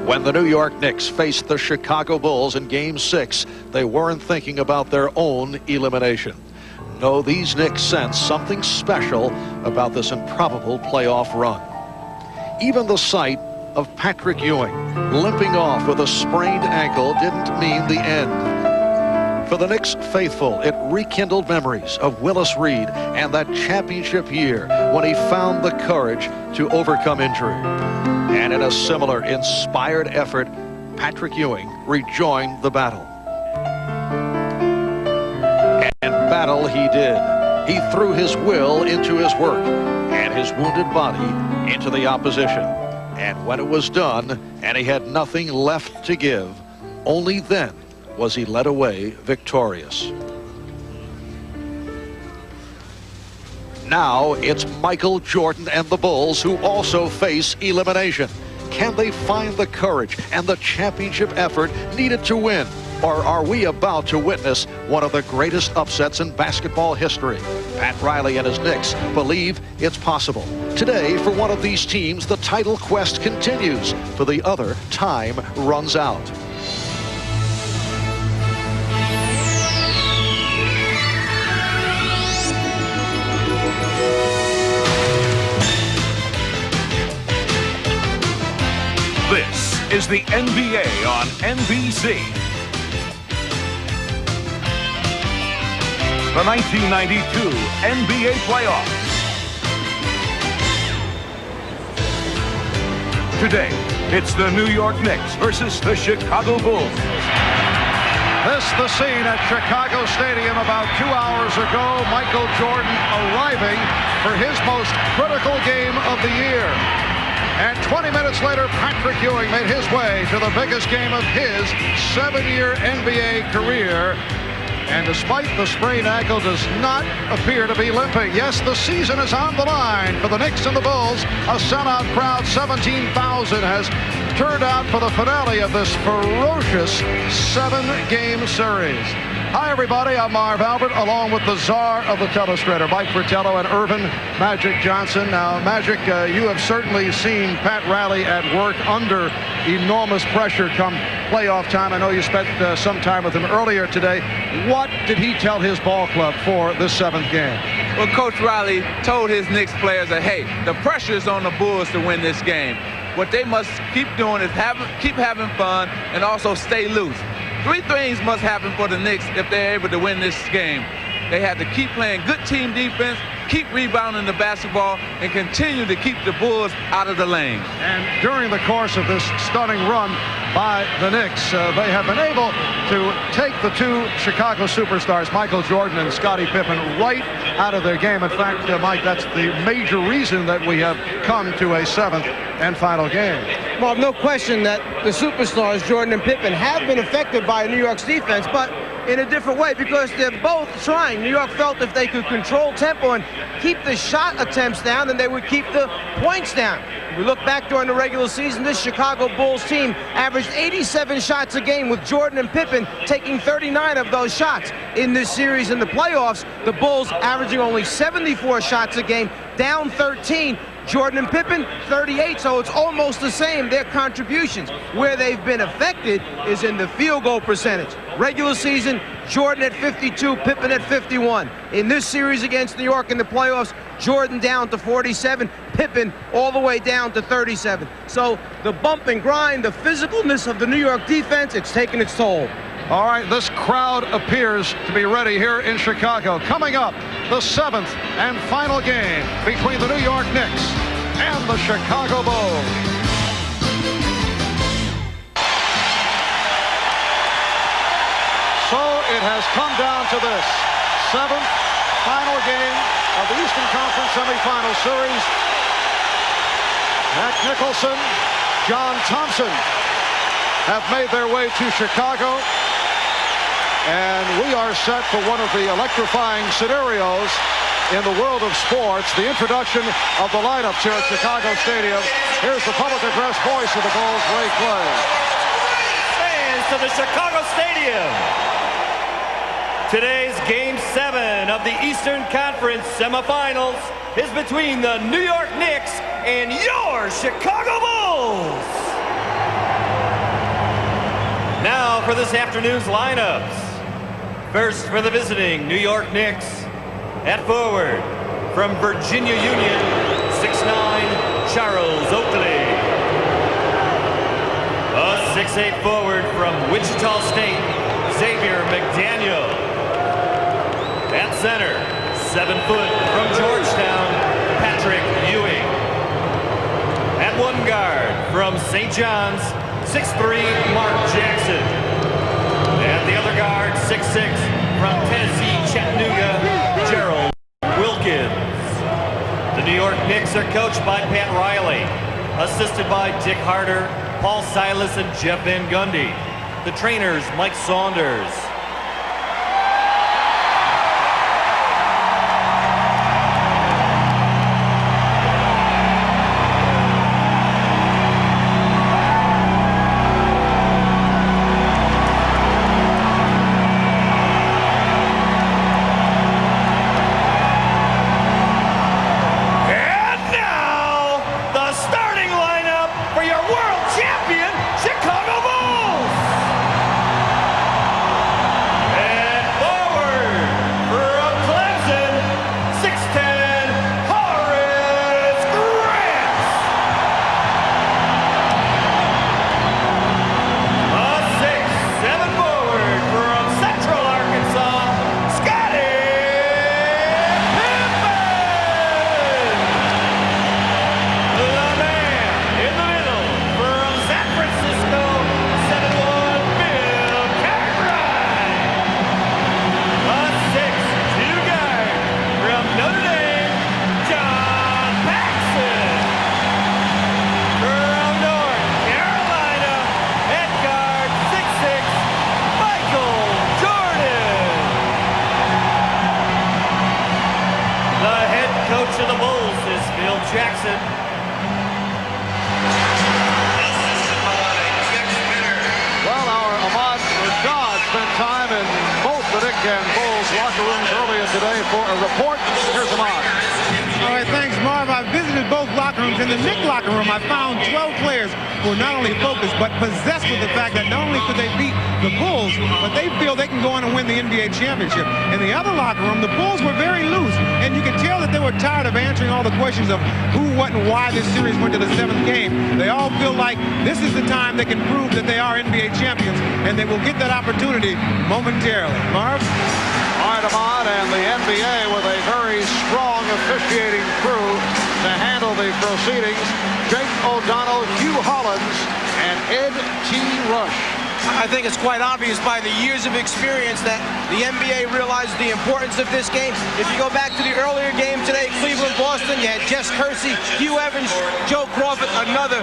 When the New York Knicks faced the Chicago Bulls in Game 6, they weren't thinking about their own elimination. No, these Knicks sensed something special about this improbable playoff run. Even the sight of Patrick Ewing limping off with a sprained ankle didn't mean the end. For the Knicks faithful, it rekindled memories of Willis Reed and that championship year when he found the courage to overcome injury. And in a similar inspired effort, Patrick Ewing rejoined the battle. And battle he did. He threw his will into his work and his wounded body into the opposition. And when it was done and he had nothing left to give, only then was he led away victorious. Now it's Michael Jordan and the Bulls who also face elimination. Can they find the courage and the championship effort needed to win? Or are we about to witness one of the greatest upsets in basketball history? Pat Riley and his Knicks believe it's possible. Today, for one of these teams, the title quest continues. For the other, time runs out. This is the NBA on NBC. The 1992 NBA playoffs. Today, it's the New York Knicks versus the Chicago Bulls. This the scene at Chicago Stadium about 2 hours ago. Michael Jordan arriving for his most critical game of the year. And 20 minutes later, Patrick Ewing made his way to the biggest game of his 7-year NBA career. And despite the sprained ankle, does not appear to be limping. Yes, the season is on the line for the Knicks and the Bulls. A sellout crowd, 17,000, has turned out for the finale of this ferocious 7-game series. Hi, everybody. I'm Marv Albert, along with the czar of the telestrator, Mike Fratello and Irvin Magic Johnson. Now, Magic, you have certainly seen Pat Riley at work under enormous pressure come playoff time. I know you spent some time with him earlier today. What did he tell his ball club for this 7th game? Well, Coach Riley told his Knicks players that, hey, the pressure is on the Bulls to win this game. What they must keep doing is keep having fun and also stay loose. 3 things must happen for the Knicks if they're able to win this game. They have to keep playing good team defense, keep rebounding the basketball, and continue to keep the Bulls out of the lane. And during the course of this stunning run by the Knicks, they have been able to take the 2 Chicago superstars, Michael Jordan and Scottie Pippen, right out of their game. In fact, Mike, that's the major reason that we have come to a 7th and final game. Well, no question that the superstars, Jordan and Pippen, have been affected by New York's defense, but in a different way because they're both trying. New York felt if they could control tempo and keep the shot attempts down, then they would keep the points down. If we look back during the regular season, this Chicago Bulls team averaged 87 shots a game with Jordan and Pippen taking 39 of those shots. In this series in the playoffs, the Bulls averaging only 74 shots a game, down 13. Jordan and Pippen, 38, so it's almost the same, their contributions. Where they've been affected is in the field goal percentage. Regular season, Jordan at 52, Pippen at 51. In this series against New York in the playoffs, Jordan down to 47, Pippen all the way down to 37. So the bump and grind, the physicalness of the New York defense, it's taken its toll. All right, this crowd appears to be ready here in Chicago. Coming up, the 7th and final game between the New York Knicks and the Chicago Bulls. So it has come down to this 7th final game of the Eastern Conference semifinal series. Jack Nicholson, John Thompson have made their way to Chicago. And we are set for one of the electrifying scenarios in the world of sports, the introduction of the lineups here at Chicago Stadium. Here's the public address voice of the Bulls, Ray Clay. Fans to the Chicago Stadium. Today's Game 7 of the Eastern Conference semifinals is between the New York Knicks and your Chicago Bulls. Now for this afternoon's lineups. First for the visiting New York Knicks. At forward, from Virginia Union, 6'9", Charles Oakley. A 6'8" forward from Wichita State, Xavier McDaniel. At center, 7 foot from Georgetown, Patrick Ewing. At one guard from St. John's, 6'3", Mark Jackson. At the other guard, 6'6", from Tennessee Chattanooga, Gerald Wilkins. The New York Knicks are coached by Pat Riley, assisted by Dick Harder, Paul Silas, and Jeff Van Gundy. The trainers, Mike Saunders. Jackson. Well, our Ahmad Rashad spent time in both the Knicks and Bulls locker rooms earlier today for a report. Here's Ahmad. All right, thanks, Marv. I visited both locker rooms. In the Knicks locker room, I found 12 players who are not only focused, but possessed with the fact that not only could they beat the Bulls, but they feel they can go on and win the NBA championship. In the other locker room, the Bulls were very loose, and you could tell that they were tired of answering all the questions of who, what, and why this series went to the 7th game. They all feel like this is the time they can prove that they are NBA champions, and they will get that opportunity momentarily. Marv? All right, Ahmad, and the NBA with a very strong officiating crew to handle the proceedings. Jake O'Donnell, Hugh Hollins, and Ed T. Rush. I think it's quite obvious by the years of experience that the NBA realizes the importance of this game. If you go back to the earlier game today, Cleveland-Boston, you had Jess Kersey, Hugh Evans, Joe Crawford, another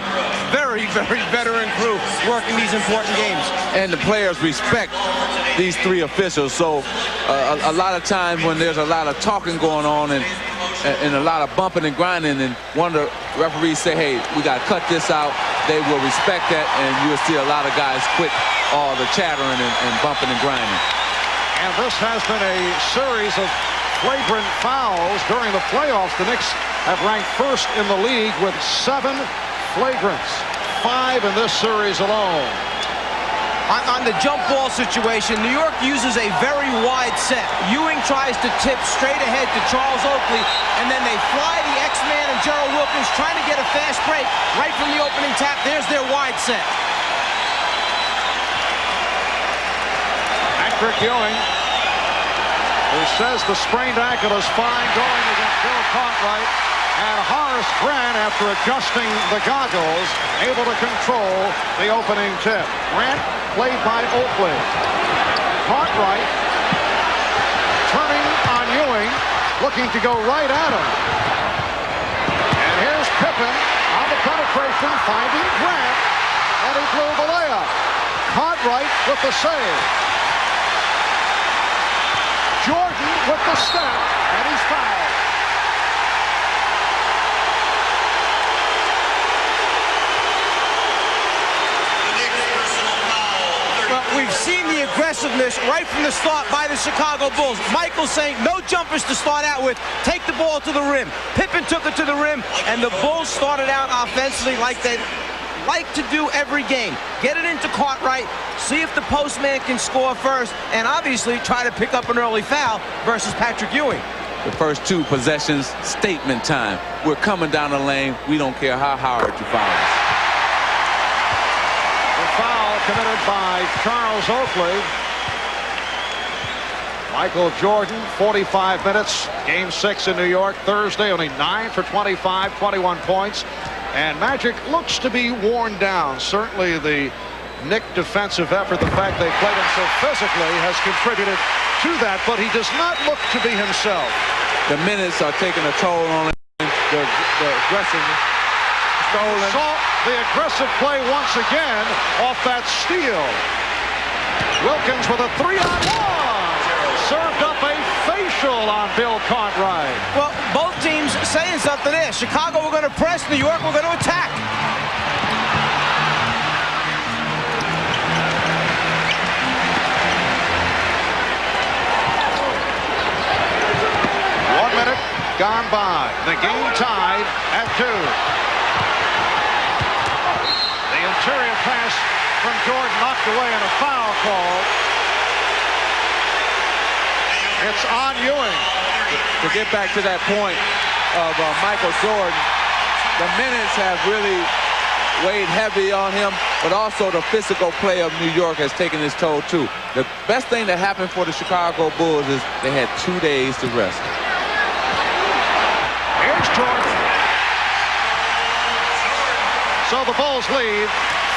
very, very veteran crew working these important games. And the players respect these three officials, so a lot of times when there's a lot of talking going on and a lot of bumping and grinding, and one of the referees say, hey, we got to cut this out, they will respect that, and you'll see a lot of guys quit all the chattering and bumping and grinding. And this has been a series of flagrant fouls during the playoffs. The Knicks have ranked first in the league with 7 flagrants, 5 in this series alone. On the jump ball situation, New York uses a very wide set. Ewing tries to tip straight ahead to Charles Oakley, and then they fly the X-Man and Gerald Wilkins trying to get a fast break right from the opening tap. There's their wide set. Patrick Ewing, who says the sprained ankle is fine, going against Bill Cartwright. And Horace Grant, after adjusting the goggles, able to control the opening tip. Grant played by Oakley. Cartwright turning on Ewing, looking to go right at him. And here's Pippen on the penetration, finding Grant, and he blew the layup. Cartwright with the save. Jordan with the step, and he's fouled. Well, we've seen the aggressiveness right from the start by the Chicago Bulls. Michael saying no jumpers to start out with. Take the ball to the rim. Pippen took it to the rim, and the Bulls started out offensively like they like to do every game. Get it into Cartwright, see if the postman can score first, and obviously try to pick up an early foul versus Patrick Ewing. The first 2 possessions, statement time. We're coming down the lane. We don't care how hard you foul us. The foul committed by Charles Oakley. Michael Jordan, 45 minutes. Game 6 in New York Thursday. Only 9 for 25, 21 points. And Magic looks to be worn down. Certainly the Knick defensive effort, the fact they played him so physically, has contributed to that, but he does not look to be himself. The minutes are taking a toll on him. The aggressive stolen. Saw the aggressive play once again off that steal. Wilkins with a 3-on-1. Served up a facial on Bill Cartwright. Well, both teams saying something there. Chicago, we're going to press. New York, we're going to attack. Gone by. The game tied at 2. The interior pass from Jordan knocked away and a foul call. It's on Ewing. To get back to that point of Michael Jordan, the minutes have really weighed heavy on him, but also the physical play of New York has taken its toll too. The best thing that happened for the Chicago Bulls is they had 2 days to rest. Jordan. So the Bulls lead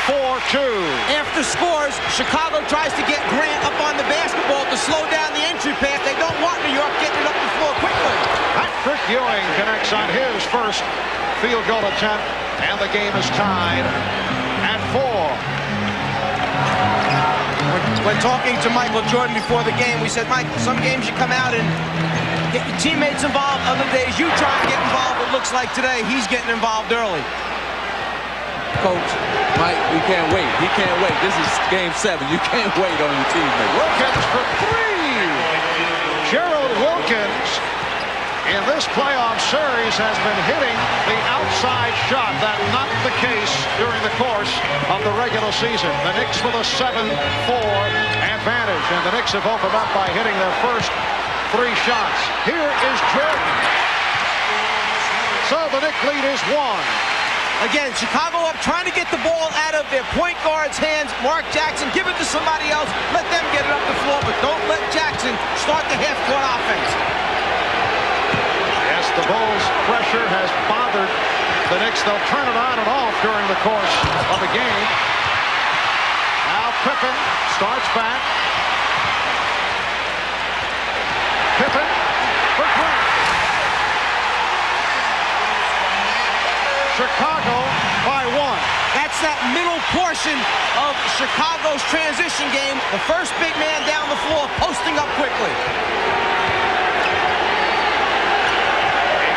4-2. After scores, Chicago tries to get Grant up on the basketball to slow down the entry path. They don't want New York getting it up the floor quickly. Patrick Ewing connects on his first field goal attempt, and the game is tied at 4. When talking to Michael Jordan before the game, we said, Mike, some games you come out and get your teammates involved. Other days you try and get involved. It looks like today he's getting involved early. Coach, Mike, we can't wait. He can't wait. This is game 7. You can't wait on your teammates. Wilkins for 3. Gerald Wilkins in this playoff series has been hitting the outside shot. That's not the case during the course of the regular season. The Knicks with a 7-4 advantage, and the Knicks have opened up by hitting their first 3 shots. Here is Jordan. So the Knicks lead is 1. Again, Chicago up trying to get the ball out of their point guard's hands. Mark Jackson, give it to somebody else. Let them get it up the floor, but don't let Jackson start the half-court offense. Yes, the Bulls' pressure has bothered the Knicks. They'll turn it on and off during the course of the game. Now Pippen starts back. Pippen for Grant. Chicago by 1. That's that middle portion of Chicago's transition game. The first big man down the floor posting up quickly.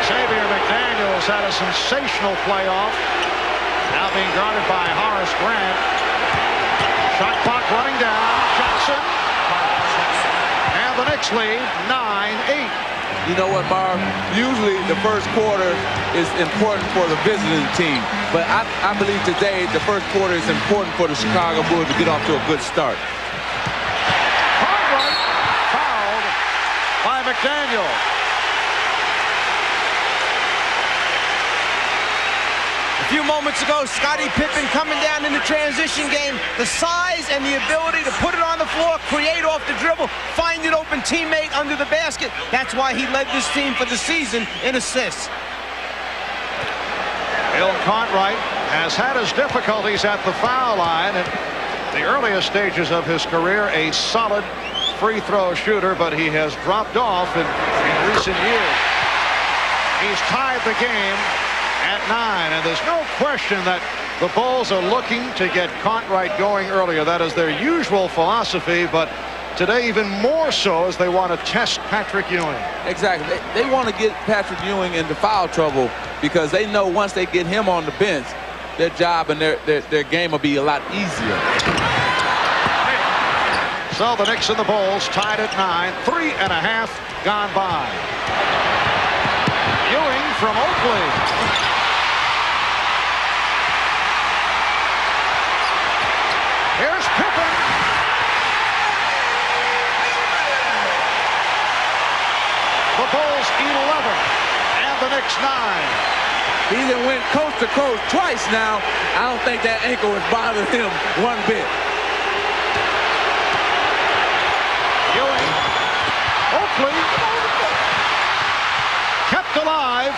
Xavier McDaniels had a sensational playoff. Now being guarded by Horace Grant. Shot clock running down. Johnson. And the Knicks lead 9-8. You know what, Marv? Usually the first quarter is important for the visiting team. But I believe today the first quarter is important for the Chicago Bulls to get off to a good start. Cartwright fouled by McDaniel. A few moments ago, Scottie Pippen coming down in the transition game. The size and the ability to put it on the floor, create off the dribble, find an open teammate under the basket. That's why he led this team for the season in assists. Bill Cartwright has had his difficulties at the foul line. In the earliest stages of his career, a solid free throw shooter, but he has dropped off in recent years. He's tied the game at 9, and there's no question that the Bulls are looking to get Cartwright going earlier. That is their usual philosophy, but today even more so as they want to test Patrick Ewing. Exactly. They want to get Patrick Ewing into foul trouble because they know once they get him on the bench, their job and their game will be a lot easier. So the Knicks and the Bulls tied at 9, 3.5 gone by. Ewing from Oakley. the Knicks 9. He done went coast to coast twice now. I don't think that ankle has bothered him one bit. Ewing. Oakley. Kept alive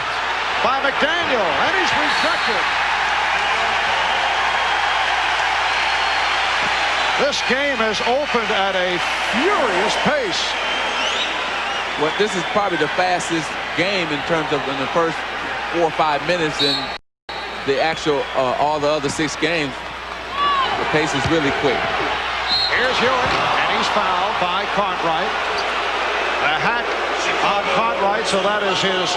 by McDaniel, and he's rejected. This game has opened at a furious pace. Well, this is probably the fastest game in terms of in the first 4 or 5 minutes in the actual all the other 6 games. The pace is really quick. Here's Ewing, and he's fouled by Cartwright. A hack on Cartwright, so that is his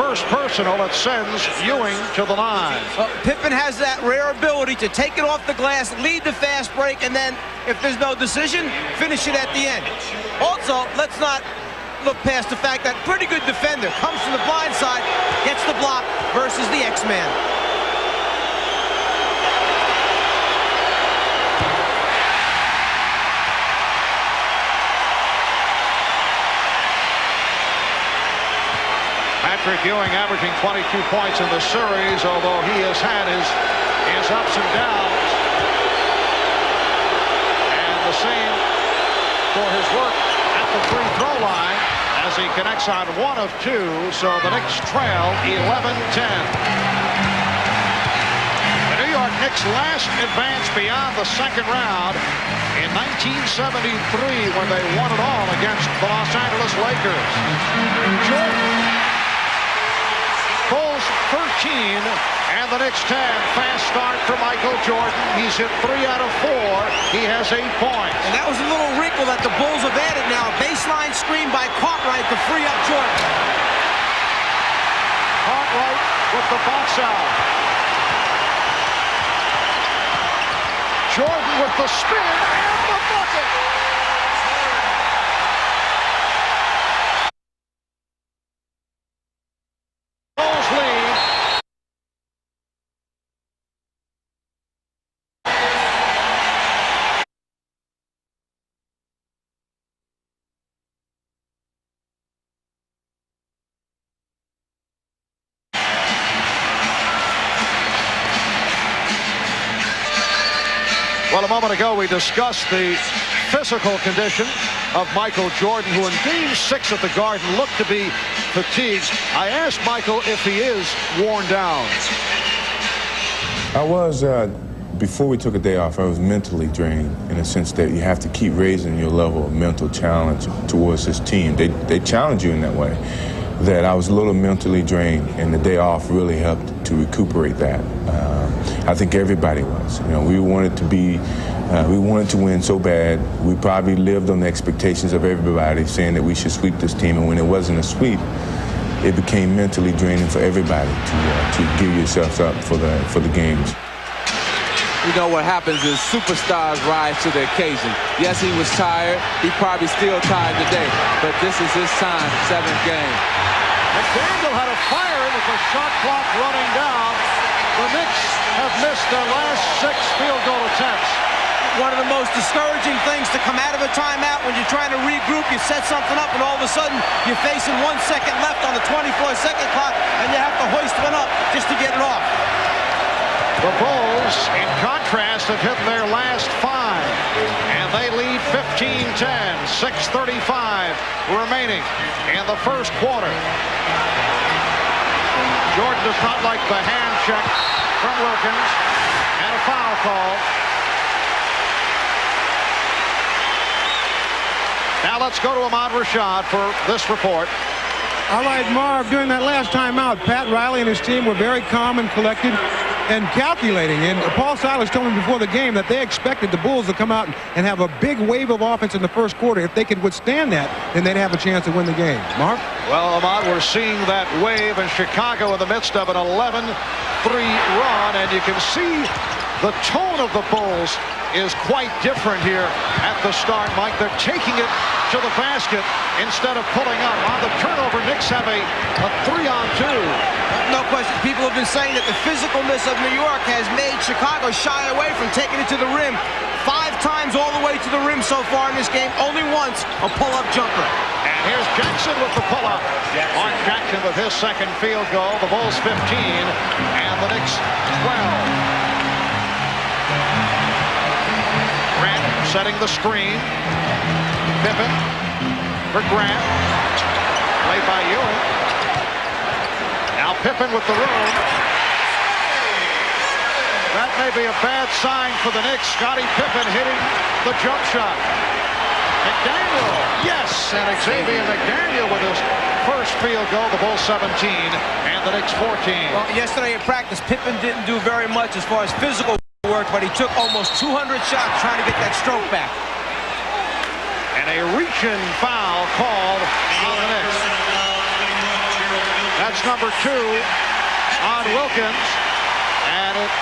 first personal that sends Ewing to the line. Pippen has that rare ability to take it off the glass, lead the fast break, and then, if there's no decision, finish it at the end. Also, let's not look past the fact that pretty good defender comes from the blind side, gets the block versus the X-Man. Patrick Ewing averaging 22 points in the series, although he has had his ups and downs. And the same for his work at the free throw line as he connects on 1 of 2, so the Knicks trail 11-10. The New York Knicks last advanced beyond the second round in 1973 when they won it all against the Los Angeles Lakers. Jordan. Bulls 13 and the Knicks 10. Fast start for Michael Jordan. He's hit 3 out of 4. He has 8 points. And that was a little wrinkle that the Bulls have added now. Baseline screen by Cartwright to free up Jordan. Cartwright with the box out. Jordan with the spin and the bucket. Bulls lead. Well, a moment ago we discussed the physical condition of Michael Jordan, who in Game 6 at the Garden looked to be fatigued. I asked Michael if he is worn down. I was, before we took a day off, I was mentally drained in the sense that you have to keep raising your level of mental challenge towards this team. They challenge you in that way. That I was a little mentally drained, and the day off really helped to recuperate that. I think everybody was. You know, we wanted to win so bad. We probably lived on the expectations of everybody, saying that we should sweep this team, and when it wasn't a sweep, it became mentally draining for everybody to give yourselves up for the games. You know what happens is superstars rise to the occasion. Yes, he was tired. He's probably still tired today, but this is his time, 7th game. McDaniel had a fire with the shot clock running down. The Knicks have missed their last 6 field goal attempts. One of the most discouraging things to come out of a timeout when you're trying to regroup, you set something up, and all of a sudden you're facing 1 second left on the 24-second clock, and you have to hoist one up just to get it off. The Bulls, in contrast, have hit their last 5, and they lead 15-10, 6:35 remaining in the first quarter. Jordan does not like the hand check from Wilkins, and a foul call. Now let's go to Ahmad Rashad for this report. All right, Marv, during that last timeout, Pat Riley and his team were very calm and collected and calculating. And Paul Silas told me before the game that they expected the Bulls to come out and have a big wave of offense in the first quarter. If they could withstand that, then they'd have a chance to win the game. Marv? Well, Ahmad, we're seeing that wave in Chicago in the midst of an 11-3 run, and you can see the tone of the Bulls is quite different here at the start, Mike. They're taking it to the basket instead of pulling up. On the turnover, Knicks have a 3-on-2. No question. People have been saying that the physicalness of New York has made Chicago shy away from taking it to the rim. 5 times all the way to the rim so far in this game. Only once a pull-up jumper. And Here's Jackson with the pull-up. Mark Jackson with his second field goal. The Bulls 15 and the Knicks 12. Grant setting the screen. Pippen for Grant. Played by Ewing. Now Pippen with the room. That may be a bad sign for the Knicks. Scottie Pippen hitting the jump shot. McDaniel, yes, and Xavier McDaniel with his first field goal. The Bulls 17 and the Knicks 14. Well, yesterday in practice, Pippen didn't do very much as far as physical work, but he took almost 200 shots trying to get that stroke back. And a reach-in foul called on the Knicks. That's number 2 on Wilkins, and it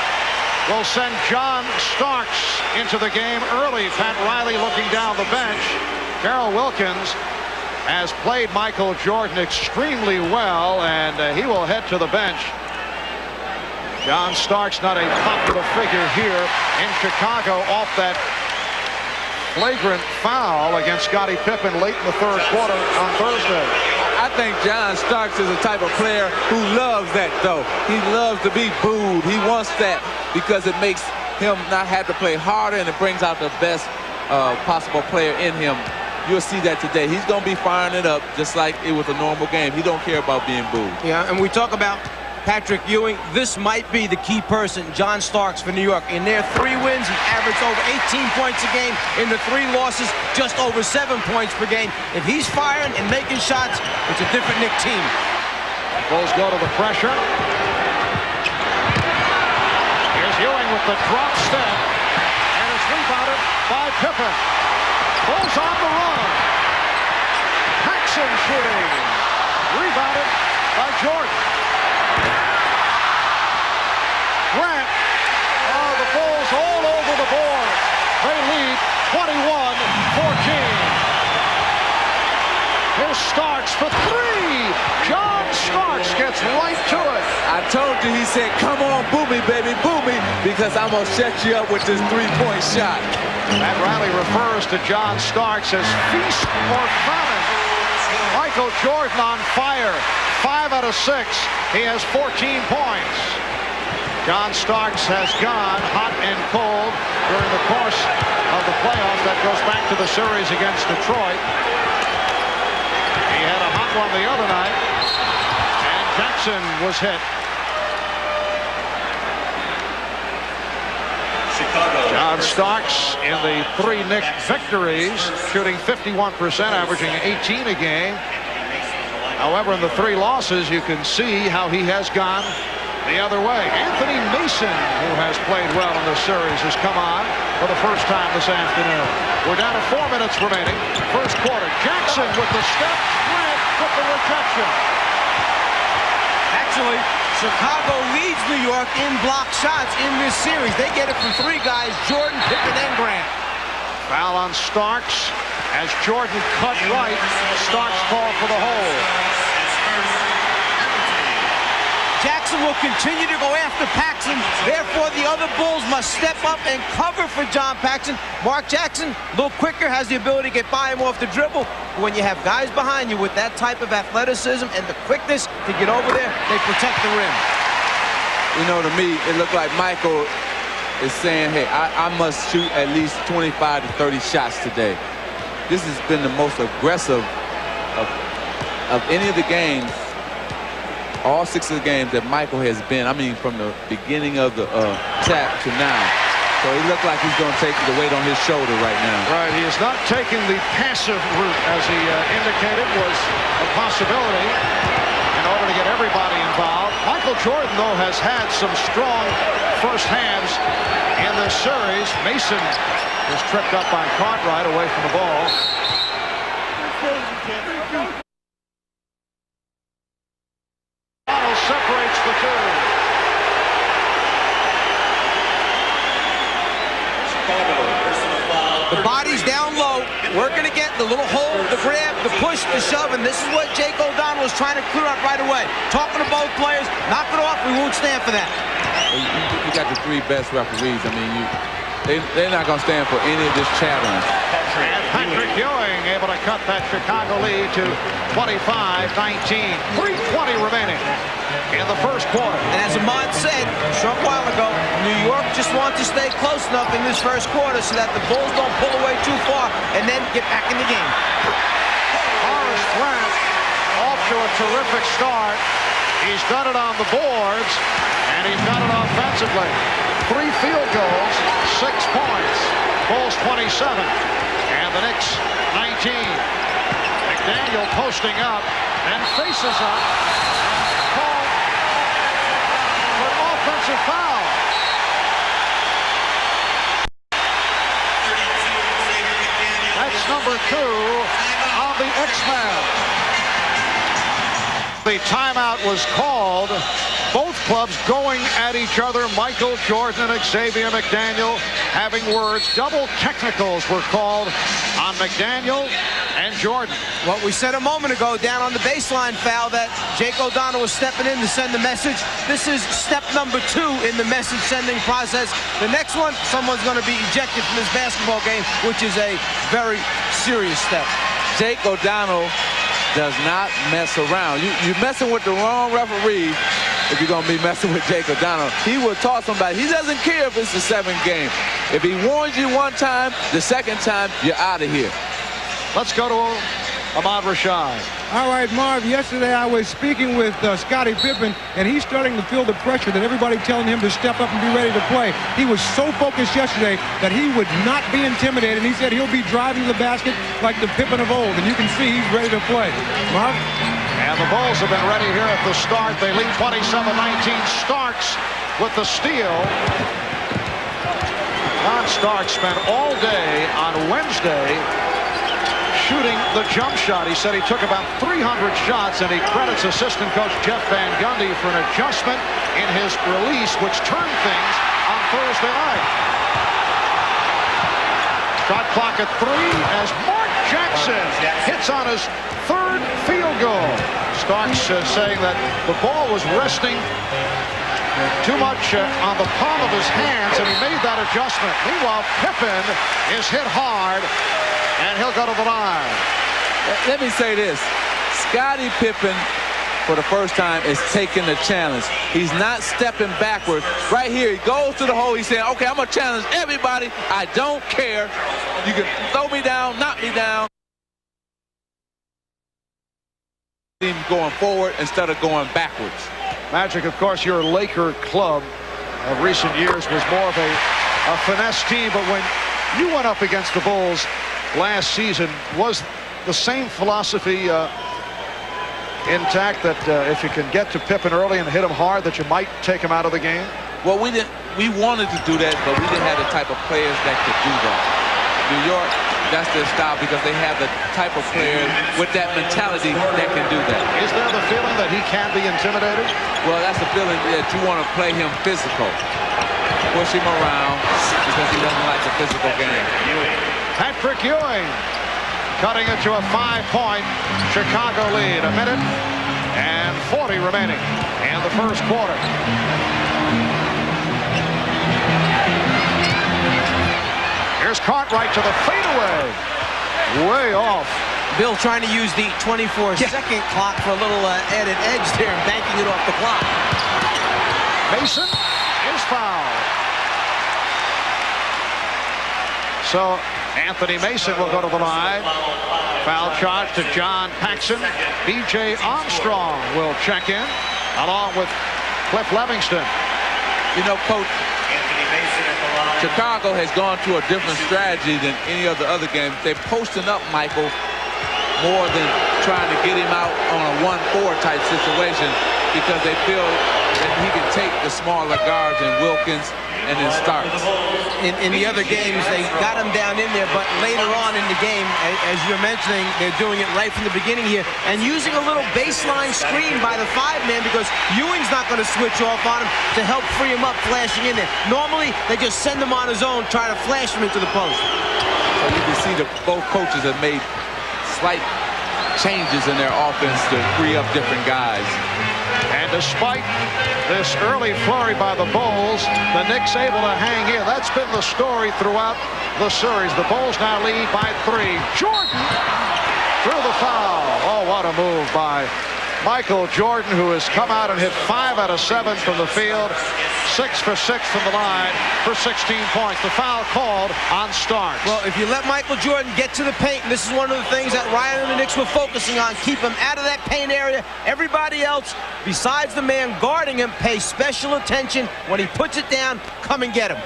will send John Starks into the game early. Pat Riley looking down the bench. Darrell Wilkins has played Michael Jordan extremely well, and he will head to the bench. John Starks, not a popular figure here in Chicago, off that flagrant foul against Scottie Pippen late in the third quarter on Thursday. I think John Starks is a type of player who loves that, though. He loves to be booed. He wants that because it makes him not have to play harder, and it brings out the best possible player in him. You'll see that today. He's going to be firing it up just like it was a normal game. He don't care about being booed. Yeah, and we talk about Patrick Ewing. This might be the key person, John Starks for New York. In their 3 wins, he averaged over 18 points a game. In the 3 losses, just over 7 points per game. If he's firing and making shots, it's a different Knicks team. Bulls go to the pressure. Here's Ewing with the drop step, and it's rebounded by Pippen. Bulls on the run. Paxson shooting. Rebounded by Jordan. Grant. Oh, the Bulls all over the board. They lead 21-14. Here's Starks for 3. John Starks gets right to it. I told you, he said, come on, boo me, baby, boo me, because I'm going to set you up with this 3-point shot. Pat Riley refers to John Starks as feast or famine. Michael Jordan on fire. 5 out of 6. He has 14 points. John Starks has gone hot and cold during the course of the playoffs. That goes back to the series against Detroit. He had a hot one the other night, and Jackson was hit. John Starks in the 3 Knicks victories, shooting 51%, averaging 18 a game. However, in the 3 losses, you can see how he has gone the other way. Anthony Mason, who has played well in this series, has come on for the first time this afternoon. We're down to 4 minutes remaining. First quarter. Jackson with the step. Grant with the rejection. Actually, Chicago leads New York in block shots in this series. They get it from 3 guys, Jordan, Pippen, and Grant. Foul on Starks as Jordan cut right. Starks called for the hold. Jackson will continue to go after Paxson. Therefore, the other Bulls must step up and cover for John Paxson. Mark Jackson, a little quicker, has the ability to get by him off the dribble. When you have guys behind you with that type of athleticism and the quickness to get over there, they protect the rim. You know, to me, it looked like Michael is saying, hey, I must shoot at least 25 to 30 shots today. This has been the most aggressive of any of the games, all 6 of the games that Michael has been. I mean, from the beginning of the tap to now. So he looked like he's going to take the weight on his shoulder right now. Right, he is not taking the passive route, as he indicated was a possibility in order to get everybody involved. Michael Jordan, though, has had some strong first hands in this series. Mason was tripped up by Cartwright away from the ball. Separates the 2. The body's down low, working to get the little hold, the grab, the push, the shove, and this is what Jake O'Donnell is trying to clear up right away. Talking to both players, knock it off, we won't stand for that. You got the 3 best referees. I mean, they're not going to stand for any of this chattering. And Patrick Ewing able to cut that Chicago lead to 25-19. 3:20 remaining in the first quarter. And as Ahmad said a short while ago, New York just wants to stay close enough in this first quarter so that the Bulls don't pull away too far and then get back in the game. Horace Grant off to a terrific start. He's done it on the boards, and he's done it offensively. 3 field goals, 6 points. Bulls 27, and the Knicks 19. McDaniel posting up, and faces up. Called for an offensive foul. That's number 2 on the X-Man. The timeout was called. Both clubs going at each other. Michael Jordan and Xavier McDaniel having words. Double technicals were called on McDaniel and Jordan. What we said a moment ago down on the baseline foul that Jake O'Donnell was stepping in to send the message. This is step number 2 in the message sending process. The next one, someone's going to be ejected from this basketball game, which is a very serious step. Jake O'Donnell does not mess around. You're messing with the wrong referee if you're going to be messing with Jake O'Donnell. He will toss somebody. He doesn't care if it's the 7th game. If he warns you one time, the second time, you're out of here. Let's go to Ahmad Rashad. All right, Marv, yesterday I was speaking with Scottie Pippen, and he's starting to feel the pressure that everybody telling him to step up and be ready to play. He was so focused yesterday that he would not be intimidated. He said he'll be driving to the basket like the Pippen of old, and you can see he's ready to play. Marv? And the Bulls have been ready here at the start. They lead 27-19. Starks with the steal. Don Starks spent all day on Wednesday shooting the jump shot. He said he took about 300 shots, and he credits assistant coach Jeff Van Gundy for an adjustment in his release, which turned things on Thursday night. Shot clock at 3 as Mark Jackson hits on his 3rd field goal. Starks saying that the ball was resting too much on the palm of his hands, and he made that adjustment. Meanwhile, Pippen is hit hard, and he'll go to the line. Let me say this. Scottie Pippen, for the first time, is taking the challenge. He's not stepping backward. Right here, he goes to the hole. He's saying, okay, I'm going to challenge everybody. I don't care. You can throw me down, knock me down. Going forward instead of going backwards. Magic, of course, your Laker club of recent years was more of a finesse team, but when you went up against the Bulls last season, was the same philosophy intact, that if you can get to Pippen early and hit him hard, that you might take him out of the game? Well, we wanted to do that, but we didn't have the type of players that could do that. New York, that's their style, because they have the type of players with that mentality that can do that. Is there the feeling that he can be intimidated? Well, that's the feeling that you want to play him physical. Push him around because he doesn't like the physical game. Patrick Ewing cutting it to a 5-point Chicago lead. 1 minute and 40 remaining in the first quarter. Here's Cartwright to the fadeaway. Way off. Bill trying to use the 24-second clock for a little added edge there and banking it off the clock. Mason is fouled. So Anthony Mason will go to the line. Foul charge to John Paxson. B.J. Armstrong will check in, along with Cliff Levingston. You know, Coach, Chicago has gone to a different strategy than any of the other games. They're posting up Michael more than trying to get him out on a 1-4 type situation, because they feel that he can take the smaller guards and Wilkins and then Starks. In the other games, they got him down in there, but later on in the game, as you're mentioning, they're doing it right from the beginning here and using a little baseline screen by the 5-man, because Ewing's not going to switch off on him to help free him up flashing in there. Normally, they just send him on his own, try to flash him into the post. So you can see that both coaches have made slight changes in their offense to free up different guys. And despite this early flurry by the Bulls, the Knicks able to hang in. That's been the story throughout the series. The Bulls now lead by 3. Jordan through the foul. Oh, what a move by Michael Jordan, who has come out and hit 5 out of 7 from the field, 6 for 6 from the line for 16 points. The foul called on Starks. Well, if you let Michael Jordan get to the paint, and this is one of the things that Ryan and the Knicks were focusing on, keep him out of that paint area. Everybody else, besides the man guarding him, pay special attention. When he puts it down, come and get him.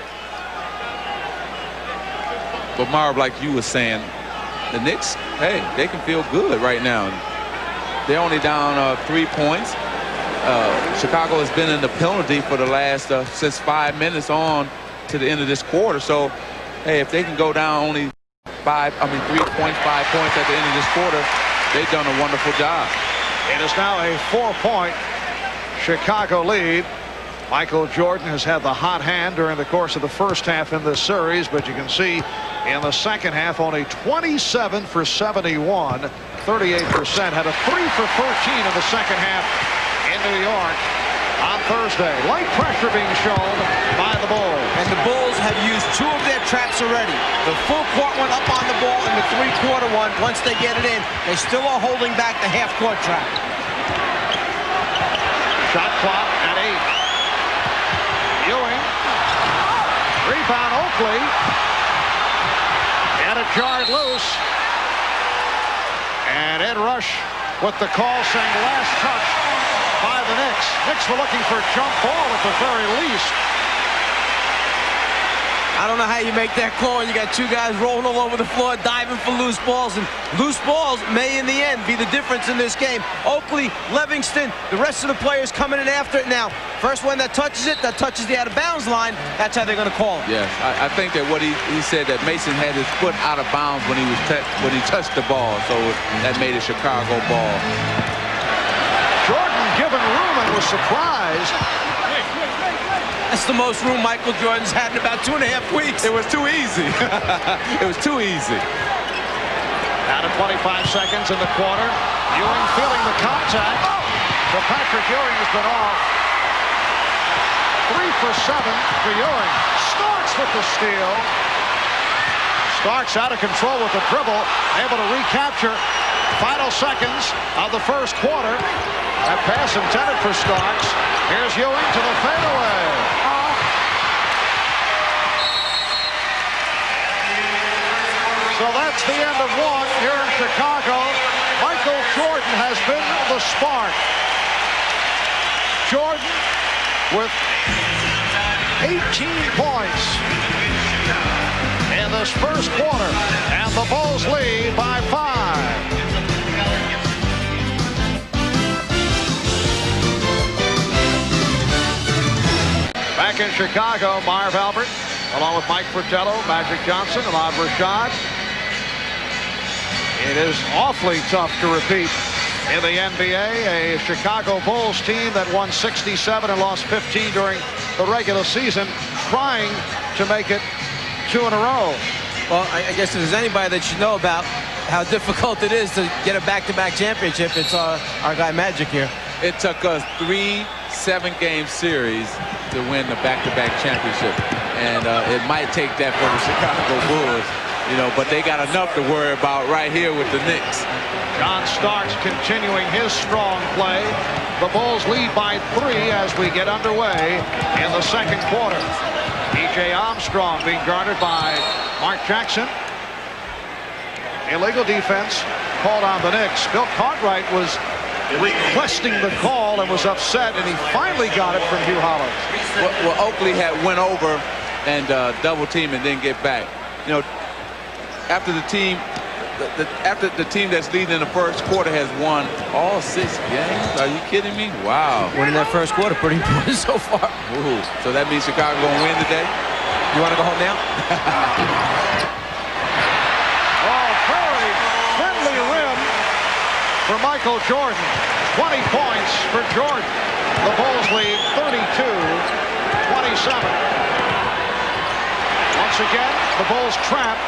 But Marv, like you were saying, the Knicks, hey, they can feel good right now. They're only down 3 points. Chicago has been in the penalty for the last since 5 minutes on to the end of this quarter. So, hey, if they can go down only 5 points at the end of this quarter, they've done a wonderful job. It is now a 4-point Chicago lead. Michael Jordan has had the hot hand during the course of the first half in this series, but you can see in the second half only 27 for 71, 38%. Had a 3 for 13 in the second half in New York on Thursday. Light pressure being shown by the Bulls. And the Bulls have used 2 of their traps already. The full court one up on the ball and the 3-quarter one. Once they get it in, they still are holding back the half-court trap. Shot clock at 8. Ewing. Rebound Oakley. And it jarred loose. And Ed Rush with the call saying last touch by the Knicks. Knicks were looking for a jump ball at the very least. I don't know how you make that call. You got 2 guys rolling all over the floor, diving for loose balls, and loose balls may, in the end, be the difference in this game. Oakley, Livingston, the rest of the players coming in after it now. First one that touches it, that touches the out-of-bounds line, that's how they're going to call it. Yes, I think that what he said that Mason had his foot out of bounds when he touched the ball, so that made a Chicago ball. Jordan given room and was surprised. That's the most room Michael Jordan's had in about 2.5 weeks. It was too easy. It was too easy. Down to 25 seconds in the quarter. Ewing feeling the contact. So Patrick Ewing has been off. 3 for 7 for Ewing. Starks with the steal. Starks out of control with the dribble. Able to recapture. Final seconds of the first quarter. That pass intended for Starks. Here's Ewing to the fadeaway. So that's the end of 1 here in Chicago. Michael Jordan has been the spark. Jordan with 18 points in this first quarter. And the Bulls lead by 5. Back in Chicago, Marv Albert, along with Mike Fratello, Magic Johnson, Ahmad Rashad. It is awfully tough to repeat in the NBA. A Chicago Bulls team that won 67 and lost 15 during the regular season, trying to make it 2 in a row. Well, I guess if there's anybody that should know about how difficult it is to get a back-to-back championship, it's our guy Magic here. It took us 3 7-game series to win the back-to-back championship, and it might take that for the Chicago Bulls, but they got enough to worry about right here with the Knicks. John Starks continuing his strong play. The Bulls lead by 3 as we get underway in the second quarter. E.J. Armstrong being guarded by Mark Jackson. Illegal defense called on the Knicks. Bill Cartwright was requesting the call and was upset, and he finally got it from Hugh Hollis. Well, Oakley had went over and double team and then get back. After the team that's leading in the first quarter has won all 6 games. Are you kidding me? Wow. Winning that first quarter, pretty important so far. Ooh. So that means Chicago gonna win today? You want to go home now? Oh, very friendly rim for Michael Jordan. 20 points for Jordan. The Bulls lead 32-27. Once again, the Bulls trap.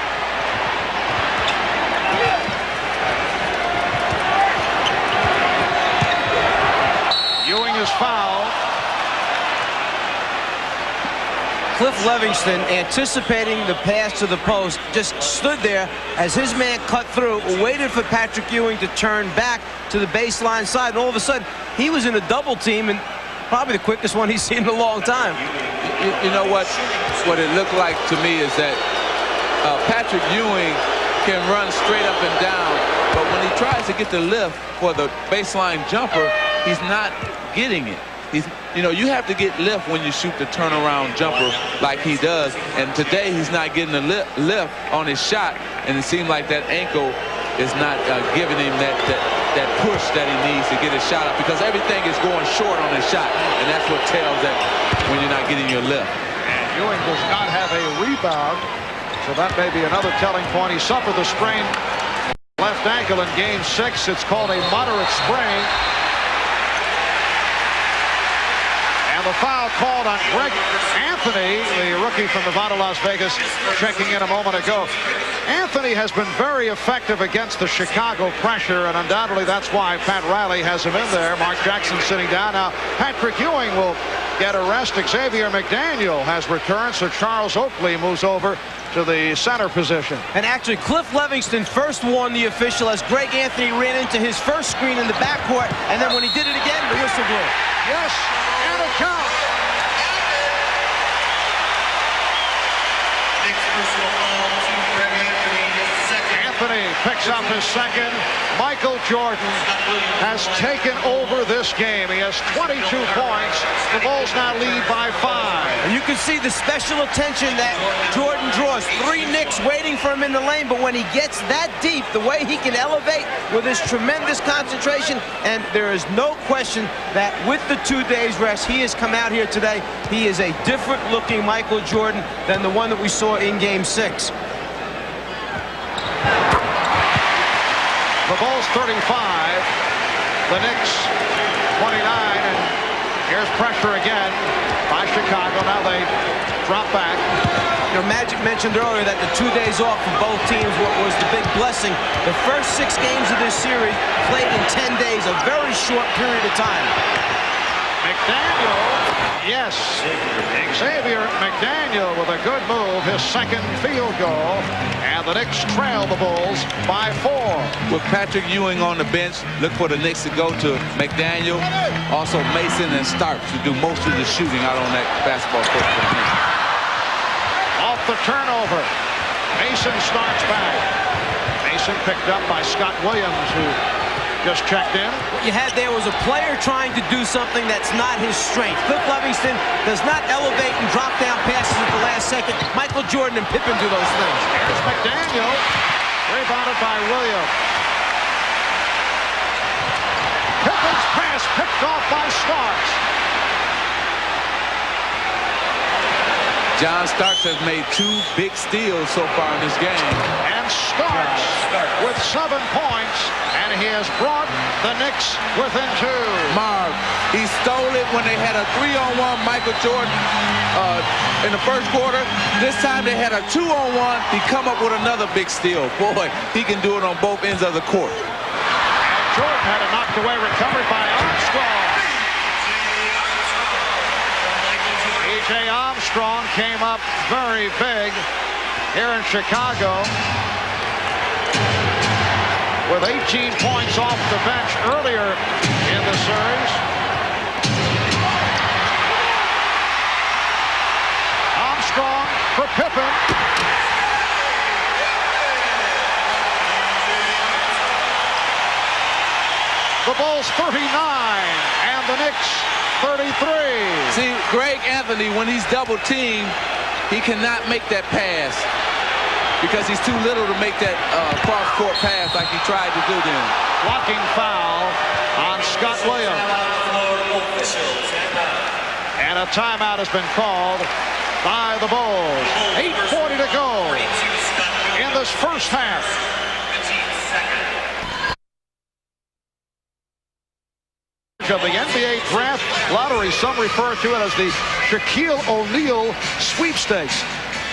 foul. Cliff Livingston, anticipating the pass to the post, just stood there as his man cut through, waited for Patrick Ewing to turn back to the baseline side, and all of a sudden he was in a double team, and probably the quickest one he's seen in a long time. You know what it looked like to me is that Patrick Ewing can run straight up and down, but when he tries to get the lift for the baseline jumper, he's not getting it. You have to get lift when you shoot the turnaround jumper like he does, and today he's not getting the lift on his shot, and it seems like that ankle is not giving him that push that he needs to get his shot up, because everything is going short on his shot, and that's what tells that when you're not getting your lift. And Ewing does not have a rebound, so that may be another telling point. He suffered the sprain left ankle in Game 6. It's called a moderate sprain. And the foul called on Greg Anthony, the rookie from Nevada, Las Vegas, checking in a moment ago. Anthony has been very effective against the Chicago pressure, and undoubtedly that's why Pat Riley has him in there. Mark Jackson sitting down. Now Patrick Ewing will get a rest. Xavier McDaniel has returned, so Charles Oakley moves over to the center position. And actually, Cliff Livingston first warned the official as Greg Anthony ran into his first screen in the backcourt, and then when he did it again, the whistle blew. Yes, and it counts. Anthony picks up his second. Michael Jordan has taken over this game. He has 22 points. The Bulls now lead by 5. And you can see the special attention that Jordan draws. 3 Knicks waiting for him in the lane, but when he gets that deep, the way he can elevate with his tremendous concentration, and there is no question that with the 2 days rest, he has come out here today. He is a different looking Michael Jordan than the one that we saw in Game 6. The Bulls 35, the Knicks 29, and here's pressure again by Chicago. Now they drop back. Magic mentioned earlier that the 2 days off for both teams was the big blessing. The first 6 games of this series played in 10 days, a very short period of time. McDaniel, yes, Xavier McDaniel with a good move, his second field goal, and the Knicks trail the Bulls by 4. With Patrick Ewing on the bench, look for the Knicks to go to McDaniel, also Mason and Starks to do most of the shooting out on that basketball court for the Knicks. Off the turnover, Mason starts back. Mason picked up by Scott Williams, who just checked in. What you had there was a player trying to do something that's not his strength. Cliff Livingston does not elevate and drop down passes at the last second. Michael Jordan and Pippen do those things. Here's McDaniel, rebounded by Williams. Pippen's pass picked off by Starks. John Starks has made 2 big steals so far in this game. And Starks with 7 points, and he has brought the Knicks within 2. Marv, he stole it when they had a 3-on-1 Michael Jordan in the first quarter. This time they had a 2-on-1. He come up with another big steal. Boy, he can do it on both ends of the court. And Jordan had it knocked away, recovered by Armstrong. E.J. Armstrong came up very big here in Chicago with 18 points off the bench earlier in the series. Armstrong for Pippen. The Bulls 39 and the Knicks 33. See, Greg Anthony, when he's double teamed, he cannot make that pass because he's too little to make that cross-court pass like he tried to do then. Blocking foul on Scott Williams. And a timeout has been called by the Bulls. 8:40 to go in this first half. Of the NBA draft lottery, some refer to it as the Shaquille O'Neal sweepstakes.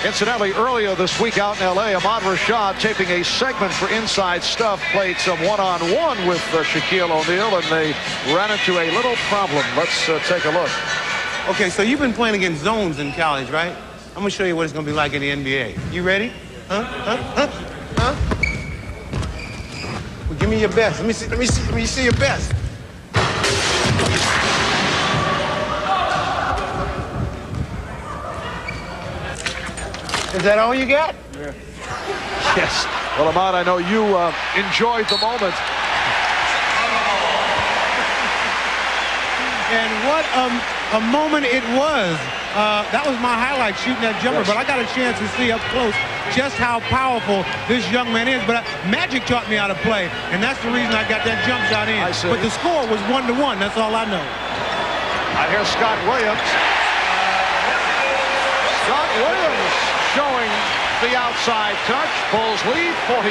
Incidentally, earlier this week out in L.A., Ahmad Rashad, taping a segment for Inside Stuff, played some one-on-one with Shaquille O'Neal, and they ran into a little problem. Let's take a look. Okay, so you've been playing against zones in college, right? I'm going to show you what it's going to be like in the NBA. You ready? Huh? Well, give me your best. Let me see your best. Is that all you got? Yeah. Yes. Well, Ahmad, I know you enjoyed the moment. And what a moment it was. That was my highlight, shooting that jumper. Yes. But I got a chance to see up close just how powerful this young man is. But Magic taught me how to play, and that's the reason I got that jump shot in. I see. But the score was 1-1. That's all I know. I hear Scott Williams. Scott Williams showing the outside touch. Bulls lead 41-33.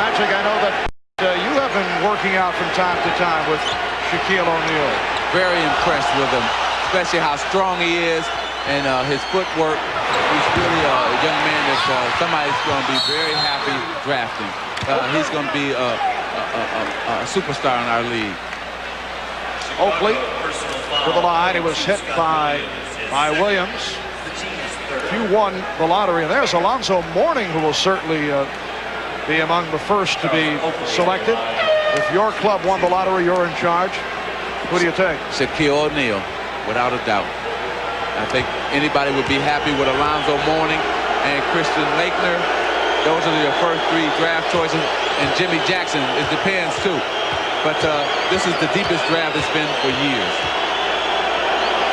Magic, I know that you have been working out from time to time with Shaquille O'Neal. Very impressed with him, especially how strong he is and his footwork. He's really a young man that somebody's going to be very happy drafting. He's going to be a superstar in our league. Oakley to the line. He was hit by Williams. You won the lottery, and there's Alonzo Mourning, who will certainly be among the first to be selected. If your club won the lottery, you're in charge. Who do you take? Shaquille O'Neal, without a doubt. I think anybody would be happy with Alonzo Mourning and Christian Laettner. Those are your first three draft choices. And Jimmy Jackson, it depends too. But this is the deepest draft it's been for years.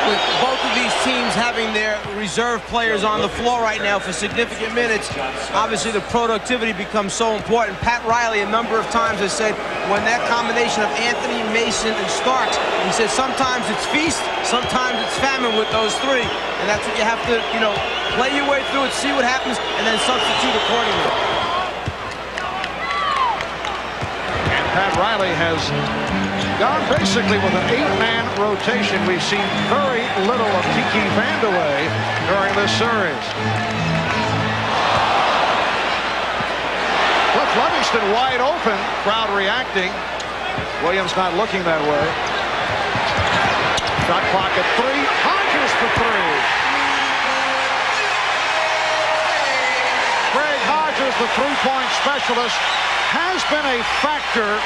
With both of these teams having their reserve players on the floor right now for significant minutes, obviously the productivity becomes so important. Pat Riley a number of times has said when that combination of Anthony, Mason, and Starks, he said sometimes it's feast, sometimes it's famine with those three. And that's what you have to, play your way through it, see what happens, and then substitute accordingly. And Pat Riley has gone basically with an 8-man rotation. We've seen very little of Tiki Vandeweghe during this series. Cliff Livingston wide open, crowd reacting. Williams not looking that way. Shot clock at 3. Hodges for 3. Greg Hodges, the three-point specialist, has been a factor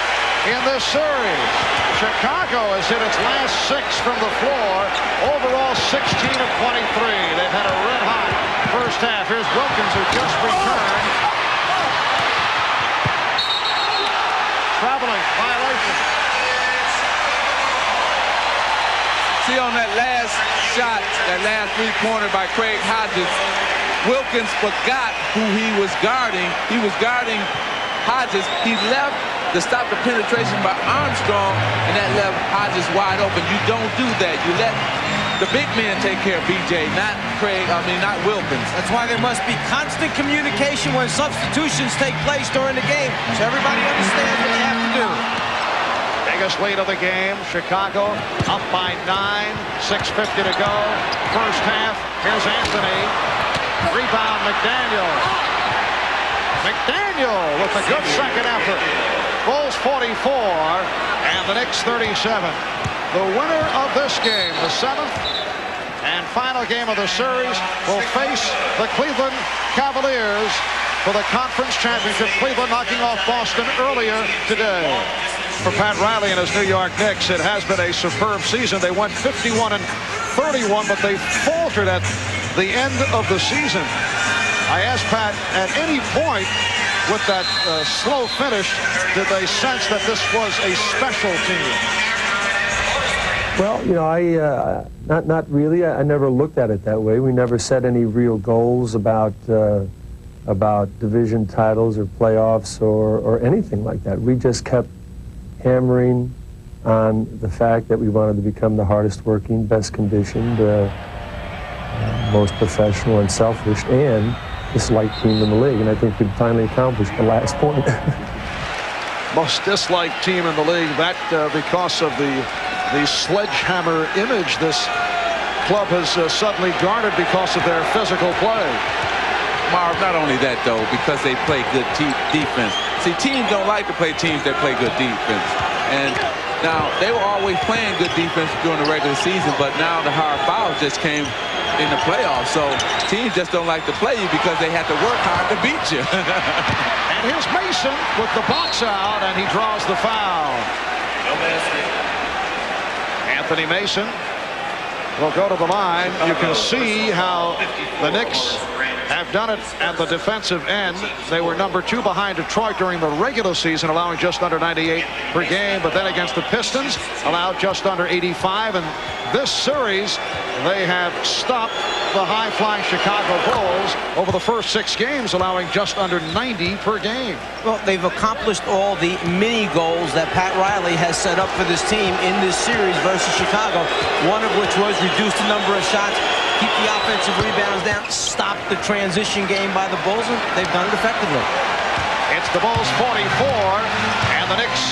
in this series. Chicago has hit its last 6 from the floor. Overall, 16 of 23. They've had a red-hot first half. Here's Wilkins, who just returned. Traveling, violation. See, on that last shot, that last three-pointer by Craig Hodges, Wilkins forgot who he was guarding. He was guarding Hodges. He left to stop the penetration by Armstrong, and that left Hodges wide open. You don't do that. You let the big men take care of BJ, not Wilkins. That's why there must be constant communication when substitutions take place during the game, so everybody understands what they have to do. Biggest lead of the game. Chicago up by 9. 6:50 to go. First half. Here's Anthony. Rebound, McDaniel. McDaniel with a good second effort. Bulls 44 and the Knicks 37. The winner of this game, the 7th and final game of the series, will face the Cleveland Cavaliers for the conference championship. Cleveland knocking off Boston earlier today. For Pat Riley and his New York Knicks, it has been a superb season. They went 51-31, but they faltered at the end of the season. I asked Pat, at any point with that slow finish, did they sense that this was a special team? Well, not really. I never looked at it that way. We never set any real goals about division titles or playoffs or anything like that. We just kept hammering on the fact that we wanted to become the hardest working, best conditioned, most professional and selfish, and disliked team in the league, and I think we've finally accomplished the last point. Most disliked team in the league, that because of the sledgehammer image this club has suddenly garnered because of their physical play. Marv, not only that, though, because they play good defense. See, teams don't like to play teams that play good defense. And now, they were always playing good defense during the regular season, but now the hard fouls just came in the playoffs. So teams just don't like to play you because they have to work hard to beat you. And here's Mason with the box out, and he draws the foul. Anthony Mason will go to the line. You can see how the Knicks have done it at the defensive end. They were number 2 behind Detroit during the regular season, allowing just under 98 per game. But then against the Pistons, allowed just under 85. And this series, they have stopped the high-flying Chicago Bulls over the first 6 games, allowing just under 90 per game. Well, they've accomplished all the mini goals that Pat Riley has set up for this team in this series versus Chicago, one of which was reduce the number of shots, keep the offensive rebounds down, stop the transition game by the Bulls, and they've done it effectively. It's the Bulls 44 and the Knicks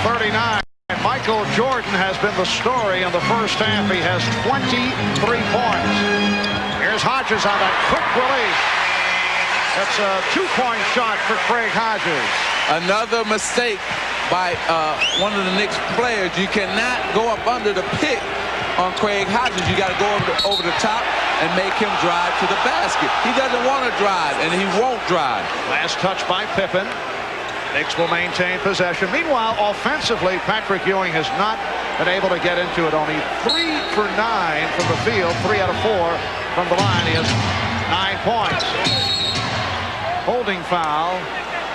39. Michael Jordan has been the story in the first half. He has 23 points. Here's Hodges on that quick release. That's a 2-point shot for Craig Hodges. Another mistake by one of the Knicks players. You cannot go up under the pick on Craig Hodges. You got to go over the top and make him drive to the basket. He doesn't want to drive, and he won't drive. Last touch by Pippen. Knicks will maintain possession. Meanwhile, offensively, Patrick Ewing has not been able to get into it. Only 3 for 9 from the field, 3 out of 4 from the line. He has 9 points. Holding foul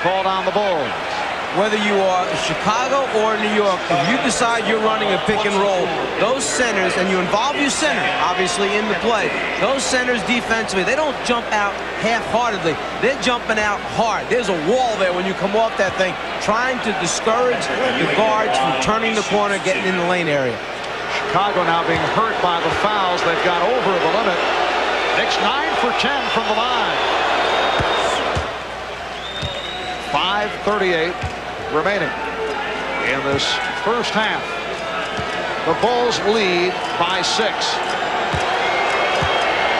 called on the Bulls. Whether you are Chicago or New York, if you decide you're running a pick and roll, those centers, and you involve your center, obviously, in the play, those centers defensively, they don't jump out half-heartedly. They're jumping out hard. There's a wall there when you come off that thing, trying to discourage the guards from turning the corner, getting in the lane area. Chicago now being hurt by the fouls. They've got over the limit. Knicks 9 for 10 from the line. 5:38 remaining in this first half. The Bulls lead by 6.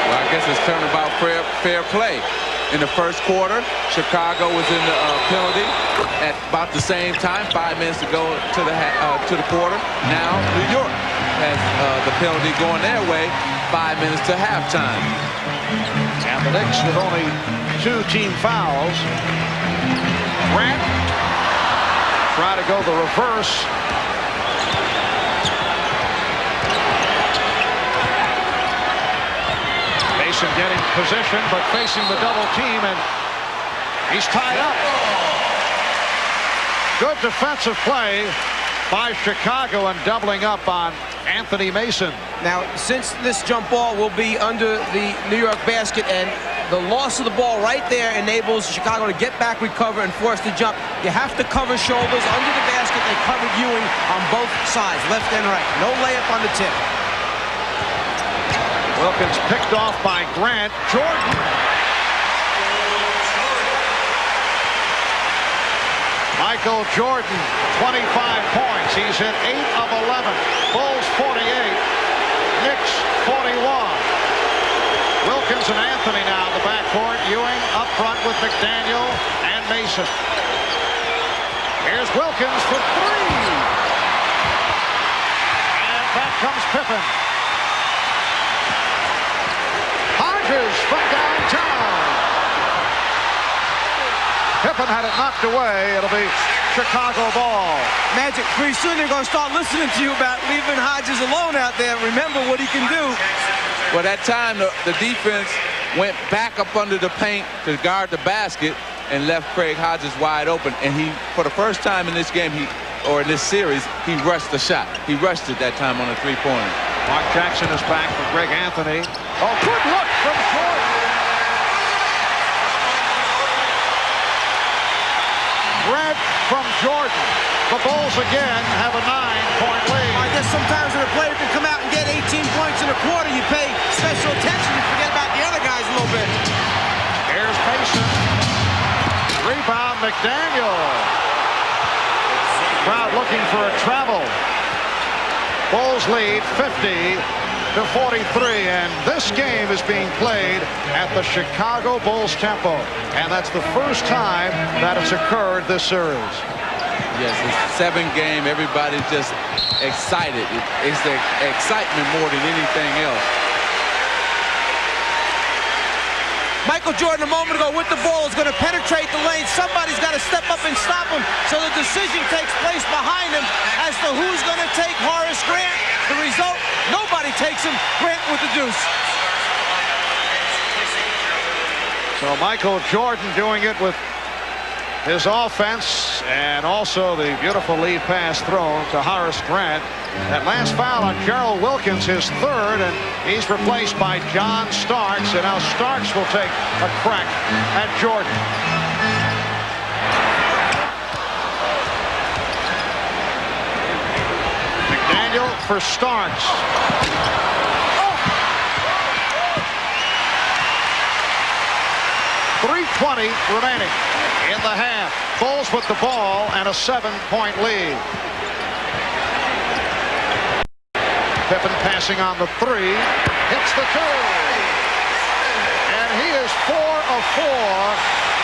Well, I guess it's turnabout fair play. In the first quarter, Chicago was in the penalty at about the same time, 5 minutes to go to the quarter. Now New York has the penalty going their way, 5 minutes to halftime. And the Knicks with only 2 team fouls. Grant try to go the reverse. Mason getting position, but facing the double team, and he's tied up. Good defensive play by Chicago and doubling up on Anthony Mason. Now, since this jump ball will be under the New York basket, and the loss of the ball right there enables Chicago to get back, recover, and force the jump, you have to cover shoulders under the basket. They covered Ewing on both sides, left and right. No layup on the tip. Wilkins picked off by Grant. Jordan. Michael Jordan, 25 points. He's hit 8 of 11. Bulls 48. Knicks 41. Wilkins and Anthony now in the backcourt. Ewing up front with McDaniel and Mason. Here's Wilkins for 3. And back comes Pippen. Hodges from downtown. Pippen had it knocked away. It'll be Chicago ball. Magic, pretty soon they're going to start listening to you about leaving Hodges alone out there. Remember what he can do. Well, that time the defense went back up under the paint to guard the basket and left Craig Hodges wide open. And he, for the first time in this game, in this series, he rushed the shot. He rushed it that time on a 3-pointer. Mark Jackson is back for Greg Anthony. Oh, good look from Jordan. Red from Jordan. The Bulls again have a 9-point lead. I guess sometimes when a player can come out and get 18 points in a quarter, you pay special attention. You forget about the other guys a little bit. Here's Mason. Rebound McDaniel. Crowd looking for a travel. Bulls lead 50 to 43, and this game is being played at the Chicago Bulls tempo, and that's the first time that it's occurred this series. Yes, it's a 7-game. Everybody's just excited. It's the excitement more than anything else. Michael Jordan a moment ago with the ball is going to penetrate the lane. Somebody's got to step up and stop him. So the decision takes place behind him as to who's going to take Horace Grant. The result, nobody takes him. Grant with the deuce. So Michael Jordan doing it with his offense and also the beautiful lead pass thrown to Horace Grant. That last foul on Gerald Wilkins, his third, and he's replaced by John Starks. And now Starks will take a crack at Jordan. McDaniel for Starks. 3:20 remaining in the half. Bulls with the ball and a 7-point lead. Pippen passing on the 3, hits the 2, and he is 4 of 4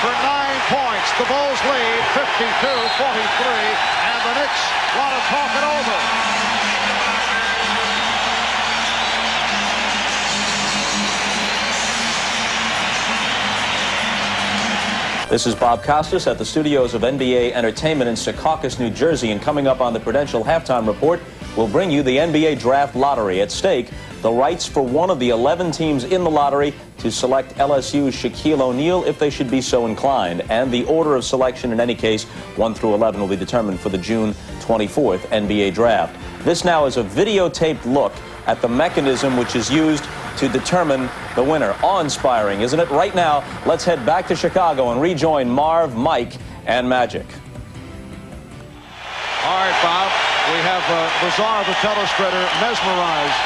for 9 points. The Bulls lead 52-43, and the Knicks want to talk it over. This is Bob Costas at the studios of NBA Entertainment in Secaucus, New Jersey. And coming up on the Prudential Halftime Report, we'll bring you the NBA Draft Lottery. At stake, the rights for one of the 11 teams in the lottery to select LSU's Shaquille O'Neal if they should be so inclined. And the order of selection in any case, 1 through 11, will be determined for the June 24th NBA Draft. This now is a videotaped look at the mechanism which is used to determine the winner. Awe-inspiring, isn't it? Right now, let's head back to Chicago and rejoin Marv, Mike, and Magic. All right, Bob. We have Bizarre, the telespreader, mesmerized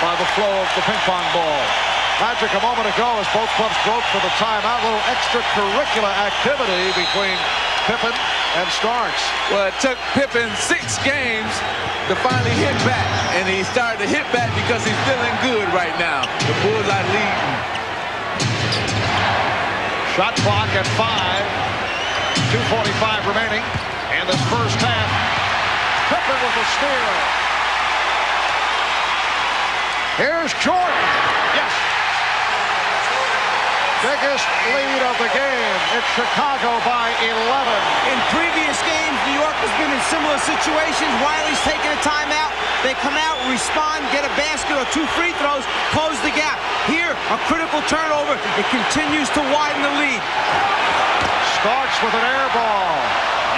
by the flow of the ping pong ball. Magic a moment ago as both clubs broke for the timeout. A little extracurricular activity between Pippen and Starks. Well, it took Pippen 6 games to finally hit back, and he started to hit back because he's feeling good right now. The Bulls are leading. Shot clock at 5. 2:45 remaining in this first half. Pippen with a steal. Here's Jordan. Yes. Biggest lead of the game. It's Chicago by 11. In previous games, New York has been in similar situations. Wiley's taking a timeout. They come out, respond, get a basket or 2 free throws, close the gap. Here, a critical turnover. It continues to widen the lead. Starks with an air ball.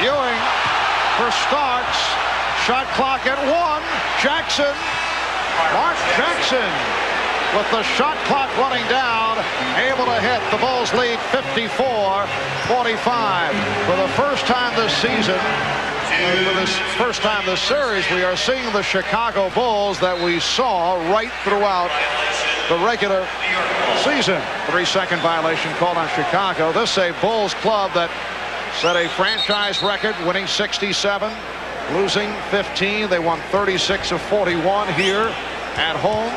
Ewing for Starks. Shot clock at 1. Jackson. Mark Jackson with the shot clock running down, able to hit. The Bulls lead 54-45. For the first time this season, for this first time this series, we are seeing the Chicago Bulls that we saw right throughout the regular season. 3-second violation called on Chicago. This is a Bulls club that set a franchise record, winning 67, losing 15. They won 36 of 41 here at home.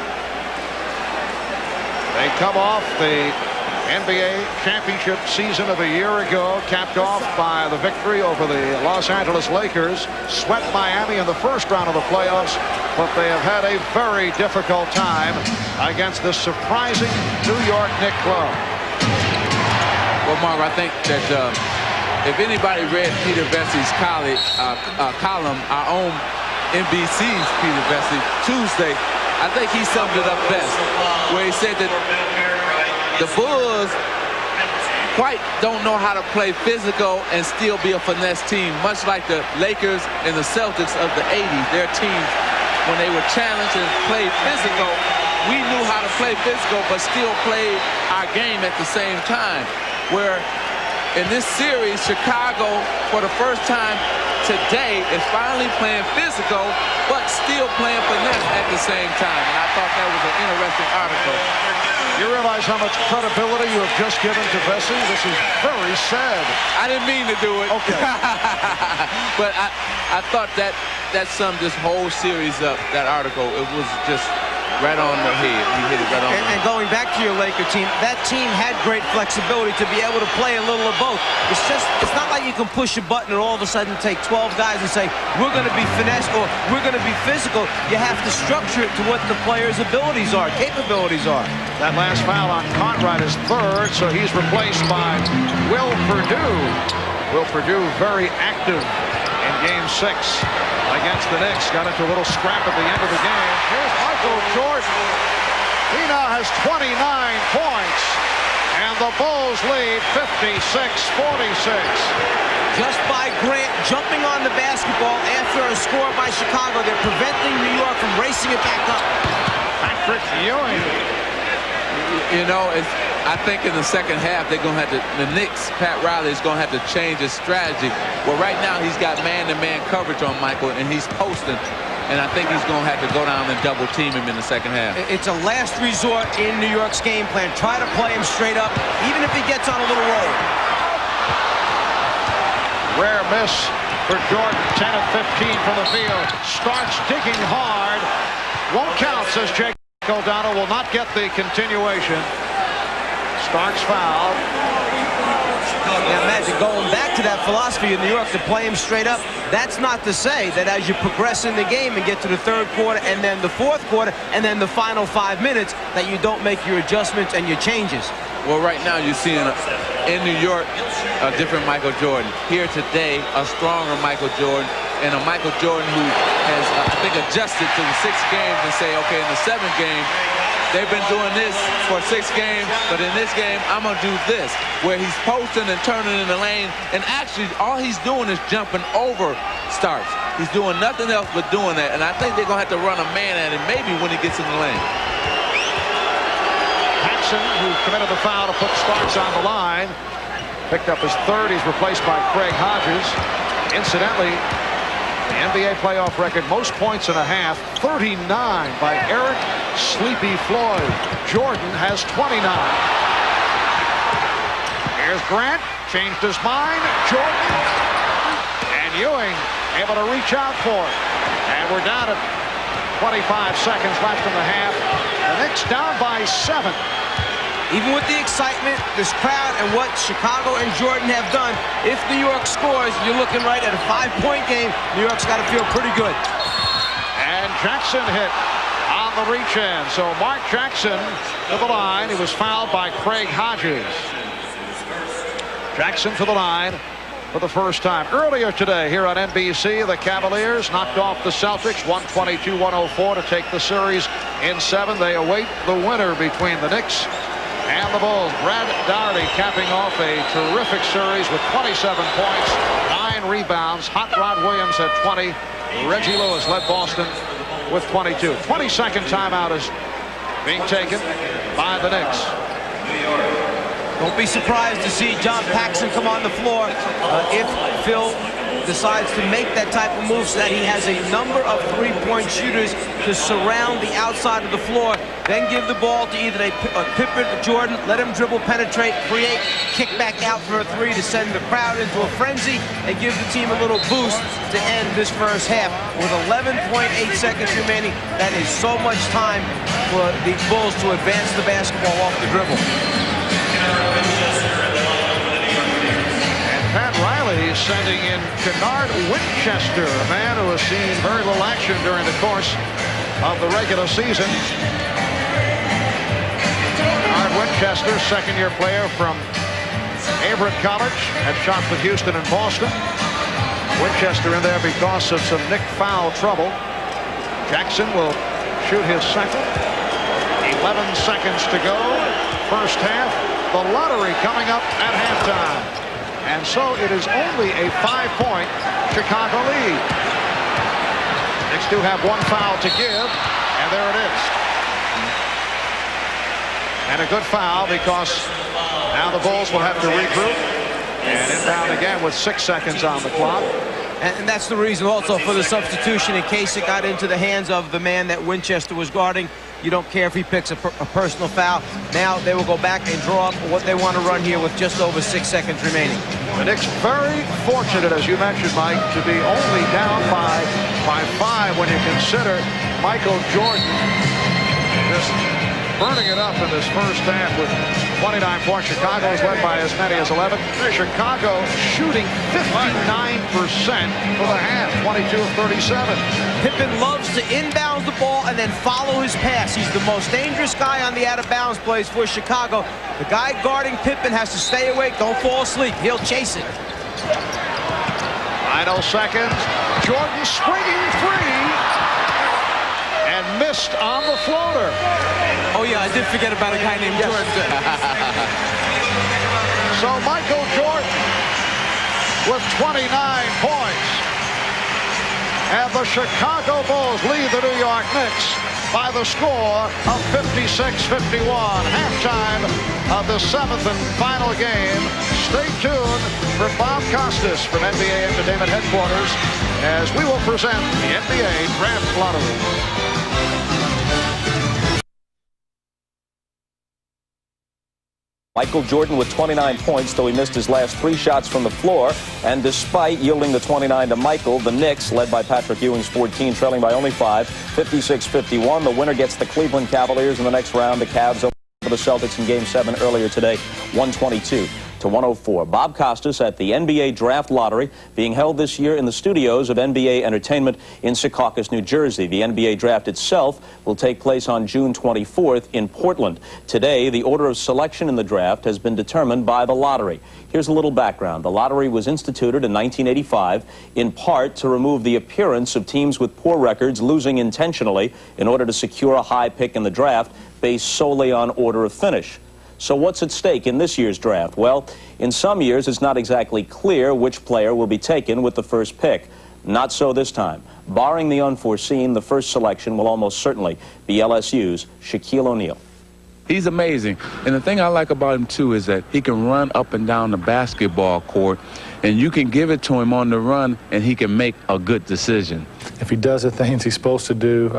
They come off the NBA championship season of a year ago, capped off by the victory over the Los Angeles Lakers, swept Miami in the first round of the playoffs, but they have had a very difficult time against this surprising New York Knicks club. Well, Marv, I think that if anybody read Peter Vessey's column, our own NBC's Peter Vessey, Tuesday, I think he summed it up best, where he said that the Bulls quite don't know how to play physical and still be a finesse team, much like the Lakers and the Celtics of the 80s. Their teams, when they were challenged and played physical, we knew how to play physical but still played our game at the same time. Where in this series, Chicago, for the first time today, is finally playing physical, but still playing finesse at the same time. And I thought that was an interesting article. You realize how much credibility you have just given to Vessey? This is very sad. I didn't mean to do it. Okay. But I thought that summed this whole series up, that article. It was just right on the head. He hit it right on the head. And going back to your Laker team, that team had great flexibility to be able to play a little of both. It's not like you can push a button and all of a sudden take 12 guys and say, we're going to be finesse or we're going to be physical. You have to structure it to what the players' abilities are, capabilities are. That last foul on Conrad is third, so he's replaced by Will Perdue. Will Perdue very active in Game 6 against the Knicks. Got into a little scrap at the end of the game. Here's Michael Jordan. He now has 29 points, and the Bulls lead 56-46. Just by Grant jumping on the basketball after a score by Chicago, they're preventing New York from racing it back up. Patrick Ewing. You know, I think in the second half, they're going to have to, the Knicks, Pat Riley is going to have to change his strategy. Well, right now, he's got man-to-man coverage on Michael, and he's posting. And I think he's going to have to go down and double-team him in the second half. It's a last resort in New York's game plan. Try to play him straight up, even if he gets on a little roll. Rare miss for Jordan. 10 of 15 from the field. Starks digging hard. Won't count, says Jake. O'Donnell will not get the continuation. Starks fouled. Now imagine going back to that philosophy in New York to play him straight up. That's not to say that as you progress in the game and get to the third quarter and then the fourth quarter and then the final 5 minutes that you don't make your adjustments and your changes. Well, right now you're seeing in New York a different Michael Jordan. Here today, a stronger Michael Jordan, and a Michael Jordan who has, I think, adjusted to the 6 games and say, okay, in the 7th game, they've been doing this for 6 games, but in this game, I'm going to do this, where he's posting and turning in the lane, and actually, all he's doing is jumping over Starks. He's doing nothing else but doing that, and I think they're going to have to run a man at him, maybe when he gets in the lane. Paxson, who committed the foul to put Starks on the line, picked up his 3rd. He's replaced by Craig Hodges. Incidentally, the NBA playoff record, most points in a half, 39 by Eric Sleepy Floyd. Jordan has 29. Here's Grant, changed his mind. Jordan and Ewing able to reach out for it. And we're down at 25 seconds left in the half. The Knicks down by 7. Even with the excitement, this crowd, and what Chicago and Jordan have done, if New York scores, you're looking right at a 5-point game. New York's got to feel pretty good. And Jackson hit on the reach-in. So Mark Jackson to the line. He was fouled by Craig Hodges. Jackson to the line for the first time. Earlier today here on NBC, the Cavaliers knocked off the Celtics 122-104 to take the series in 7. They await the winner between the Knicks and the Bulls. Brad Daugherty capping off a terrific series with 27 points, 9 rebounds. Hot Rod Williams had 20. Reggie Lewis led Boston with 22. 22nd timeout is being taken by the Knicks. Don't be surprised to see John Paxson come on the floor if Phil decides to make that type of move so that he has a number of 3-point shooters to surround the outside of the floor. Then give the ball to either Pippen or Jordan, let him dribble, penetrate, create, kick back out for a 3 to send the crowd into a frenzy and give the team a little boost to end this first half. With 11.8 seconds remaining, that is so much time for the Bulls to advance the basketball off the dribble. And Pat Riley sending in Kennard Winchester, a man who has seen very little action during the course of the regular season. Kennard Winchester, second-year player from Averett College, had shots with Houston and Boston. Winchester in there because of some Knick foul trouble. Jackson will shoot his second. 11 seconds to go. First half. The lottery coming up at halftime. And so it is only a 5-point Chicago lead. Knicks do have 1 foul to give, and there it is. And a good foul because now the Bulls will have to regroup and inbound again with 6 seconds on the clock. And that's the reason also for the substitution in case it got into the hands of the man that Winchester was guarding. You don't care if he picks a personal foul. Now they will go back and draw up what they want to run here with just over 6 seconds remaining. The Knicks very fortunate, as you mentioned, Mike, to be only down by 5 when you consider Michael Jordan just burning it up in this first half with 29 points. Chicago is led by as many as 11. Chicago shooting 59% for the half, 22 of 37. Pippen loves to inbound the ball and then follow his pass. He's the most dangerous guy on the out-of-bounds plays for Chicago. The guy guarding Pippen has to stay awake. Don't fall asleep. He'll chase it. Final seconds. Jordan swinging free and missed on the floater. Oh, yeah, I did forget about a guy named Jordan. So Michael Jordan with 29 points. And the Chicago Bulls lead the New York Knicks by the score of 56-51. Halftime of the 7th and final game. Stay tuned for Bob Costas from NBA Entertainment Headquarters as we will present the NBA Draft Lottery. Michael Jordan with 29 points, though he missed his last 3 shots from the floor. And despite yielding the 29 to Michael, the Knicks, led by Patrick Ewing's 14, trailing by only 5, 56-51. The winner gets the Cleveland Cavaliers in the next round. The Cavs over the Celtics in Game 7 earlier today, 122-104. Bob Costas at the NBA Draft Lottery, being held this year in the studios of NBA Entertainment in Secaucus, New Jersey. The NBA Draft itself will take place on June 24th in Portland. Today, the order of selection in the draft has been determined by the lottery. Here's a little background. The lottery was instituted in 1985 in part to remove the appearance of teams with poor records losing intentionally in order to secure a high pick in the draft based solely on order of finish. So what's at stake in this year's draft? Well, in some years, it's not exactly clear which player will be taken with the first pick. Not so this time. Barring the unforeseen, the first selection will almost certainly be LSU's Shaquille O'Neal. He's amazing. And the thing I like about him, too, is that he can run up and down the basketball court, and you can give it to him on the run, and he can make a good decision. If he does the things he's supposed to do,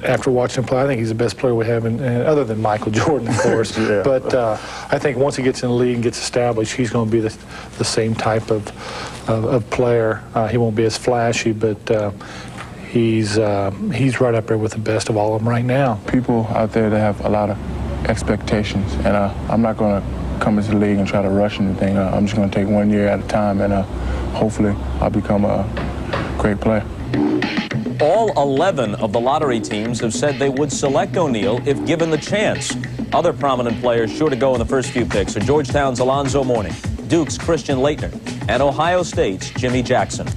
after watching him play, I think he's the best player we have, other than Michael Jordan, of course. Yeah. But I think once he gets in the league and gets established, he's going to be the same type of player. He won't be as flashy, but he's right up there with the best of all of them right now. People out there that have a lot of expectations, and I'm not going to come into the league and try to rush anything. I'm just going to take 1 year at a time, and hopefully I'll become a great player. All 11 of the lottery teams have said they would select O'Neal if given the chance. Other prominent players sure to go in the first few picks are Georgetown's Alonzo Mourning, Duke's Christian Laettner, and Ohio State's Jimmy Jackson.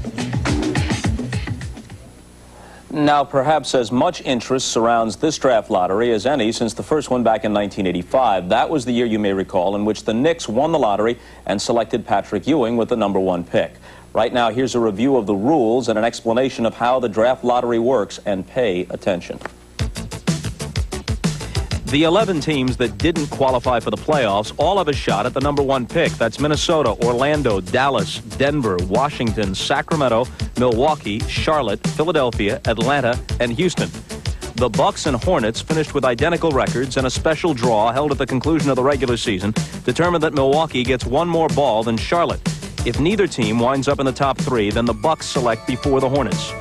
Now, perhaps as much interest surrounds this draft lottery as any since the first one back in 1985. That was the year, you may recall, in which the Knicks won the lottery and selected Patrick Ewing with the #1 pick. Right now, here's a review of the rules and an explanation of how the draft lottery works, and pay attention. The 11 teams that didn't qualify for the playoffs all have a shot at the #1 pick. That's Minnesota, Orlando, Dallas, Denver, Washington, Sacramento, Milwaukee, Charlotte, Philadelphia, Atlanta, and Houston. The Bucks and Hornets finished with identical records, and a special draw held at the conclusion of the regular season determined that Milwaukee gets one more ball than Charlotte. If neither team winds up in the top 3, then the Bucks select before the Hornets.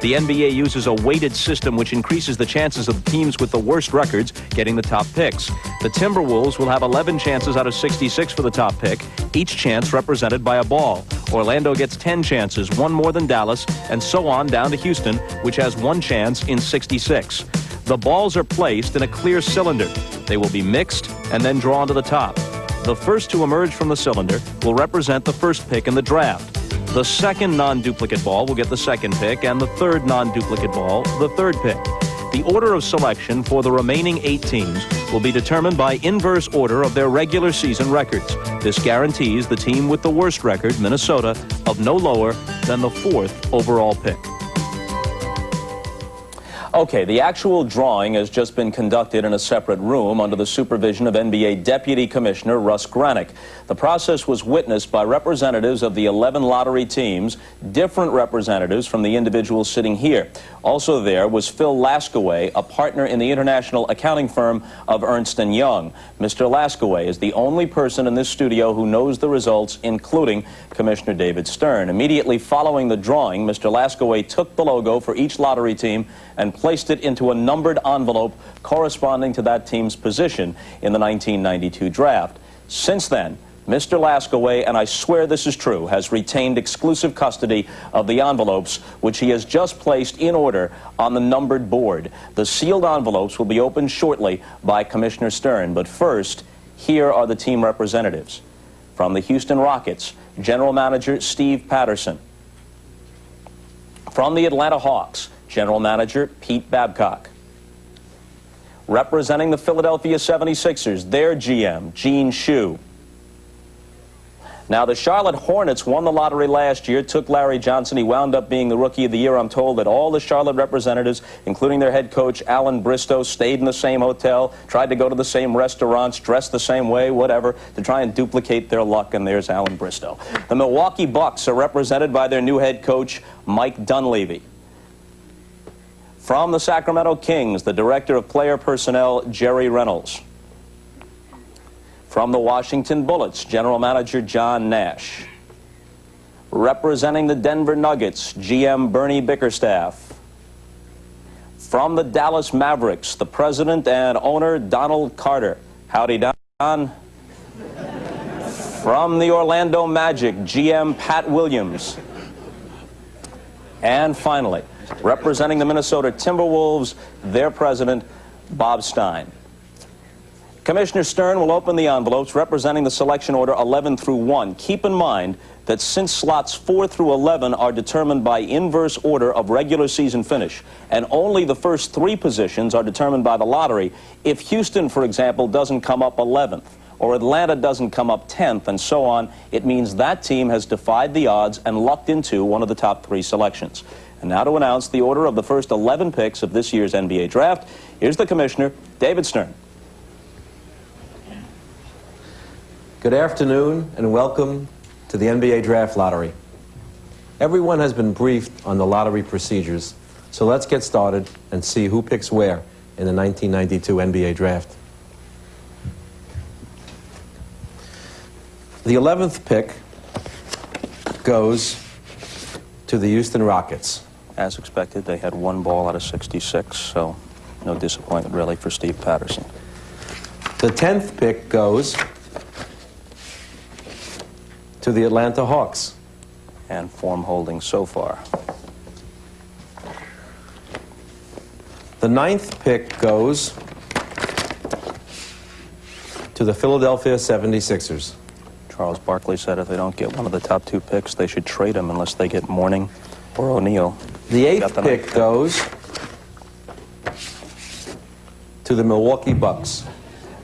The NBA uses a weighted system which increases the chances of the teams with the worst records getting the top picks. The Timberwolves will have 11 chances out of 66 for the top pick, each chance represented by a ball. Orlando gets 10 chances, one more than Dallas, and so on down to Houston, which has 1 chance in 66. The balls are placed in a clear cylinder. They will be mixed and then drawn to the top. The first to emerge from the cylinder will represent the first pick in the draft. The second non-duplicate ball will get the second pick, and the third non-duplicate ball, the third pick. The order of selection for the remaining 8 teams will be determined by inverse order of their regular season records. This guarantees the team with the worst record, Minnesota, of no lower than the 4th overall pick. Okay, the actual drawing has just been conducted in a separate room under the supervision of NBA Deputy Commissioner Russ Granick. The process was witnessed by representatives of the 11 lottery teams, different representatives from the individuals sitting here. Also there was Phil Laskaway, a partner in the international accounting firm of Ernst & Young. Mr. Laskaway is the only person in this studio who knows the results, including Commissioner David Stern. Immediately following the drawing, Mr. Laskaway took the logo for each lottery team and placed it into a numbered envelope corresponding to that team's position in the 1992 draft. Since then, Mr. Laskaway, and I swear this is true, has retained exclusive custody of the envelopes, which he has just placed in order on the numbered board. The sealed envelopes will be opened shortly by Commissioner Stern. But first, here are the team representatives. From the Houston Rockets, General Manager Steve Patterson. From the Atlanta Hawks, General Manager Pete Babcock. Representing the Philadelphia 76ers, their GM, Gene Shue. Now, the Charlotte Hornets won the lottery last year, took Larry Johnson. He wound up being the Rookie of the Year. I'm told that all the Charlotte representatives, including their head coach, Alan Bristow, stayed in the same hotel, tried to go to the same restaurants, dressed the same way, whatever, to try and duplicate their luck, and there's Alan Bristow. The Milwaukee Bucks are represented by their new head coach, Mike Dunleavy. From the Sacramento Kings, the Director of Player Personnel, Jerry Reynolds. From the Washington Bullets, General Manager John Nash. Representing the Denver Nuggets, GM Bernie Bickerstaff. From the Dallas Mavericks, the President and owner Donald Carter. Howdy, Don. From the Orlando Magic, GM Pat Williams. And finally, representing the Minnesota Timberwolves, their President, Bob Stein. Commissioner Stern will open the envelopes representing the selection order 11 through 1. Keep in mind that since slots 4 through 11 are determined by inverse order of regular season finish, and only the first 3 positions are determined by the lottery, if Houston, for example, doesn't come up 11th, or Atlanta doesn't come up 10th, and so on, it means that team has defied the odds and lucked into one of the top 3 selections. And now to announce the order of the first 11 picks of this year's NBA draft, here's the Commissioner, David Stern. Good afternoon and welcome to the NBA Draft Lottery. Everyone has been briefed on the lottery procedures, so let's get started and see who picks where in the 1992 NBA Draft. The 11th pick goes to the Houston Rockets. As expected, they had 1 ball out of 66, so no disappointment really for Steve Patterson. The 10th pick goes to the Atlanta Hawks. And form holding so far. The 9th pick goes to the Philadelphia 76ers. Charles Barkley said if they don't get one of the top 2 picks, they should trade him unless they get Mourning or O'Neal. The 8th pick goes to the Milwaukee Bucks.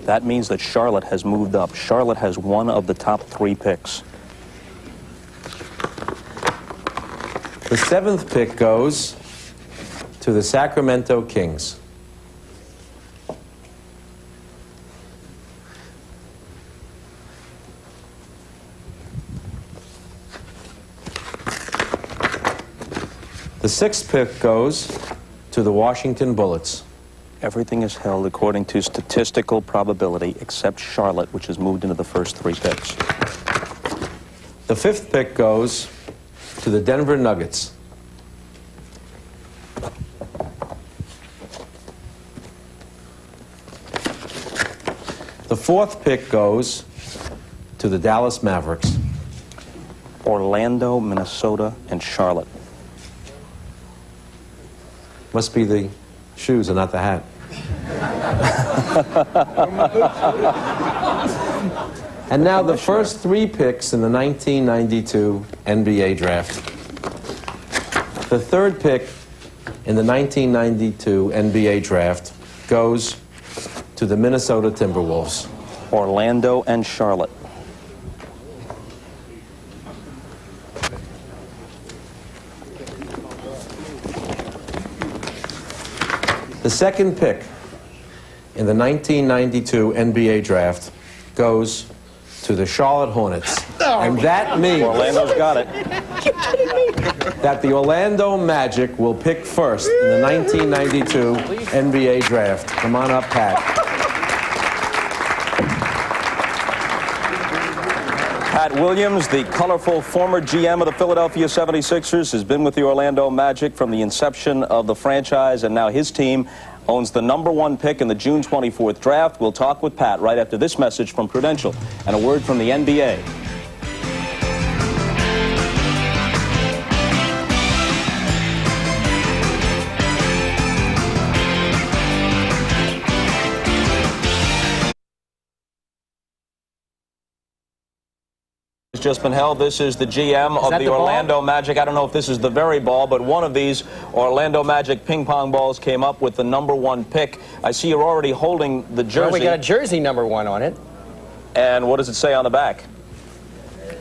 That means that Charlotte has moved up. Charlotte has one of the top 3 picks. The 7th pick goes to the Sacramento Kings. The 6th pick goes to the Washington Bullets. Everything is held according to statistical probability except Charlotte, which has moved into the first 3 picks. The 5th pick goes to the Denver Nuggets. The 4th pick goes to the Dallas Mavericks. Orlando, Minnesota, and Charlotte. Must be the shoes and not the hat. And now the first 3 picks in the 1992 NBA Draft. The 3rd pick in the 1992 NBA Draft goes to the Minnesota Timberwolves. Orlando and Charlotte. The 2nd pick in the 1992 NBA Draft goes to the Charlotte Hornets. And that means Orlando's got it. that the Orlando Magic will pick first in the 1992 NBA Draft. Come on up, Pat. Pat Williams, the colorful former GM of the Philadelphia 76ers, has been with the Orlando Magic from the inception of the franchise, and now his team owns the #1 pick in the June 24th draft. We'll talk with Pat right after this message from Prudential and a word from the NBA. Just been held. This is the GM of the Orlando Magic. I don't know if this is the very ball, but one of these Orlando Magic ping pong balls came up with the #1 pick. I see you're already holding the jersey. Well, we got a jersey #1 on it. And what does it say on the back?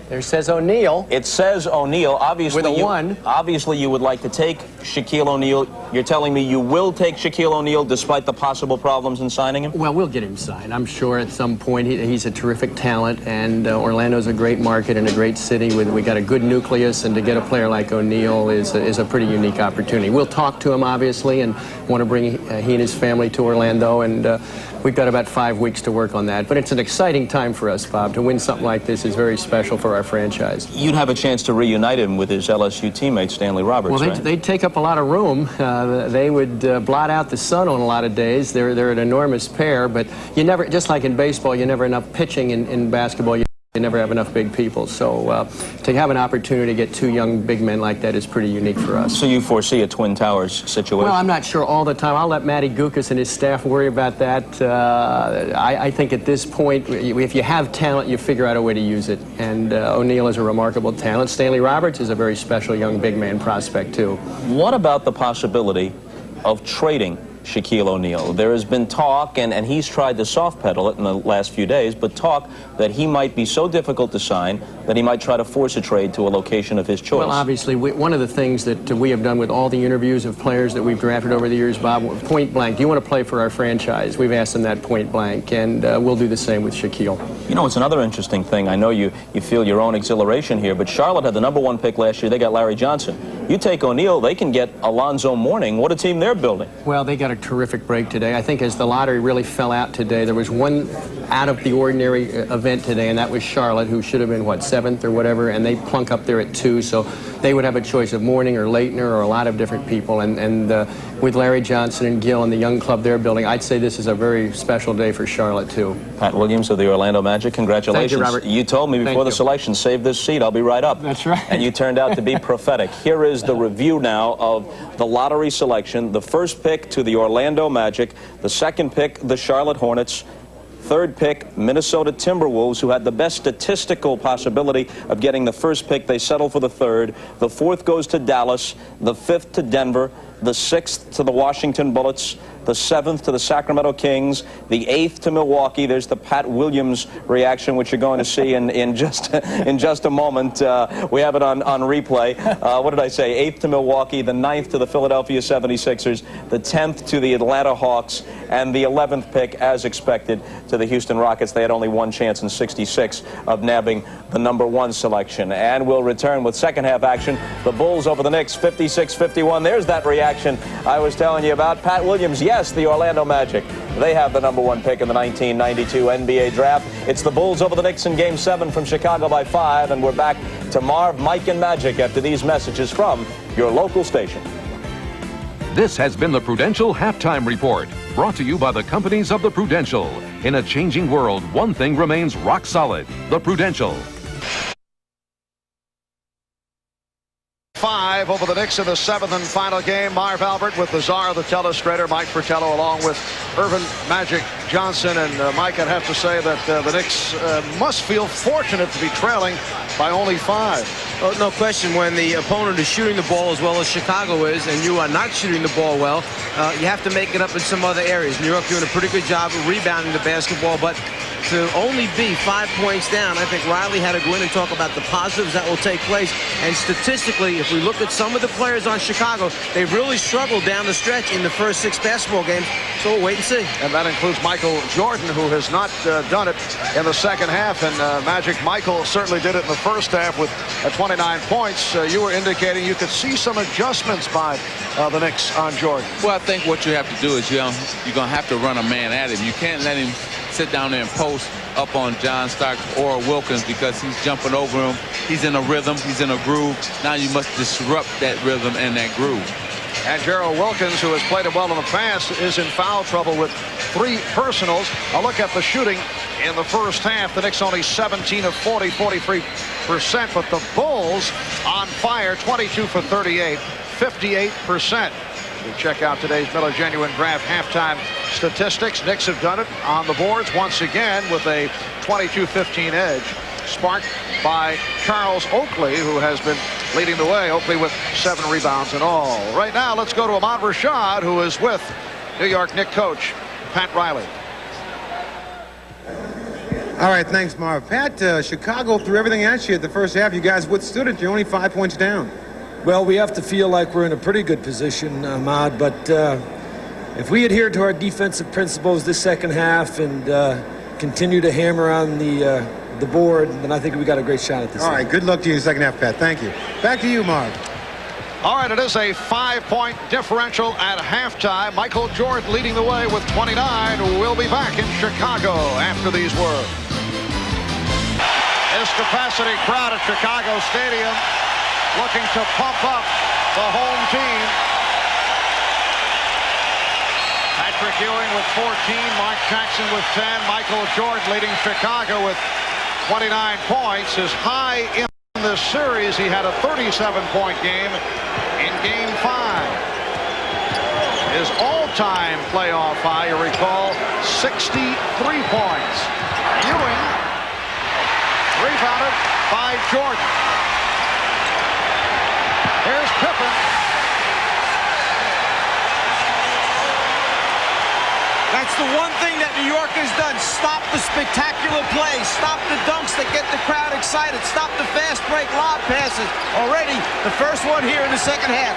There says O'Neal. It says O'Neal. Obviously, with a 1. Obviously, you would like to take Shaquille O'Neal. You're telling me you will take Shaquille O'Neal despite the possible problems in signing him? Well, we'll get him signed. I'm sure at some point he's a terrific talent, and Orlando's a great market and a great city. We got a good nucleus, and to get a player like O'Neal is a pretty unique opportunity. We'll talk to him, obviously, and want to bring he and his family to Orlando, and we've got about 5 weeks to work on that. But it's an exciting time for us, Bob. To win something like this is very special for our franchise. You'd have a chance to reunite him with his LSU teammate, Stanley Roberts, well, right? they'd take up a lot of room. They would blot out the sun on a lot of days. They're an enormous pair, but you never, just like in baseball, you never enough pitching in basketball. You never have enough big people. So to have an opportunity to get 2 young big men like that is pretty unique for us. So you foresee a Twin Towers situation? Well, I'm not sure all the time. I'll let Matty Gukas and his staff worry about that. I think at this point, if you have talent, you figure out a way to use it. And O'Neal is a remarkable talent. Stanley Roberts is a very special young big man prospect, too. What about the possibility of trading Shaquille O'Neal? There has been talk, and he's tried to soft pedal it in the last few days, but talk that he might be so difficult to sign that he might try to force a trade to a location of his choice. Well, obviously, one of the things that we have done with all the interviews of players that we've drafted over the years, Bob, point blank, do you want to play for our franchise? We've asked them that point blank, and we'll do the same with Shaquille. You know, it's another interesting thing. I know you feel your own exhilaration here, but Charlotte had the #1 pick last year. They got Larry Johnson. You take O'Neal, they can get Alonzo Mourning. What a team they're building. Well, they got a terrific break today. I think as the lottery really fell out today, there was one out-of-the-ordinary event today, and that was Charlotte, who should have been, what, 7th or whatever, and they plunk up there at 2, so they would have a choice of Mourning or Leitner or a lot of different people, and with Larry Johnson and Gill and the young club they're building, I'd say this is a very special day for Charlotte, too. Pat Williams of the Orlando Magic, congratulations. Thank you, Robert. You told me before the selection, save this seat, I'll be right up. That's right. And you turned out to be prophetic. Here is the review now of the lottery selection. The first pick to the Orlando Magic, the second pick, the Charlotte Hornets, third pick, Minnesota Timberwolves, who had the best statistical possibility of getting the first pick. They settled for the third. The fourth goes to Dallas, the fifth to Denver, the sixth to the Washington Bullets, the seventh to the Sacramento Kings, the eighth to Milwaukee. There's the Pat Williams reaction, which you're going to see in just a moment. We have it on replay. What did I say? Eighth to Milwaukee, the ninth to the Philadelphia 76ers, the 10th to the Atlanta Hawks, and the 11th pick, as expected, to the Houston Rockets. They had only one chance in 66 of nabbing the #1 selection. And we'll return with second half action. The Bulls over the Knicks, 56-51. There's that reaction I was telling you about. Pat Williams, yes, the Orlando Magic. They have the #1 pick in the 1992 NBA draft. It's the Bulls over the Knicks in Game 7 from Chicago by 5. And we're back to Marv, Mike, and Magic after these messages from your local station. This has been the Prudential Halftime Report, brought to you by the companies of the Prudential. In a changing world, one thing remains rock solid: the Prudential. 5 over the Knicks in the 7th and final game. Marv Albert with the czar of the telestrator, Mike Fratello, along with Irvin Magic Johnson. And Mike, I'd have to say that the Knicks must feel fortunate to be trailing by only 5. Oh, no question. When the opponent is shooting the ball as well as Chicago is, and you are not shooting the ball well, you have to make it up in some other areas. New York doing a pretty good job of rebounding the basketball, but to only be 5 points down, I think Riley had to go in and talk about the positives that will take place. And statistically, if we look at some of the players on Chicago, they've really struggled down the stretch in the first 6 basketball games. So we'll wait and see. And that includes Michael Jordan, who has not done it in the second half. And Magic Michael certainly did it in the first half with 29 points. You were indicating you could see some adjustments by the Knicks on Jordan. Well, I think what you have to do is you're going to have to run a man at him. You can't let him sit down there and post up on John Starks or Wilkins because he's jumping over him. He's in a rhythm. He's in a groove. Now you must disrupt that rhythm and that groove. And Gerald Wilkins, who has played it well in the past, is in foul trouble with 3 personals. A look at the shooting in the first half. The Knicks only 17 of 40, 43%, but the Bulls on fire, 22 for 38, 58%. We check out today's Miller Genuine Draft halftime statistics. Knicks have done it on the boards once again with a 22-15 edge, sparked by Charles Oakley, who has been leading the way. Oakley with 7 rebounds in all. Right now, let's go to Ahmad Rashad, who is with New York Knicks coach Pat Riley. All right, thanks, Marv. Pat, Chicago threw everything at you at the first half. You guys withstood it. You're only 5 points down. Well, we have to feel like we're in a pretty good position, Ahmad, but if we adhere to our defensive principles this second half and continue to hammer on the board, then I think we got a great shot at this. All right, good luck to you in the second half, Pat. Thank you. Back to you, Marv. All right, it is a 5-point differential at halftime. Michael Jordan leading the way with 29. We'll be back in Chicago after these words. This capacity crowd at Chicago Stadium looking to pump up the home team. Patrick Ewing with 14, Mark Jackson with 10, Michael Jordan leading Chicago with 29 points. His high in this series, he had a 37-point game in Game 5. His all-time playoff high, you recall, 63 points. Ewing rebounded by Jordan. Here's Pippen. That's the one thing that New York has done. Stop the spectacular plays. Stop the dunks that get the crowd excited. Stop the fast break lob passes. Already the first one here in the second half.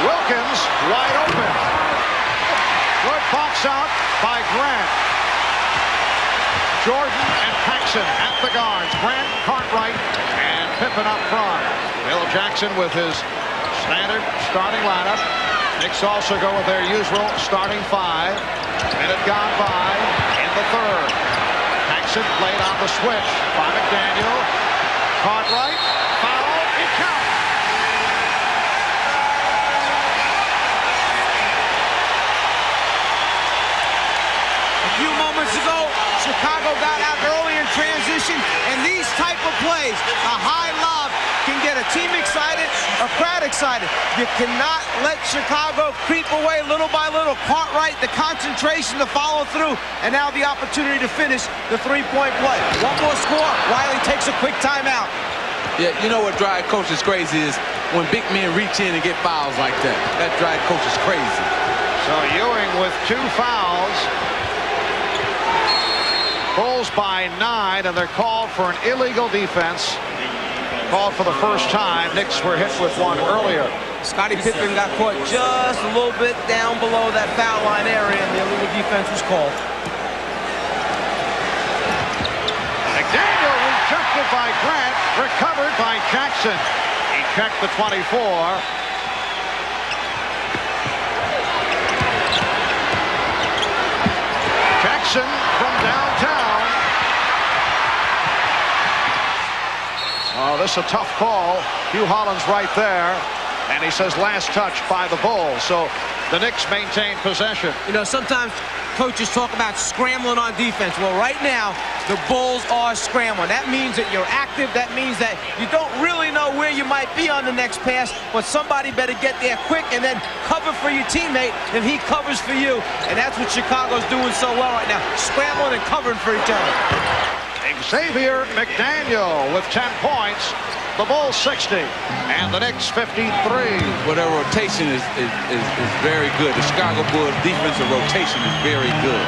Wilkins wide open. Good box out by Grant. Jordan and Paxson at the guards. Grant, Cartwright, and Pippen up front. Bill Jackson with his standard starting lineup. Knicks also go with their usual starting 5. Minute gone by in the third. Paxson played on the switch by McDaniel. Cartwright, foul, it counts. A few moments ago, Chicago got out early in transition, and these type of plays, a high lob, can get a team excited, a crowd excited. You cannot let Chicago creep away little by little. Cartwright, the concentration, the follow through, and now the opportunity to finish the 3-point play. One more score. Riley takes a quick timeout. Yeah, you know what drives coaches crazy is when big men reach in and get fouls like that. That drives coaches crazy. So Ewing with 2 fouls. Bulls by 9, and they're called for an illegal defense. Called for the first time. Knicks were hit with one earlier. Scottie Pippen got caught just a little bit down below that foul line area, and the illegal defense was called. McDaniel rejected by Grant, recovered by Jackson. He checked the 24. Jackson from downtown. Oh, this is a tough call. Hugh Holland's right there. And he says last touch by the Bulls. So the Knicks maintain possession. You know, sometimes coaches talk about scrambling on defense. Well, right now, the Bulls are scrambling. That means that you're active. That means that you don't really know where you might be on the next pass, but somebody better get there quick and then cover for your teammate if he covers for you. And that's what Chicago's doing so well right now, scrambling and covering for each other. Xavier McDaniel with 10 points. The Bulls 60 and the Knicks 53. Well, their rotation is very good. The Chicago Bulls defensive rotation is very good.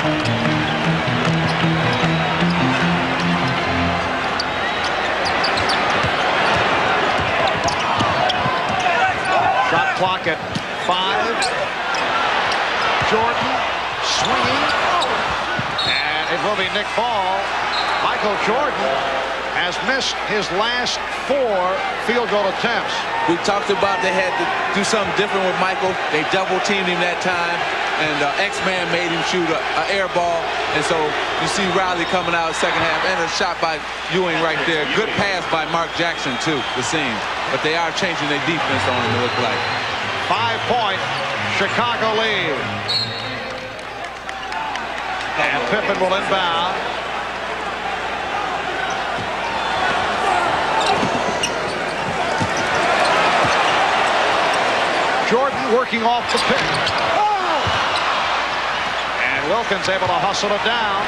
Shot clock at 5. Jordan swinging, and it will be Nick Ball. Michael Jordan has missed his last 4 field goal attempts. We talked about they had to do something different with Michael. They double-teamed him that time, and X-Man made him shoot an air ball. And so you see Riley coming out second half, and a shot by Ewing right there. Good pass by Mark Jackson, too, the seam. But they are changing their defense on him, it looks like. 5-point Chicago lead. And Pippen will inbound. Jordan working off the pick. Oh! And Wilkins able to hustle it down.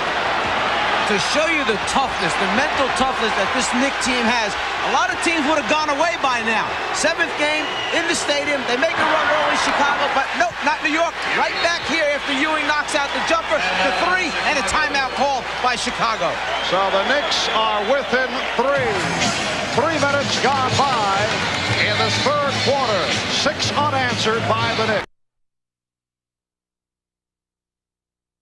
To show you the toughness, the mental toughness that this Knicks team has, a lot of teams would have gone away by now. 7th game in the stadium. They make a run early, Chicago, but nope, not New York. Right back here after Ewing knocks out the jumper, the 3, and a timeout called by Chicago. So the Knicks are within 3. 3 minutes gone by in this 3rd quarter. 6 unanswered by the Knicks.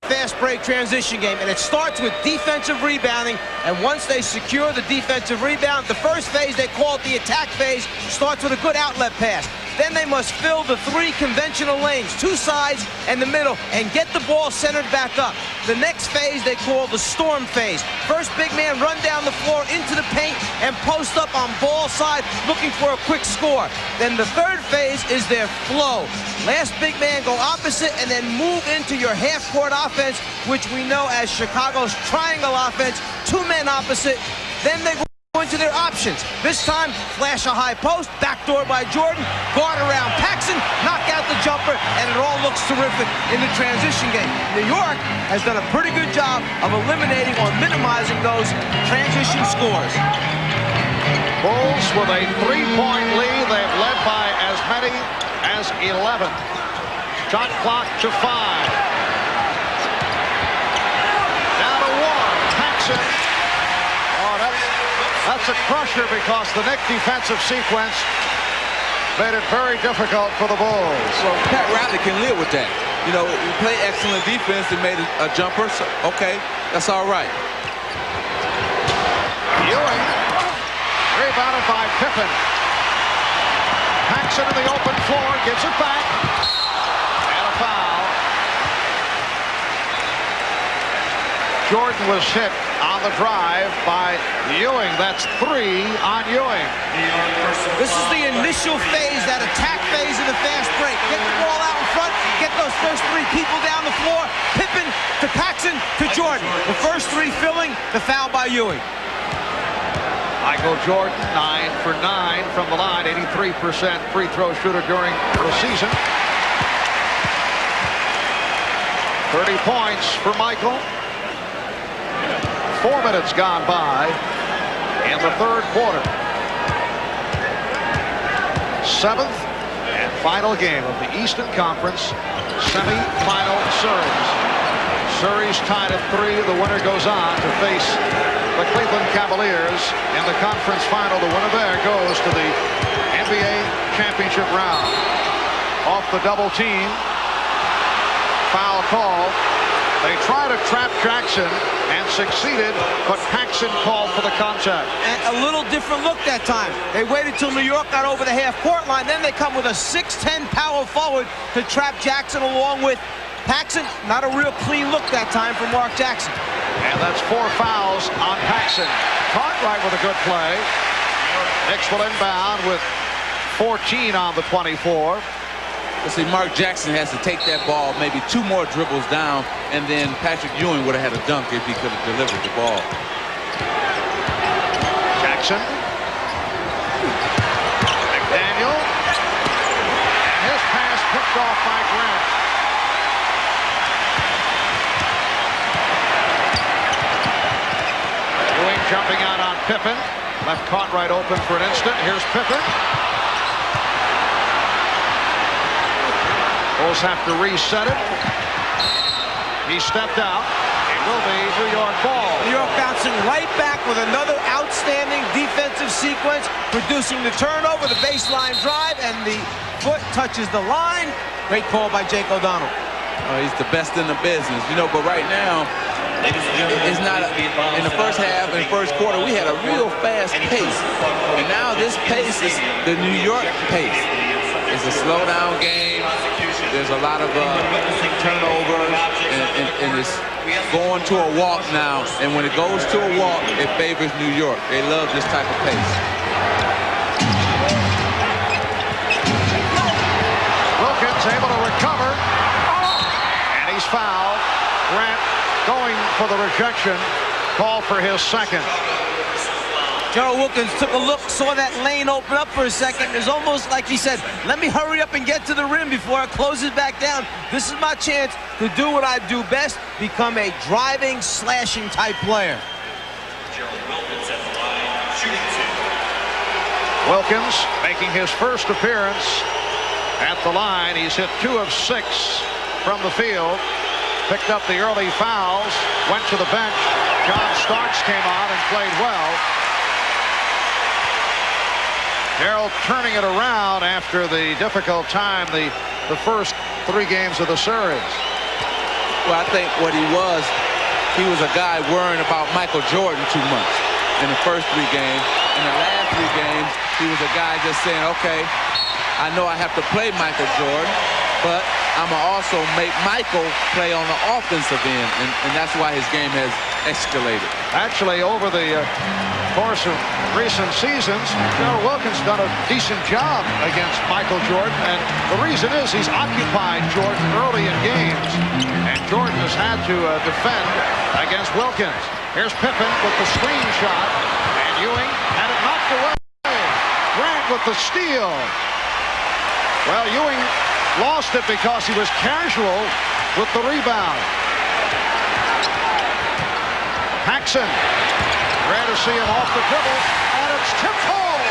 Fast break transition game, and it starts with defensive rebounding, and once they secure the defensive rebound, the first phase, they call it the attack phase, starts with a good outlet pass. Then they must fill the 3 conventional lanes, 2 sides and the middle, and get the ball centered back up. The next phase they call the storm phase. First big man run down the floor into the paint and post up on ball side looking for a quick score. Then the 3rd phase is their flow. Last big man go opposite and then move into your half-court offense, which we know as Chicago's triangle offense, 2 men opposite. Then they go into their options. This time, flash a high post, backdoor by Jordan, guard around Paxson, knock out the jumper, and it all looks terrific in the transition game. New York has done a pretty good job of eliminating or minimizing those transition scores. Bulls with a 3-point lead. They've led by as many as 11. Shot clock to 5. Down to 1. Paxson. Oh, that's a crusher because the Knicks defensive sequence made it very difficult for the Bulls. Well, Pat Riley can live with that. You know, you play excellent defense and made a jumper. So, okay, that's all right. Ewing rebounded by Pippen. Paxson in the open floor, gives it back. And a foul. Jordan was hit on the drive by Ewing. That's 3 on Ewing. This is the initial phase, that attack phase of the fast break. Get the ball out in front, get those first 3 people down the floor. Pippen to Paxson to Jordan. The first 3 filling, the foul by Ewing. Michael Jordan, 9 for 9 from the line, 83% free throw shooter during the season. 30 points for Michael. 4 minutes gone by in the 3rd quarter. 7th and final game of the Eastern Conference semi-final series. Series tied at 3. The winner goes on to face the Cleveland Cavaliers in the conference final. The winner there goes to the NBA championship round. Off the double team. Foul call. They tried to trap Jackson and succeeded, but Paxson called for the contact. And a little different look that time. They waited till New York got over the half-court line. Then they come with a 6'10" power forward to trap Jackson along with Paxson. Not a real clean look that time from Mark Jackson. And that's 4 fouls on Paxson. Cartwright with a good play. Knicks will inbound with 14 on the 24. Let's see, Mark Jackson has to take that ball maybe 2 more dribbles down, and then Patrick Ewing would have had a dunk if he could have delivered the ball. Jackson. McDaniel. And his pass picked off by Grant. Ewing jumping out on Pippen. Left Cartwright open for an instant. Here's Pippen. Bulls have to reset it. He stepped out. It will be New York ball. New York bouncing right back with another outstanding defensive sequence, producing the turnover, the baseline drive, and the foot touches the line. Great call by Jake O'Donnell. He's the best in the business, you know, but right now, it's not in the first half and first quarter we had a real fast pace, and now this pace is the New York pace. It's a slow down game. There's a lot of turnovers, and it's going to a walk now. And when it goes to a walk, it favors New York. They love this type of pace. Wilkins able to recover, and he's fouled. Grant going for the rejection, call for his second. Gerald Wilkins took a look, saw that lane open up for a second. It's almost like he said, let me hurry up and get to the rim before it closes back down. This is my chance to do what I do best, become a driving, slashing type player. Wilkins making his first appearance at the line. He's hit 2 of 6 from the field. Picked up the early fouls, went to the bench. John Starks came on and played well. Harold turning it around after the difficult time the first 3 games of the series. Well, I think what he was a guy worrying about Michael Jordan too much in the first 3 games. In the last 3 games, he was a guy just saying, okay, I know I have to play Michael Jordan, but I'm going to also make Michael play on the offensive end, and that's why his game has escalated. Actually, over the course of recent seasons, Gerald Wilkins done a decent job against Michael Jordan, and the reason is he's occupied Jordan early in games, and Jordan has had to defend against Wilkins. Here's Pippen with the screen shot, and Ewing had it knocked away. Grant with the steal. Well, Ewing lost it because he was casual with the rebound. Paxson, rare to see him off the dribble, and it's tipped home.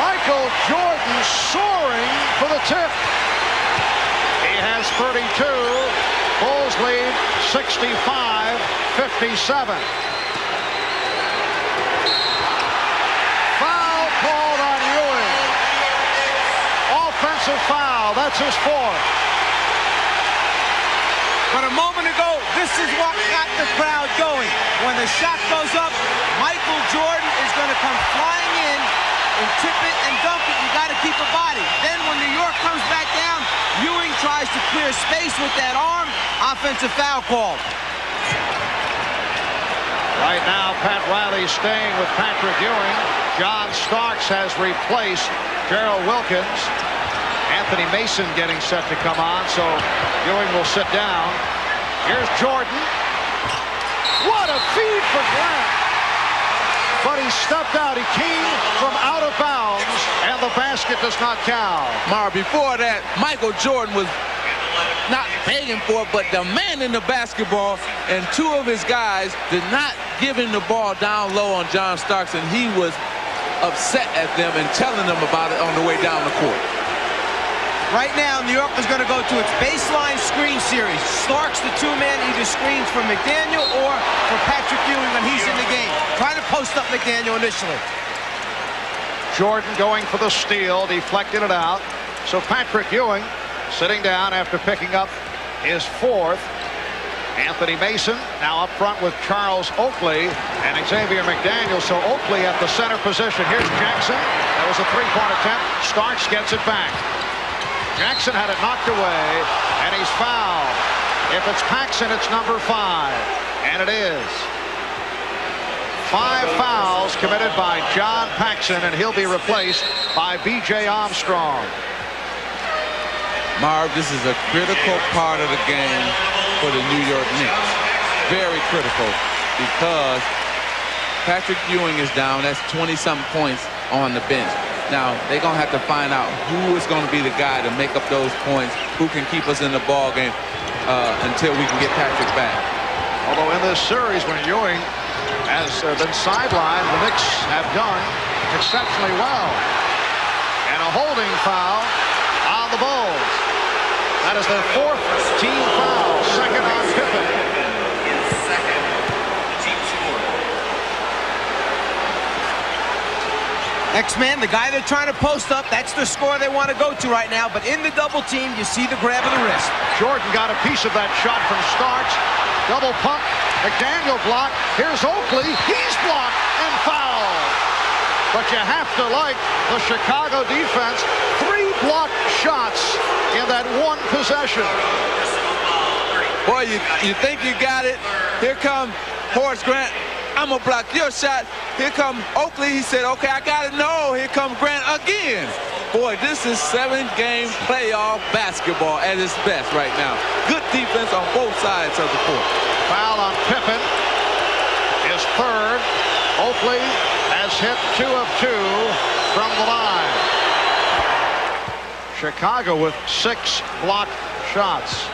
Michael Jordan soaring for the tip. He has 32. Bulls lead 65-57. Foul called on Ewing. Offensive foul. That's his 4th. But a moment ago, this is what got the crowd going. When the shot goes up, Michael Jordan is going to come flying in and tip it and dunk it. You got to keep a body. Then when New York comes back down, Ewing tries to clear space with that arm. Offensive foul call. Right now, Pat Riley staying with Patrick Ewing. John Starks has replaced Gerald Wilkins. Anthony Mason getting set to come on, so Ewing will sit down. Here's Jordan. What a feed for Grant. But he stepped out. He came from out of bounds, and the basket does not count. Mar, before that, Michael Jordan was not begging for it, but demanding the basketball, and 2 of his guys did not give him the ball down low on John Starks, and he was upset at them and telling them about it on the way down the court. Right now, New York is going to go to its baseline screen series. Starks, the 2-man, either screens for McDaniel or for Patrick Ewing when he's in the game. Trying to post up McDaniel initially. Jordan going for the steal, deflected it out. So Patrick Ewing sitting down after picking up his 4th. Anthony Mason now up front with Charles Oakley and Xavier McDaniel. So Oakley at the center position. Here's Jackson. That was a 3-point attempt. Starks gets it back. Jackson had it knocked away, and he's fouled. If it's Paxson, it's number 5, and it is. 5 fouls committed by John Paxson, and he'll be replaced by B.J. Armstrong. Marv, this is a critical part of the game for the New York Knicks. Very critical, because Patrick Ewing is down. That's 20-something points on the bench. Now, they're going to have to find out who is going to be the guy to make up those points, who can keep us in the ball game until we can get Patrick back. Although in this series, when Ewing has been sidelined, the Knicks have done exceptionally well. And a holding foul on the Bulls. That is their 4th team foul, 2nd on Pippen. X-Man, the guy they're trying to post up, that's the score they want to go to right now. But in the double team, you see the grab of the wrist. Jordan got a piece of that shot from Starks. Double pump. McDaniel blocked. Here's Oakley. He's blocked and fouled. But you have to like the Chicago defense. 3 blocked shots in that one possession. Boy, you think you got it. Here come Horace Grant. I'm going to block your shot. Here come Oakley. He said, okay, I got it. No, here come Grant again. Boy, this is 7-game playoff basketball at its best right now. Good defense on both sides of the court. Foul on Pippen. His third. Oakley has hit 2 of 2 from the line. Chicago with 6 blocked shots.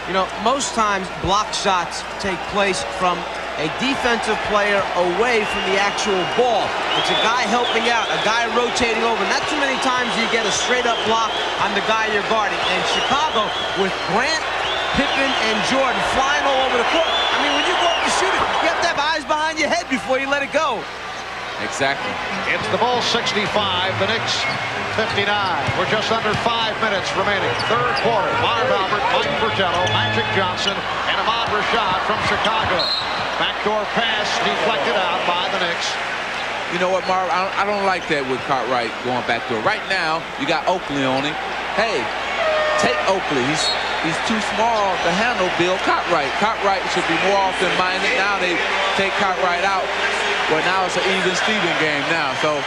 You know, most times blocked shots take place from a defensive player away from the actual ball. It's a guy helping out, a guy rotating over. Not too many times you get a straight-up block on the guy you're guarding. And Chicago, with Grant, Pippen, and Jordan flying all over the court. I mean, when you go up to shoot it, you have to have eyes behind your head before you let it go. Exactly. It's the Bulls 65, the Knicks 59. We're just under 5 minutes remaining. Third quarter. Marv Albert, Mike Fratello, Magic Johnson, and Ahmad Rashad from Chicago. Backdoor pass deflected out by the Knicks. You know what, Marv? I don't like that with Cartwright going backdoor. Right now, you got Oakley on him. Hey, take Oakley. He's too small to handle Bill Cartwright. Cartwright should be more often-minded. Now they take Cartwright out. Well, now it's an even Steven game now. So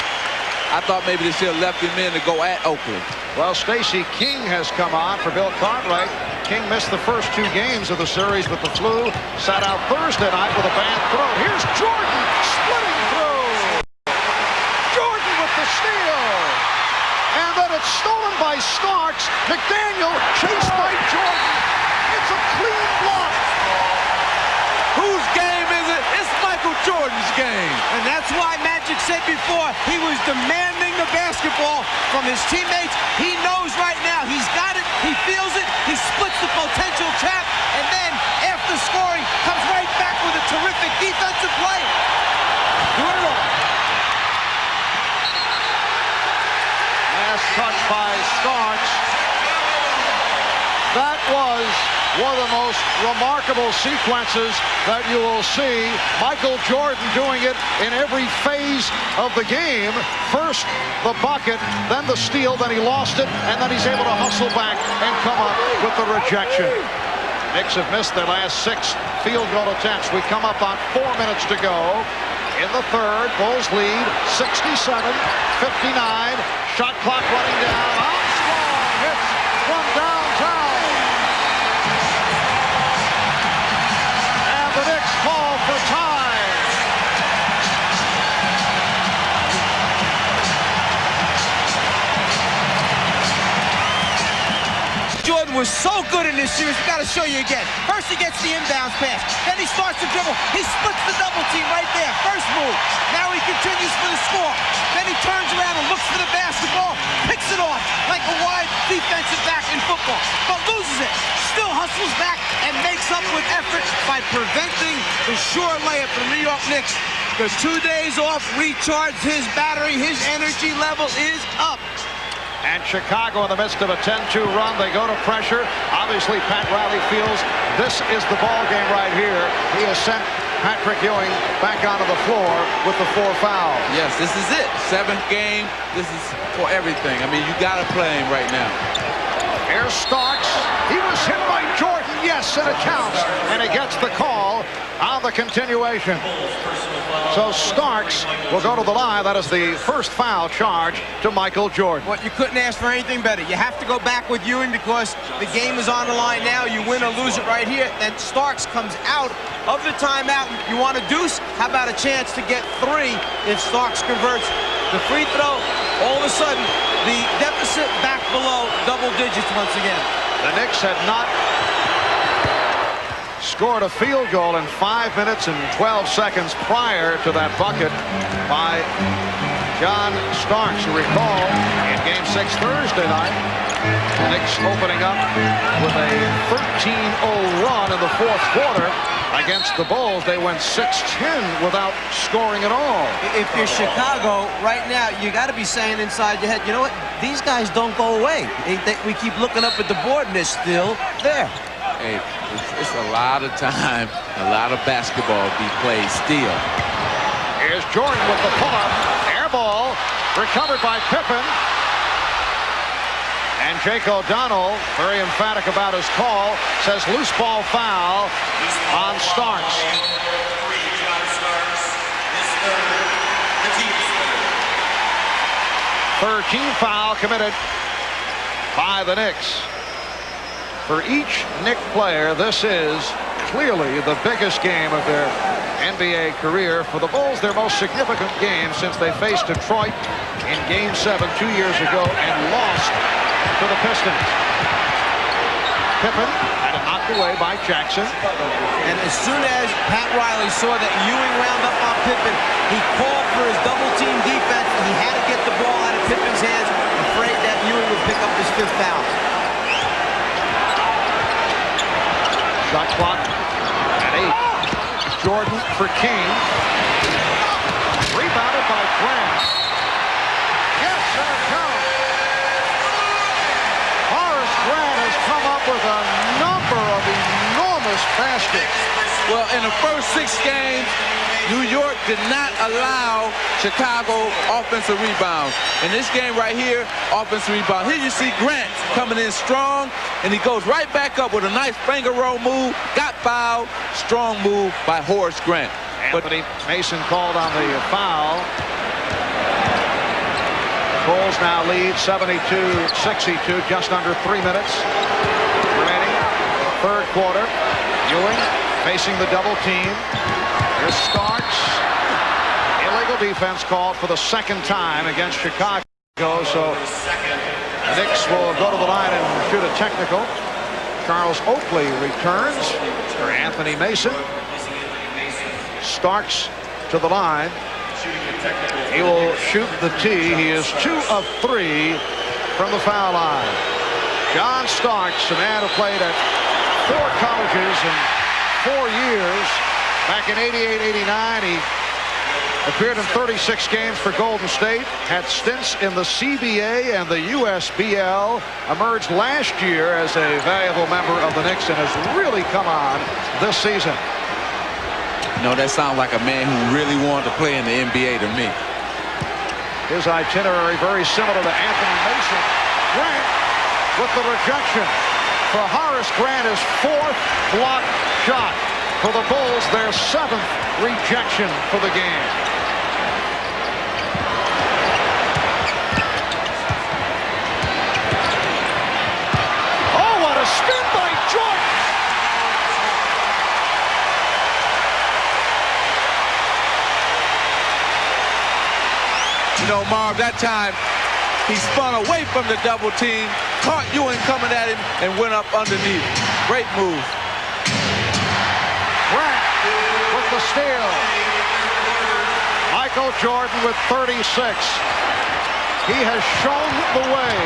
I thought maybe they should have left him in to go at Oakley. Well, Stacey King has come on for Bill Cartwright. King missed the first 2 games of the series with the flu. Sat out Thursday night with a bad throat. Here's Jordan splitting through. Jordan with the steal. And then it's stolen by Starks. McDaniel chased by Jordan. It's a clean block. Whose game is it? It's Michael Jordan's game. And that's why Magic said before he was demanding the basketball from his teammates. He knows right now he's got it. He feels it. He splits the potential trap. And then after scoring, comes right back with a terrific defensive play. Do it all. Last touch by Starks. That was one of the most remarkable sequences that you will see. Michael Jordan doing it in every phase of the game. First the bucket, then the steal, then he lost it, and then he's able to hustle back and come up with the rejection. Knicks have missed their last 6 field goal attempts. We come up on 4 minutes to go. In the third, Bulls lead 67-59. Shot clock running down. Armstrong hits from downtown. And the Knicks call for time. Jordan was so good in this series. We got to show you again. First he gets the inbounds pass. Then he starts to dribble. He splits the double team right there. First move. Now he continues for the score. Then he turns around and looks for the basketball. Picks it off like a wide defensive back in football. But loses it. Still hustles back and makes up with effort by preventing the sure layup for the New York Knicks. The 2 days off recharged his battery. His energy level is up. And Chicago in the midst of a 10-2 run. They go to pressure. Obviously, Pat Riley feels this is the ball game right here. He has sent Patrick Ewing back onto the floor with the 4 fouls. Yes, this is it. 7th game. This is for everything. I mean, you got to play him right now. Here's Starks. He was hit by Jordan. Yes, and it counts. And he gets the call on the continuation. So Starks will go to the line. That is the first foul charge to Michael Jordan. Well, you couldn't ask for anything better. You have to go back with Ewing because the game is on the line now. You win or lose it right here. Then Starks comes out of the timeout. You want a deuce? How about a chance to get 3 if Starks converts the free throw? All of a sudden, the deficit back below double digits once again. The Knicks had not scored a field goal in 5 minutes and 12 seconds prior to that bucket by John Starks. You recall, in Game 6 Thursday night, The Knicks opening up with a 13-0 run in the fourth quarter against the Bulls. They went 6-10 without scoring at all. If you're Chicago right now, you got to be saying inside your head, you know what? These guys don't go away. We keep looking up at the board, and they're still there. Hey, it's a lot of time, a lot of basketball be played still. Here's Jordan with the pull-up. Air ball recovered by Pippen. And Jake O'Donnell, very emphatic about his call, says loose ball foul on Starks. 13th foul committed by the Knicks. For each Knick player, this is clearly the biggest game of their NBA career. For the Bulls, their most significant game since they faced Detroit in Game 7 2 years ago and lost to the Pistons. Pippen had it knocked away by Jackson. And as soon as Pat Riley saw that Ewing wound up on Pippen, he called for his double-team defense. He had to get the ball out of Pippen's hands, afraid that Ewing would pick up his 5th foul. Shot clock at 8. Jordan for King. Rebounded by Grant. Yes, and it counts. Horace Grant has come up with a number of enormous baskets. Well, in the first 6 games, New York did not allow Chicago offensive rebounds. In this game right here, offensive rebound. Here you see Grant coming in strong, and he goes right back up with a nice finger roll move. Got fouled. Strong move by Horace Grant. Anthony Mason called on the foul. Bulls now lead 72-62, just under 3 minutes remaining. Third quarter. Ewing facing the double team. Here's Starks. Illegal defense called for the 2nd time against Chicago. So the Knicks will go to the line and shoot a technical. Charles Oakley returns for Anthony Mason. Starks to the line. He will shoot the tee. He is 2 of 3 from the foul line. John Starks, a man who played at 4 colleges in 4 years. Back in 88-89, he appeared in 36 games for Golden State, had stints in the CBA and the USBL, emerged last year as a valuable member of the Knicks, and has really come on this season. You know, that sounds like a man who really wanted to play in the NBA to me. His itinerary very similar to Anthony Mason. Grant with the rejection. For Horace Grant, his 4th block shot. For the Bulls, their 7th rejection for the game. Oh, what a spin by Jordan! You know, Marv, that time he spun away from the double team, caught Ewing coming at him, and went up underneath. Great move. Grant with the steal. Michael Jordan with 36. He has shown the way.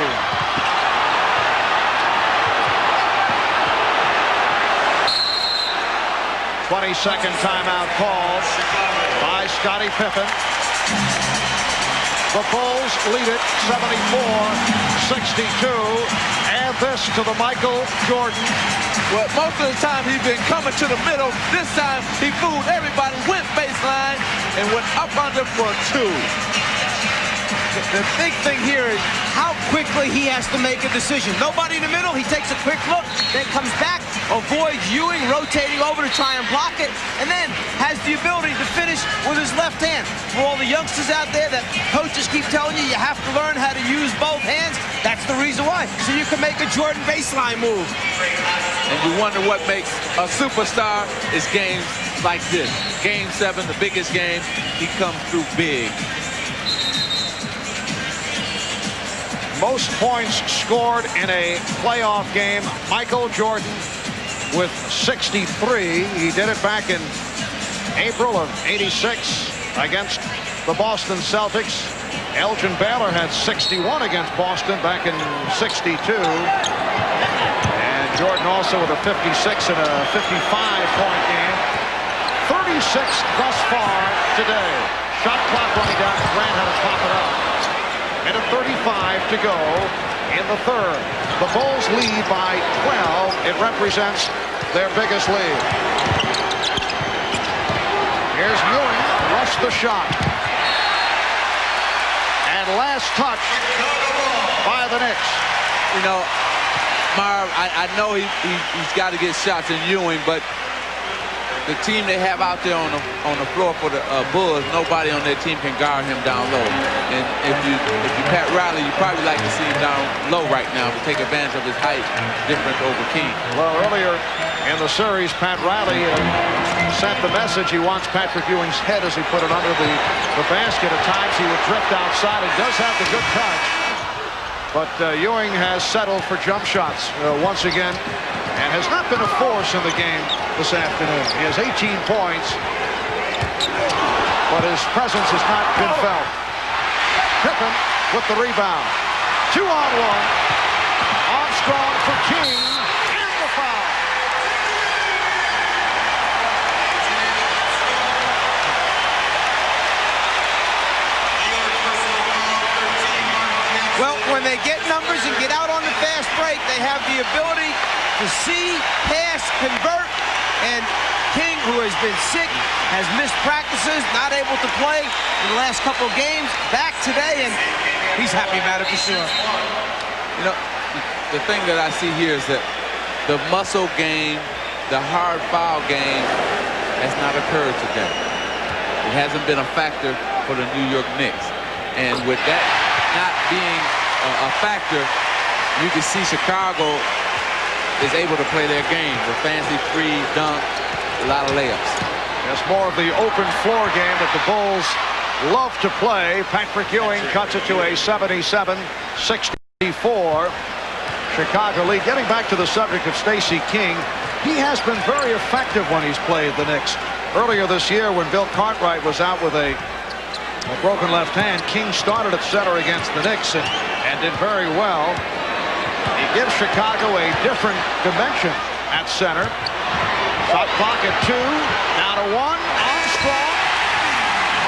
"22nd timeout called by Scottie Pippen. The Bulls lead it 74-62. Add this to the Michael Jordan. Well, most of the time he's been coming to the middle. This time he fooled everybody, went baseline, and went up under for 2. The big thing here is how quickly he has to make a decision. Nobody in the middle. He takes a quick look, then comes back, avoids Ewing rotating over to try and block it, and then has the ability to finish with his left hand. For all the youngsters out there that coaches keep telling you have to learn how to use both hands, that's the reason why. So you can make a Jordan baseline move. And you wonder what makes a superstar is games like this. Game 7, the biggest game, he comes through big. Most points scored in a playoff game. Michael Jordan with 63. He did it back in April of '86 against the Boston Celtics. Elgin Baylor had 61 against Boston back in '62. And Jordan also with a 56 and a 55-point game. 36 thus far today. Shot clock running down. Grant had to pop it up. Minute 35 to go in the third. The Bulls lead by 12. It represents their biggest lead. Here's Ewing. Rush the shot. And last touch by the Knicks. You know, Marv, I know he's got to get shots in Ewing, but the team they have out there on the floor for the Bulls, nobody on their team can guard him down low. And if you Pat Riley, you probably like to see him down low right now to take advantage of his height difference over King. Well, earlier in the series, Pat Riley sent the message he wants Patrick Ewing's head as he put it under the basket. At times he would drift outside. He does have the good touch. But Ewing has settled for jump shots once again and has not been a force in the game this afternoon. He has 18 points, but his presence has not been felt. Pippen with the rebound. 2-on-1. Armstrong for King and the foul. Well, when they get numbers and get out on the fast break, they have the ability to see, pass, convert, and King, who has been sick, has missed practices, not able to play in the last couple of games, back today, and he's happy about it for sure. You know, the thing that I see here is that the muscle game, the hard foul game has not occurred today. It hasn't been a factor for the New York Knicks. And with that not being a factor, you can see Chicago is able to play their game with fancy free dunk, a lot of layups. It's more of the open floor game that the Bulls love to play. Patrick Ewing cuts it to a 77-64 Chicago lead. Getting back to the subject of Stacey King, he has been very effective when he's played the Knicks. Earlier this year, when Bill Cartwright was out with a broken left hand, King started at center against the Knicks and did very well. He gives Chicago a different dimension at center. Shot clock at 2, down to 1. Armstrong.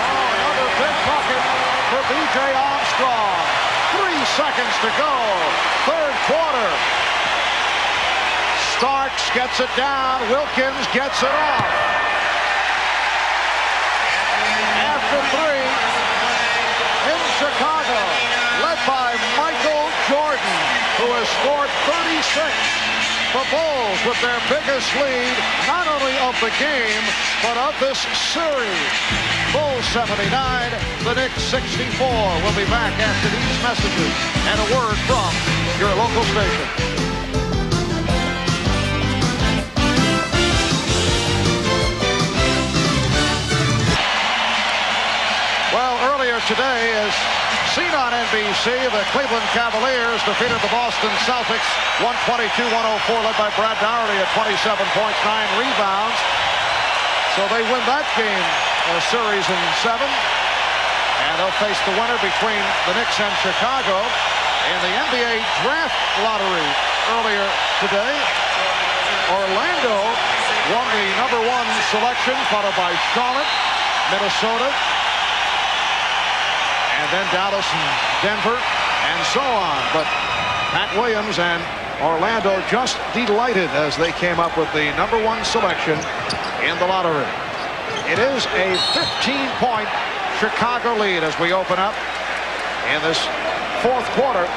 Oh, another big bucket for B.J. Armstrong. 3 seconds to go. Third quarter. Starks gets it down. Wilkins gets it off. After 3 in Chicago, led by Michael Jordan, who has scored 36. The Bulls with their biggest lead, not only of the game, but of this series. Bulls 79, the Knicks 64. We'll be back after these messages and a word from your local station. Well, earlier today, as seen on NBC, the Cleveland Cavaliers defeated the Boston Celtics 122-104, led by Brad Daugherty at 27 points, 9 rebounds. So they win that game, series in 7. And they'll face the winner between the Knicks and Chicago in the NBA draft lottery earlier today. Orlando won the #1 selection, followed by Charlotte, Minnesota, and then Dallas and Denver, and so on. But Pat Williams and Orlando just delighted as they came up with the #1 selection in the lottery. It is a 15-point Chicago lead as we open up in this fourth quarter.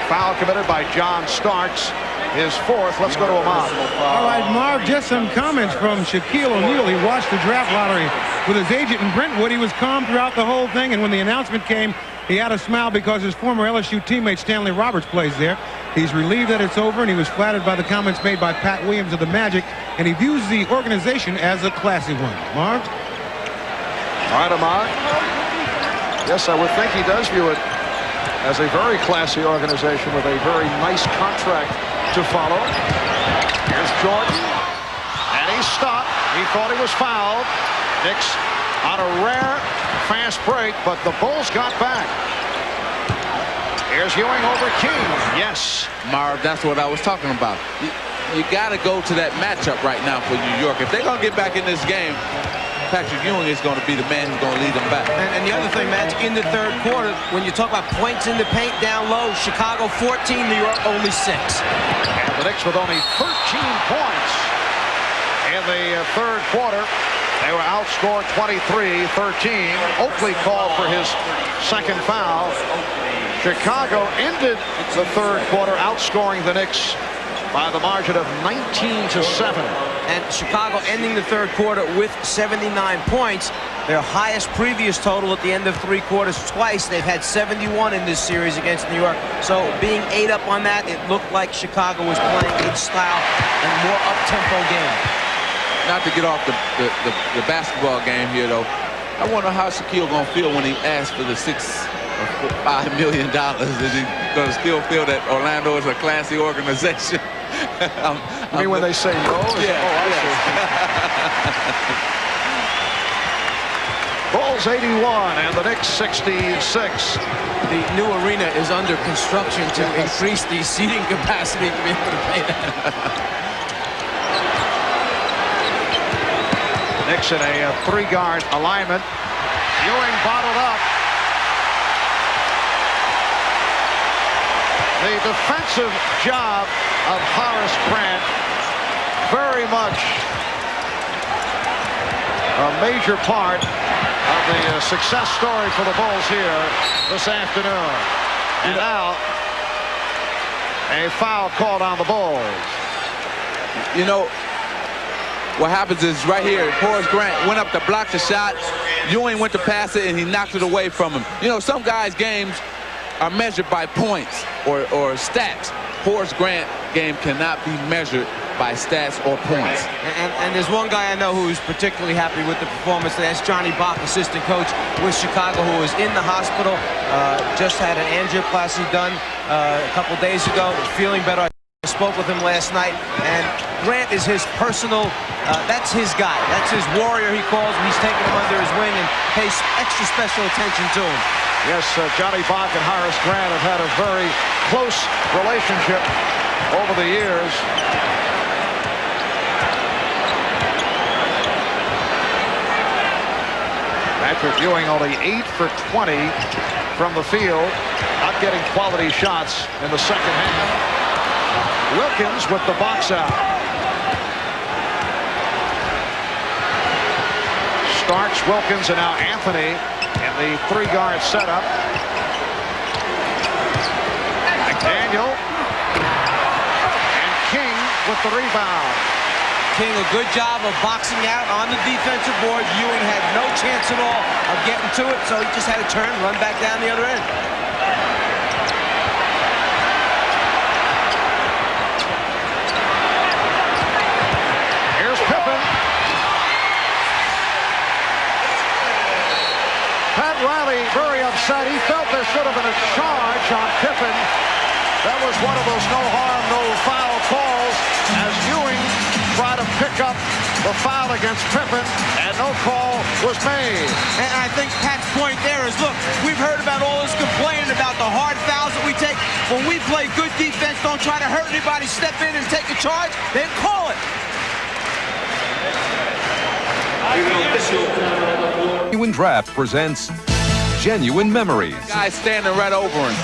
Foul committed by John Starks, his 4th. Let's go to Ahmad. All right, Marv, just some comments from Shaquille O'Neal. He watched the draft lottery with his agent in Brentwood. He was calm throughout the whole thing, and when the announcement came, he had a smile because his former LSU teammate Stanley Roberts plays there. He's relieved that it's over, and he was flattered by the comments made by Pat Williams of the Magic, and he views the organization as a classy one. Marv? All right, Ahmad. Yes, I would think he does view it as a very classy organization with a very nice contract to follow. Here's Jordan, and he stopped. He thought he was fouled. Knicks on a rare fast break, but the Bulls got back. Here's Ewing over King. Yes. Marv, that's what I was talking about. You got to go to that matchup right now for New York. If they're going to get back in this game, Patrick Ewing is going to be the man who's going to lead them back. And the other thing, Matt, in the third quarter, when you talk about points in the paint down low, Chicago 14, New York only 6. And the Knicks with only 13 points in the third quarter. They were outscored 23-13. Oakley called for his second foul. Chicago ended the third quarter outscoring the Knicks by the margin of 19-7. And Chicago ending the third quarter with 79 points, their highest previous total at the end of 3 quarters twice. They've had 71 in this series against New York. So being 8 up on that, it looked like Chicago was playing a style and more up-tempo game. Not to get off the basketball game here, though, I wonder how Shaquille going to feel when he asks for the $5 million. Is he going to still feel that Orlando is a classy organization? I mean, when they say no? Yeah. Oh, I see. Bulls 81 and the Knicks 66. The new arena is under construction to increase the seating capacity to be able to pay that. Knicks in a 3-guard alignment. Ewing bottled up. The defensive job of Horace Grant, very much a major part of the success story for the Bulls here this afternoon. And now a foul called on the Bulls. You know, what happens is right here, Horace Grant went up to block the shot. Ewing went to pass it, and he knocked it away from him. You know, some guys' games are measured by points or stats. Horace Grant game cannot be measured by stats or points. And there's one guy I know who's particularly happy with the performance. That's Johnny Bach, assistant coach with Chicago, who was in the hospital, just had an angioplasty done a couple days ago, feeling better. I spoke with him last night, and Grant is his personal, that's his guy. That's his warrior, he calls him. He's taking him under his wing and pays extra special attention to him. Yes, Johnny Bach and Horace Grant have had a very close relationship over the years. Patrick Ewing only 8 for 20 from the field, not getting quality shots in the second half. Wilkins with the box out. Starks, Wilkins, and now Anthony in the 3-guard setup. McDaniel and King with the rebound. King, a good job of boxing out on the defensive board. Ewing had no chance at all of getting to it, so he just had to turn, run back down the other end. Pat Riley very upset. He felt there should have been a charge on Pippen. That was one of those no harm, no foul calls as Ewing tried to pick up the foul against Pippen, and no call was made. And I think Pat's point there is, look, we've heard about all this complaining about the hard fouls that we take. When we play good defense, don't try to hurt anybody, step in and take a charge, then call it. Genuine Draft presents Genuine Memories. Guy standing right over him.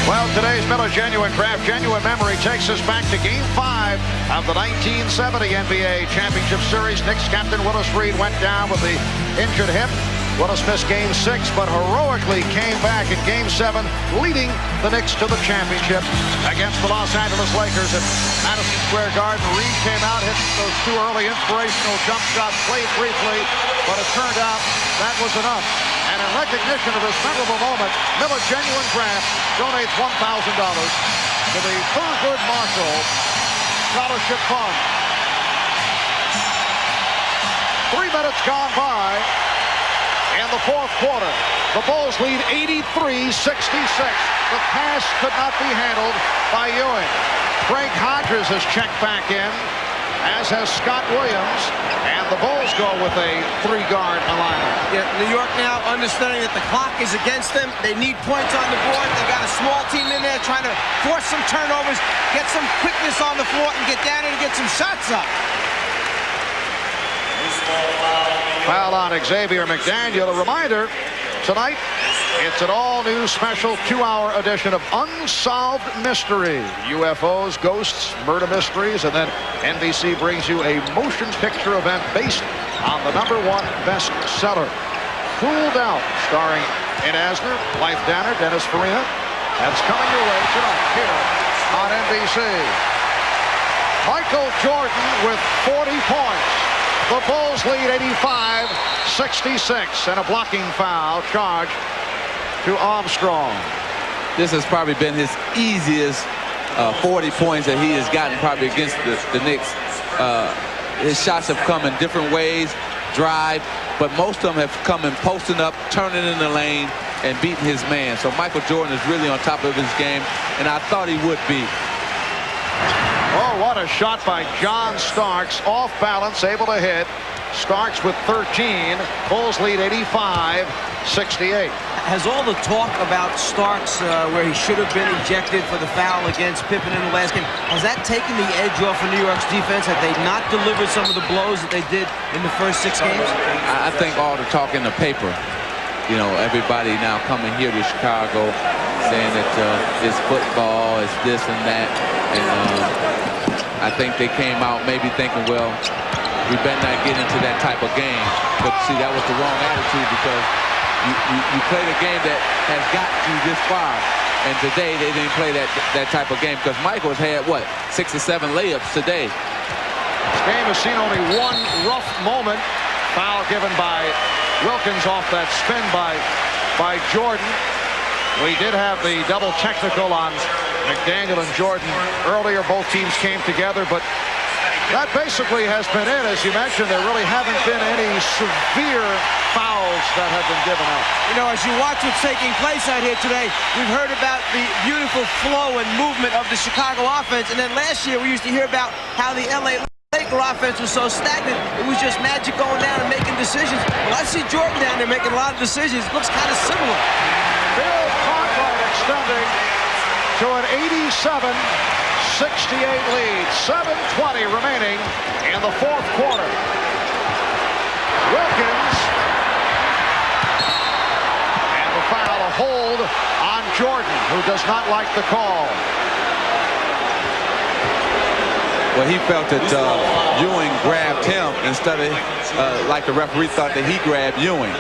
Well, today's Miller Genuine Draft Genuine Memory takes us back to Game 5 of the 1970 NBA Championship Series. Knicks captain Willis Reed went down with the injured hip. Willis missed Game 6, but heroically came back in Game 7, leading the Knicks to the championship against the Los Angeles Lakers at Madison Square Garden. Reed came out, hit those 2 early inspirational jump shots, played briefly, but it turned out that was enough. And in recognition of this memorable moment, Miller Genuine Draft donates $1,000 to the Thurgood Marshall Scholarship Fund. 3 minutes gone by in the fourth quarter. The Bulls lead 83-66. The pass could not be handled by Ewing. Craig Hodges has checked back in, as has Scott Williams, and the Bulls go with a 3-guard alignment. Yeah, New York now understanding that the clock is against them. They need points on the board. They got a small team in there trying to force some turnovers, get some quickness on the floor, and get down and get some shots up. Foul on Xavier McDaniel. A reminder, tonight, it's an all-new special 2-hour edition of Unsolved Mystery. UFOs, ghosts, murder mysteries, and then NBC brings you a motion picture event based on the #1 bestseller, Fooled Out, starring Ed Asner, Blythe Danner, Dennis Farina. That's coming your way tonight here on NBC. Michael Jordan with 40 points. The Bulls lead 85-66, and a blocking foul charge to Armstrong. This has probably been his easiest 40 points that he has gotten probably against the Knicks. His shots have come in different ways, drive, but most of them have come in posting up, turning in the lane, and beating his man. So Michael Jordan is really on top of his game, and I thought he would be. Oh, what a shot by John Starks. Off balance, able to hit. Starks with 13. Bulls lead 85-68. Has all the talk about Starks, where he should have been ejected for the foul against Pippen in the last game, has that taken the edge off of New York's defense? Have they not delivered some of the blows that they did in the first 6 games? I think all the talk in the paper, you know, everybody now coming here to Chicago saying that it's football, it's this and that. And I think they came out maybe thinking, well, we better not get into that type of game. But see, that was the wrong attitude, because you played a game that has got you this far. And today they didn't play that type of game, because Michael's had, what, 6 or 7 layups today. This game has seen only one rough moment. Foul given by Wilkins off that spin by Jordan. We did have the double technical on McDaniel and Jordan earlier. Both teams came together, but that basically has been it. As you mentioned, there really haven't been any severe fouls that have been given up. You know, as you watch what's taking place out here today, we've heard about the beautiful flow and movement of the Chicago offense. And then last year we used to hear about how the LA Laker offense was so stagnant. It was just Magic going down and making decisions. Well, I see Jordan down there making a lot of decisions. It looks kind of similar. Bill Cartwright extending to an 87-68 lead. 7:20 remaining in the 4th quarter. Wilkins, and the foul, a hold on Jordan, who does not like the call. Well, he felt that Ewing grabbed him instead of like the referee thought that he grabbed Ewing.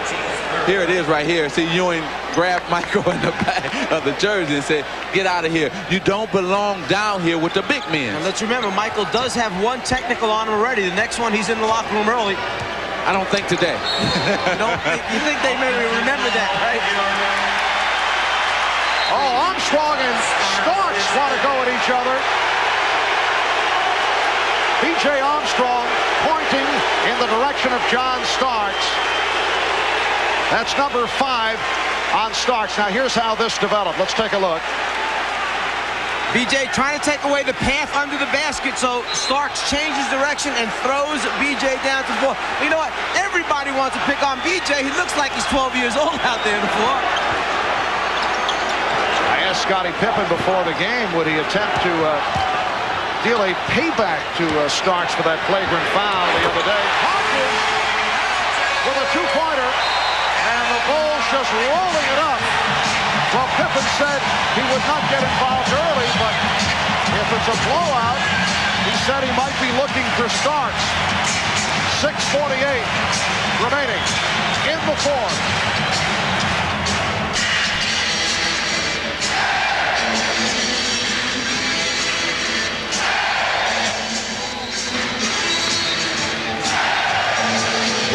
Here it is right here. See, Ewing grabbed Michael in the back of the jersey and said, get out of here. You don't belong down here with the big men. And let's remember, Michael does have 1 technical on him already. The next one, he's in the locker room early. I don't think today. You think they maybe remember that, right? Oh, Armstrong and Starks want to go at each other. B.J. Armstrong pointing in the direction of John Starks. That's number 5 on Starks. Now, here's how this developed. Let's take a look. B.J. trying to take away the path under the basket, so Starks changes direction and throws B.J. down to the floor. You know what? Everybody wants to pick on B.J. He looks like he's 12 years old out there on the floor. I asked Scottie Pippen before the game, would he attempt to deal a payback to Starks for that flagrant foul the other day. Hopkins with a 2-pointer, and the Bulls just rolling it up. Well, Pippen said he would not get involved early, but if it's a blowout, he said he might be looking for Starks. 6:48 remaining in the 4th.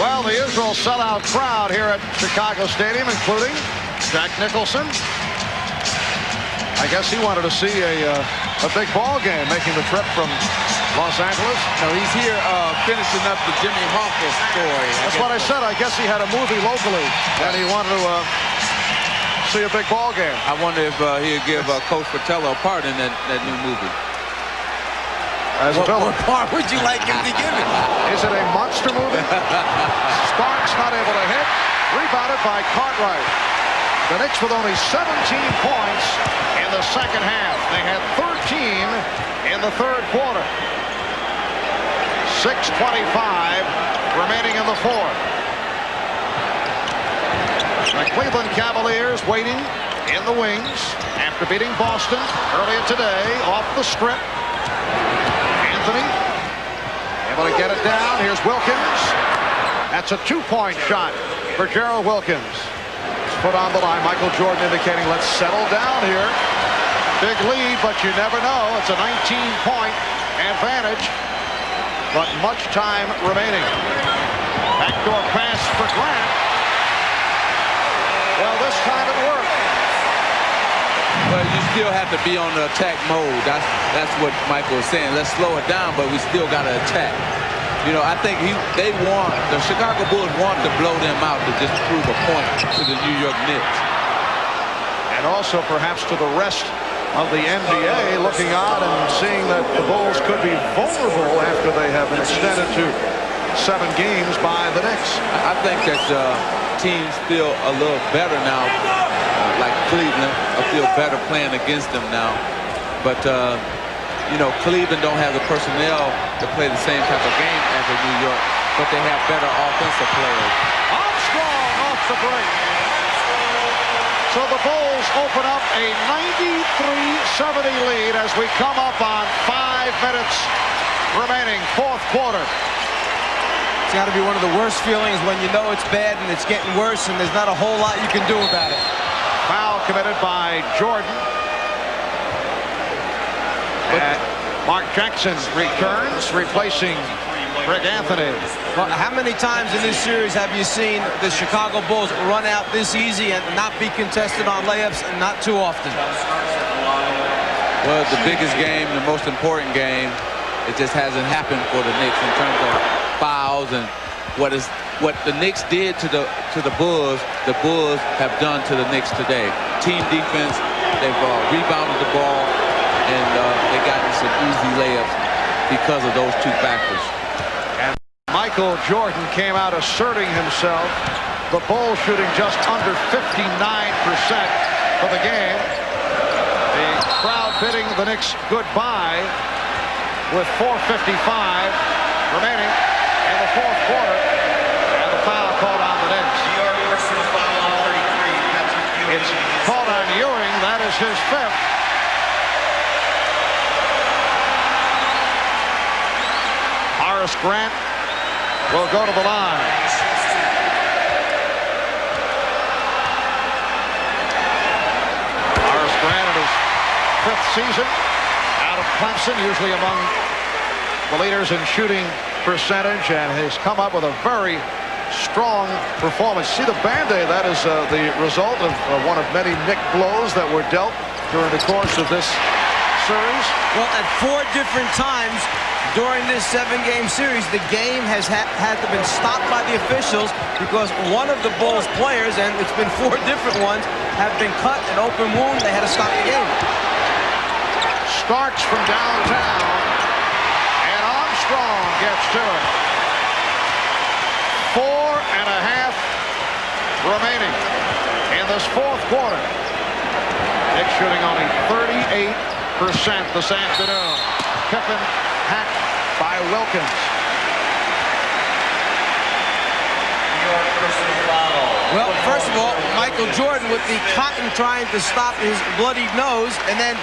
Well, the usual sellout crowd here at Chicago Stadium, including Jack Nicholson. I guess he wanted to see a big ball game, making the trip from Los Angeles. No, he's here finishing up the Jimmy Hoffa story. That's what I said. I guess he had a movie locally, and he wanted to see a big ball game. I wonder if he'd give Coach Fratello a part in that new movie. as a villain. What part would you like him to give it? Is it a monster movie? Starks not able to hit. Rebounded by Cartwright. The Knicks with only 17 points in the second half. They had 13 in the third quarter. 6:25 remaining in the fourth. The Cleveland Cavaliers waiting in the wings after beating Boston earlier today off the strip. Anthony able to get it down. Here's Wilkins. That's a two-point shot for Gerald Wilkins. It's put on the line. Michael Jordan indicating, let's settle down here. Big lead, but you never know. It's a 19-point advantage, but much time remaining. Backdoor pass for Grant. Well, this time it worked. Well, you still have to be on the attack mode. That's what Michael was saying. Let's slow it down, but we still got to attack. You know, I think the Chicago Bulls want to blow them out to just prove a point to the New York Knicks. And also perhaps to the rest of the NBA looking on and seeing that the Bulls could be vulnerable after they have been extended to 7 games by the Knicks. I think that teams feel a little better now, like Cleveland. I feel better playing against them now. But, you know, Cleveland don't have the personnel to play the same type of game as in New York, but they have better offensive players. Armstrong off the break. So the Bulls open up a 93-70 lead as we come up on 5 minutes remaining, fourth quarter. It's got to be one of the worst feelings when you know it's bad and it's getting worse and there's not a whole lot you can do about it. Foul committed by Jordan. And Mark Jackson returns, replacing Greg Anthony. Well, how many times in this series have you seen the Chicago Bulls run out this easy and not be contested on layups, and not too often? Well, the biggest game, the most important game, it just hasn't happened for the Knicks in terms of fouls and what the Knicks did to the Bulls have done to the Knicks today. Team defense, they've rebounded the ball, and they got some easy layups because of those two factors. And Michael Jordan came out asserting himself. The Bulls shooting just under 59% for the game. The crowd bidding the Knicks goodbye with 4:55 remaining in the fourth quarter. And the foul called on the Knicks. It's called on Ewing. That is his 5th. Horace Grant will go to the line. Horace Grant in his 5th season out of Clemson, usually among the leaders in shooting percentage, and has come up with a very strong performance. See the Band-Aid? That is the result of one of many Knick blows that were dealt during the course of this series. Well, at 4 different times during this 7-game series, the game has had to been stopped by the officials because one of the Bulls players, and it's been 4 different ones, have been cut, an open wound. They had to stop the game. Starks from downtown, and Armstrong gets to it. 4.5 remaining in this fourth quarter. Knicks shooting only 38% this afternoon. Pippen hacked by Wilkins. Well, first of all, Michael Jordan with the cotton trying to stop his bloodied nose, and then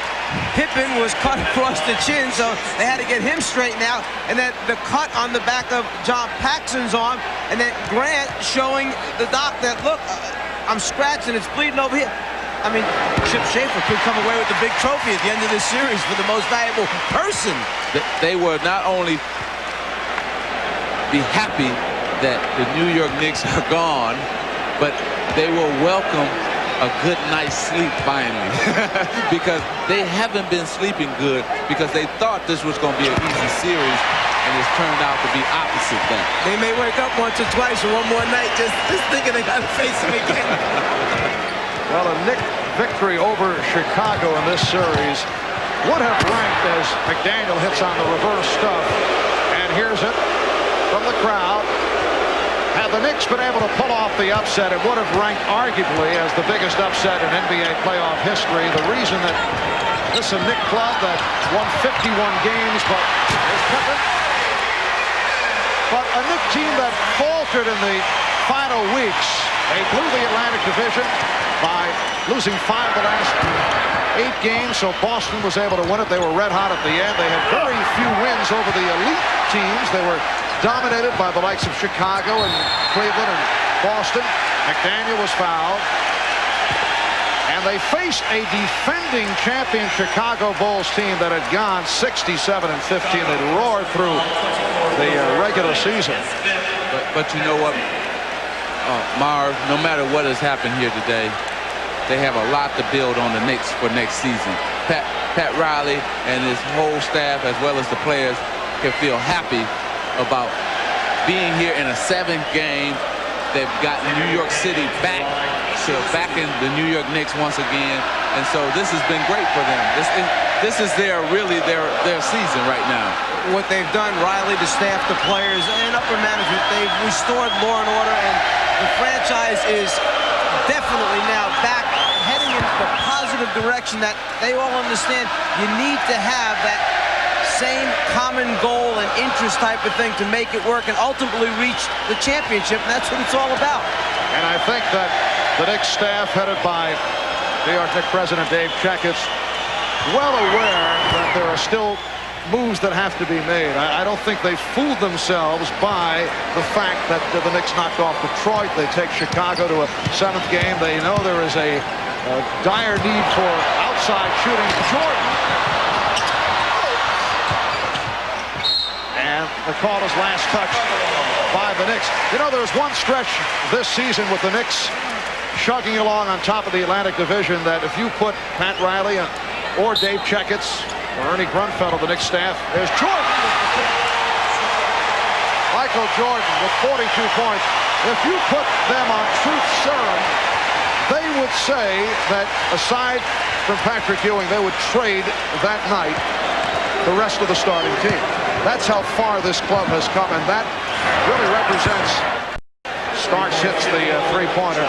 Pippen was cut across the chin, so they had to get him straightened out. And then the cut on the back of John Paxson's arm, and then Grant showing the doc that, look, I'm scratched and it's bleeding over here. I mean, Chip Schaefer could come away with the big trophy at the end of this series for the most valuable person. They were not only be happy that the New York Knicks are gone, but they will welcome a good night's sleep finally because they haven't been sleeping good because they thought this was going to be an easy series, and it's turned out to be opposite that. They may wake up once or twice or one more night just thinking they got to face him again. Well, a Knick victory over Chicago in this series would have ranked as McDaniel hits on the reverse stuff. And here's it from the crowd. Had the Knicks been able to pull off the upset, it would have ranked arguably as the biggest upset in NBA playoff history. The reason that this is a Knicks club that won 51 games, but a Knicks team that faltered in the final weeks. They blew the Atlantic Division by losing 5 of the last 8 games, so Boston was able to win it. They were red hot at the end. They had very few wins over the elite teams. They were dominated by the likes of Chicago and Cleveland and Boston. McDaniel was fouled. And they faced a defending champion Chicago Bulls team that had gone 67-15. They'd roared through the regular season. But you know what, Marv, no matter what has happened here today, they have a lot to build on the Knicks for next season. Pat Riley and his whole staff, as well as the players, can feel happy about being here in a 7th game. They've gotten New York City back in the New York Knicks once again, and so this has been great for them. This is really their season right now. What they've done, Riley, the staff, the players, and upper management, they've restored law and order, and the franchise is definitely now back heading in the positive direction that they all understand. You need to have that same common goal and interest type of thing to make it work and ultimately reach the championship, and that's what it's all about. And I think that the Knicks staff, headed by New York Knicks president Dave Checketts, well aware that there are still moves that have to be made. I don't think they fooled themselves by the fact that the Knicks knocked off Detroit. They take Chicago to a 7th game. They know there is a dire need for outside shooting. Jordan. And the call is last touch by the Knicks. You know, there's one stretch this season with the Knicks chugging along on top of the Atlantic Division that if you put Pat Riley or Dave Checketts or Ernie Grunfeld of the Knicks staff, there's Jordan. Michael Jordan with 42 points. If you put them on truth serum, they would say that aside from Patrick Ewing, they would trade that night the rest of the starting team. That's how far this club has come, and that really represents. Starks hits the three-pointer.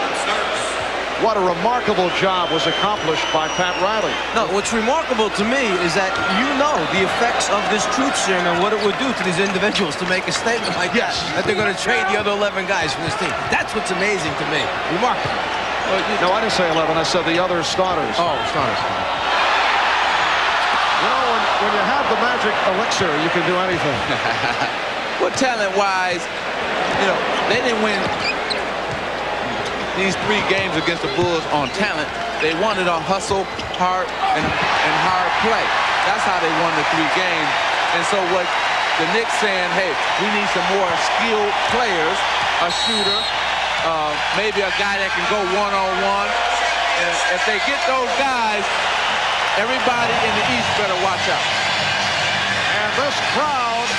What a remarkable job was accomplished by Pat Riley. No, what's remarkable to me is that you know the effects of this truth serum and what it would do to these individuals to make a statement like that they're going to trade the other 11 guys from this team. That's what's amazing to me. Remarkable. No, I didn't say 11. I said the other starters. Oh, starters. You know, when you have the magic elixir, you can do anything. Well, talent-wise, you know, they didn't win these 3 games against the Bulls on talent. They won it on hustle, heart, and hard play. That's how they won the 3 games. And so what the Knicks saying, hey, we need some more skilled players, a shooter, maybe a guy that can go one-on-one. And if they get those guys, everybody in the East better watch out. And this crowd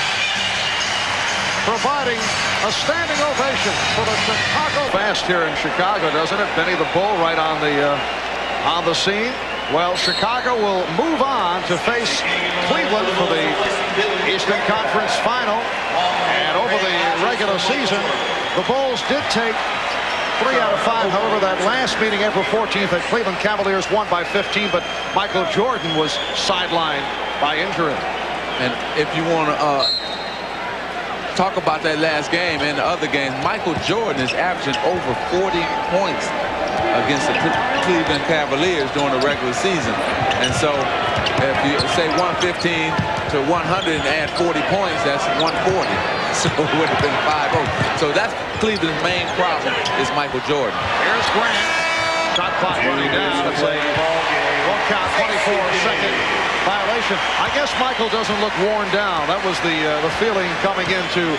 providing a standing ovation for the Chicago. Fast here in Chicago, doesn't it? Benny the Bull right on the scene. Well, Chicago will move on to face Cleveland for the Eastern Conference Final. And over the regular season, the Bulls did take 3 out of 5. However, that last meeting, April 14th, the Cleveland Cavaliers won by 15, but Michael Jordan was sidelined by injury. And if you want to talk about that last game and the other games, Michael Jordan is averaging over 40 points against the Cleveland Cavaliers during the regular season. And so if you say 115 to 100 and add 40 points, that's 140. So it would have been 5-0. So that's Cleveland's main problem is Michael Jordan. Here's Grant. Shot clock running down. It's a one count, 24-second violation. I guess Michael doesn't look worn down. That was the feeling coming into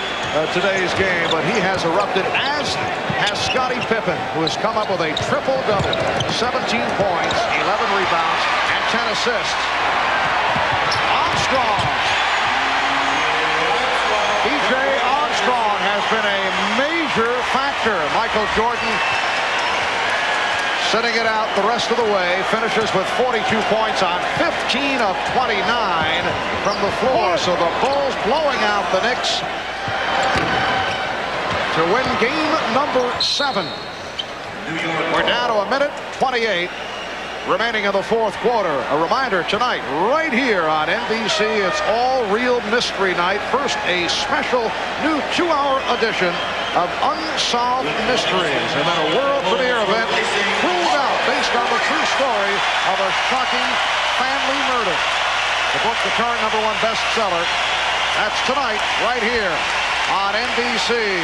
today's game, but he has erupted, as has Scottie Pippen, who has come up with a triple-double, 17 points, 11 rebounds, and 10 assists. Armstrong. B.J. Armstrong has been a major factor. Michael Jordan sitting it out the rest of the way, finishes with 42 points on 15 of 29 from the floor. So the Bulls blowing out the Knicks to win game number 7. We're down to 1:28 remaining in the fourth quarter. A reminder tonight, right here on NBC, it's All Real Mystery Night. First, a special new 2-hour edition of Unsolved Mysteries, and then a world premiere event ruled out based on the true story of a shocking family murder. The book, the current #1 bestseller. That's tonight, right here on NBC.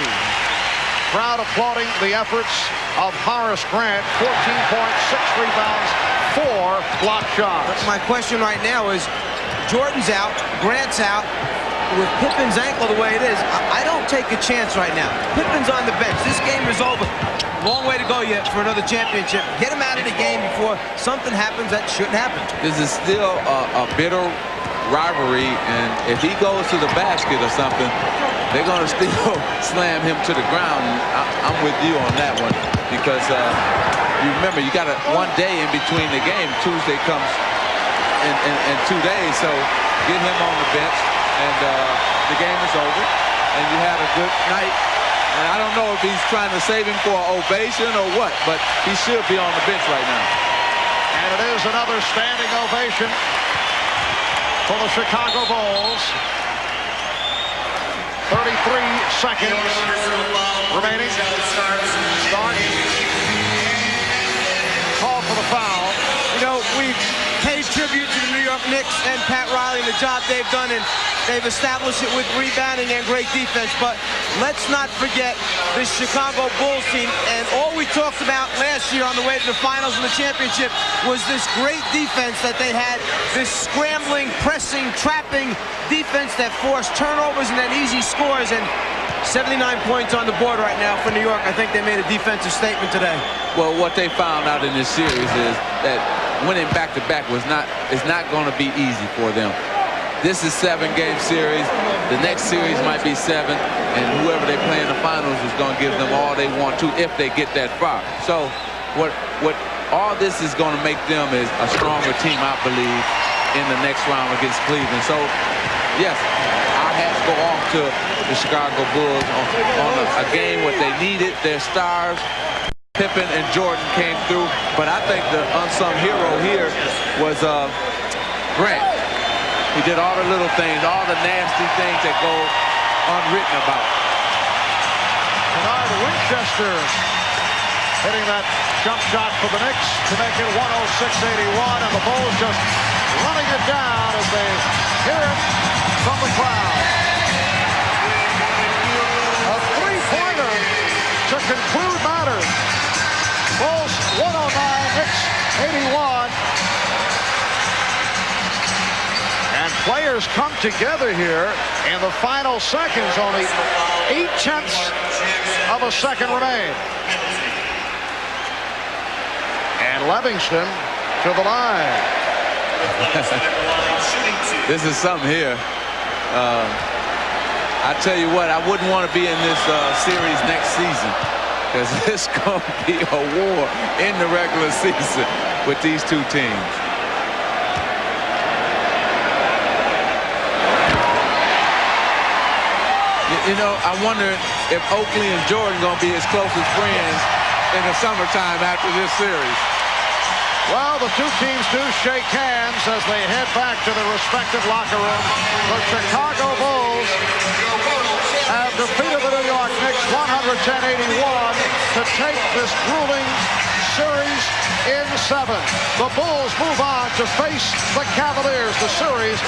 Crowd applauding the efforts of Horace Grant. 14 points, 6 rebounds, 4 block shots. My question right now is, Jordan's out, Grant's out. With Pippen's ankle the way it is, I don't take a chance right now. Pippen's on the bench. This game is over. Long way to go yet for another championship. Get him out of the game before something happens that shouldn't happen. This is still a bitter rivalry, and if he goes to the basket or something, they're going to still slam him to the ground. I'm with you on that one, because you remember, you got one day in between the game. Tuesday comes in 2 days, so get him on the bench, and the game is over, and you had a good night. And I don't know if he's trying to save him for an ovation or what, but he should be on the bench right now. And it is another standing ovation for the Chicago Bulls. 33 seconds remaining. Start. Call for the foul. You know, we've paid tribute to the New York Knicks and Pat Riley and the job they've done, and they've established it with rebounding and great defense. But let's not forget this Chicago Bulls team, and all we talked about last year on the way to the finals and the championship was this great defense that they had, this scrambling, pressing, trapping defense that forced turnovers and then easy scores. And 79 points on the board right now for New York. I think they made a defensive statement today. Well, what they found out in this series is that winning back-to-back is not going to be easy for them. This is a 7-game series. The next series might be 7, and whoever they play in the finals is going to give them all they want to if they get that far. So what all this is going to make them is a stronger team, I believe, in the next round against Cleveland. So, yes, our hats go off to the Chicago Bulls on a game where they needed their stars. Pippen and Jordan came through, but I think the unsung hero here was Grant. He did all the little things, all the nasty things that go unwritten about. Bernard Winchester hitting that jump shot for the Knicks to make it 106-81, and the Bulls just running it down as they hear it from the crowd. A three-pointer to conclude matters. Bulls 109, Knicks 81. And players come together here in the final seconds. Only 0.8 of a second remain. And Livingston to the line. This is something here. I tell you what, I wouldn't want to be in this series next season, because it's going to be a war in the regular season with these two teams. You know, I wonder if Oakley and Jordan going to be his closest friends in the summertime after this series. Well, the two teams do shake hands as they head back to their respective locker rooms. The Chicago Bulls have defeated the New York Knicks 110-81 to take this grueling series in 7. The Bulls move on to face the Cavaliers. The series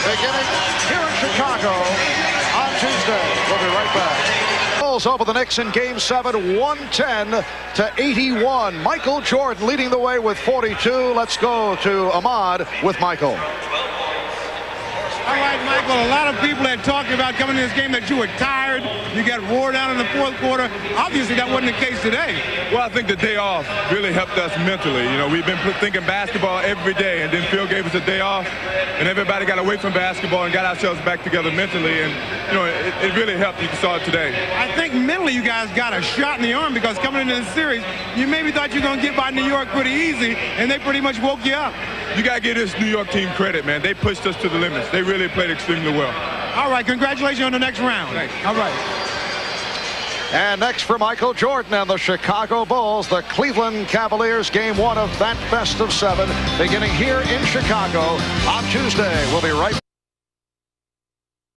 beginning here in Chicago on Tuesday. We'll be right back. Bulls over the Knicks in Game 7, 110-81. Michael Jordan leading the way with 42. Let's go to Ahmad with Michael. All right, Michael, a lot of people had talked about coming to this game that you were tired, you got wore down in the fourth quarter. Obviously, that wasn't the case today. Well, I think the day off really helped us mentally. You know, we've been thinking basketball every day, and then Phil gave us a day off, and everybody got away from basketball and got ourselves back together mentally, and, you know, it really helped. You saw it today. I think mentally you guys got a shot in the arm because coming into this series, you maybe thought you were going to get by New York pretty easy, and they pretty much woke you up. You got to give this New York team credit, man. They pushed us to the limits. They really played extremely well. All right, congratulations on the next round. Thanks. All right. And next for Michael Jordan and the Chicago Bulls, the Cleveland Cavaliers, game one of that best of seven, beginning here in Chicago on Tuesday. We'll be right back.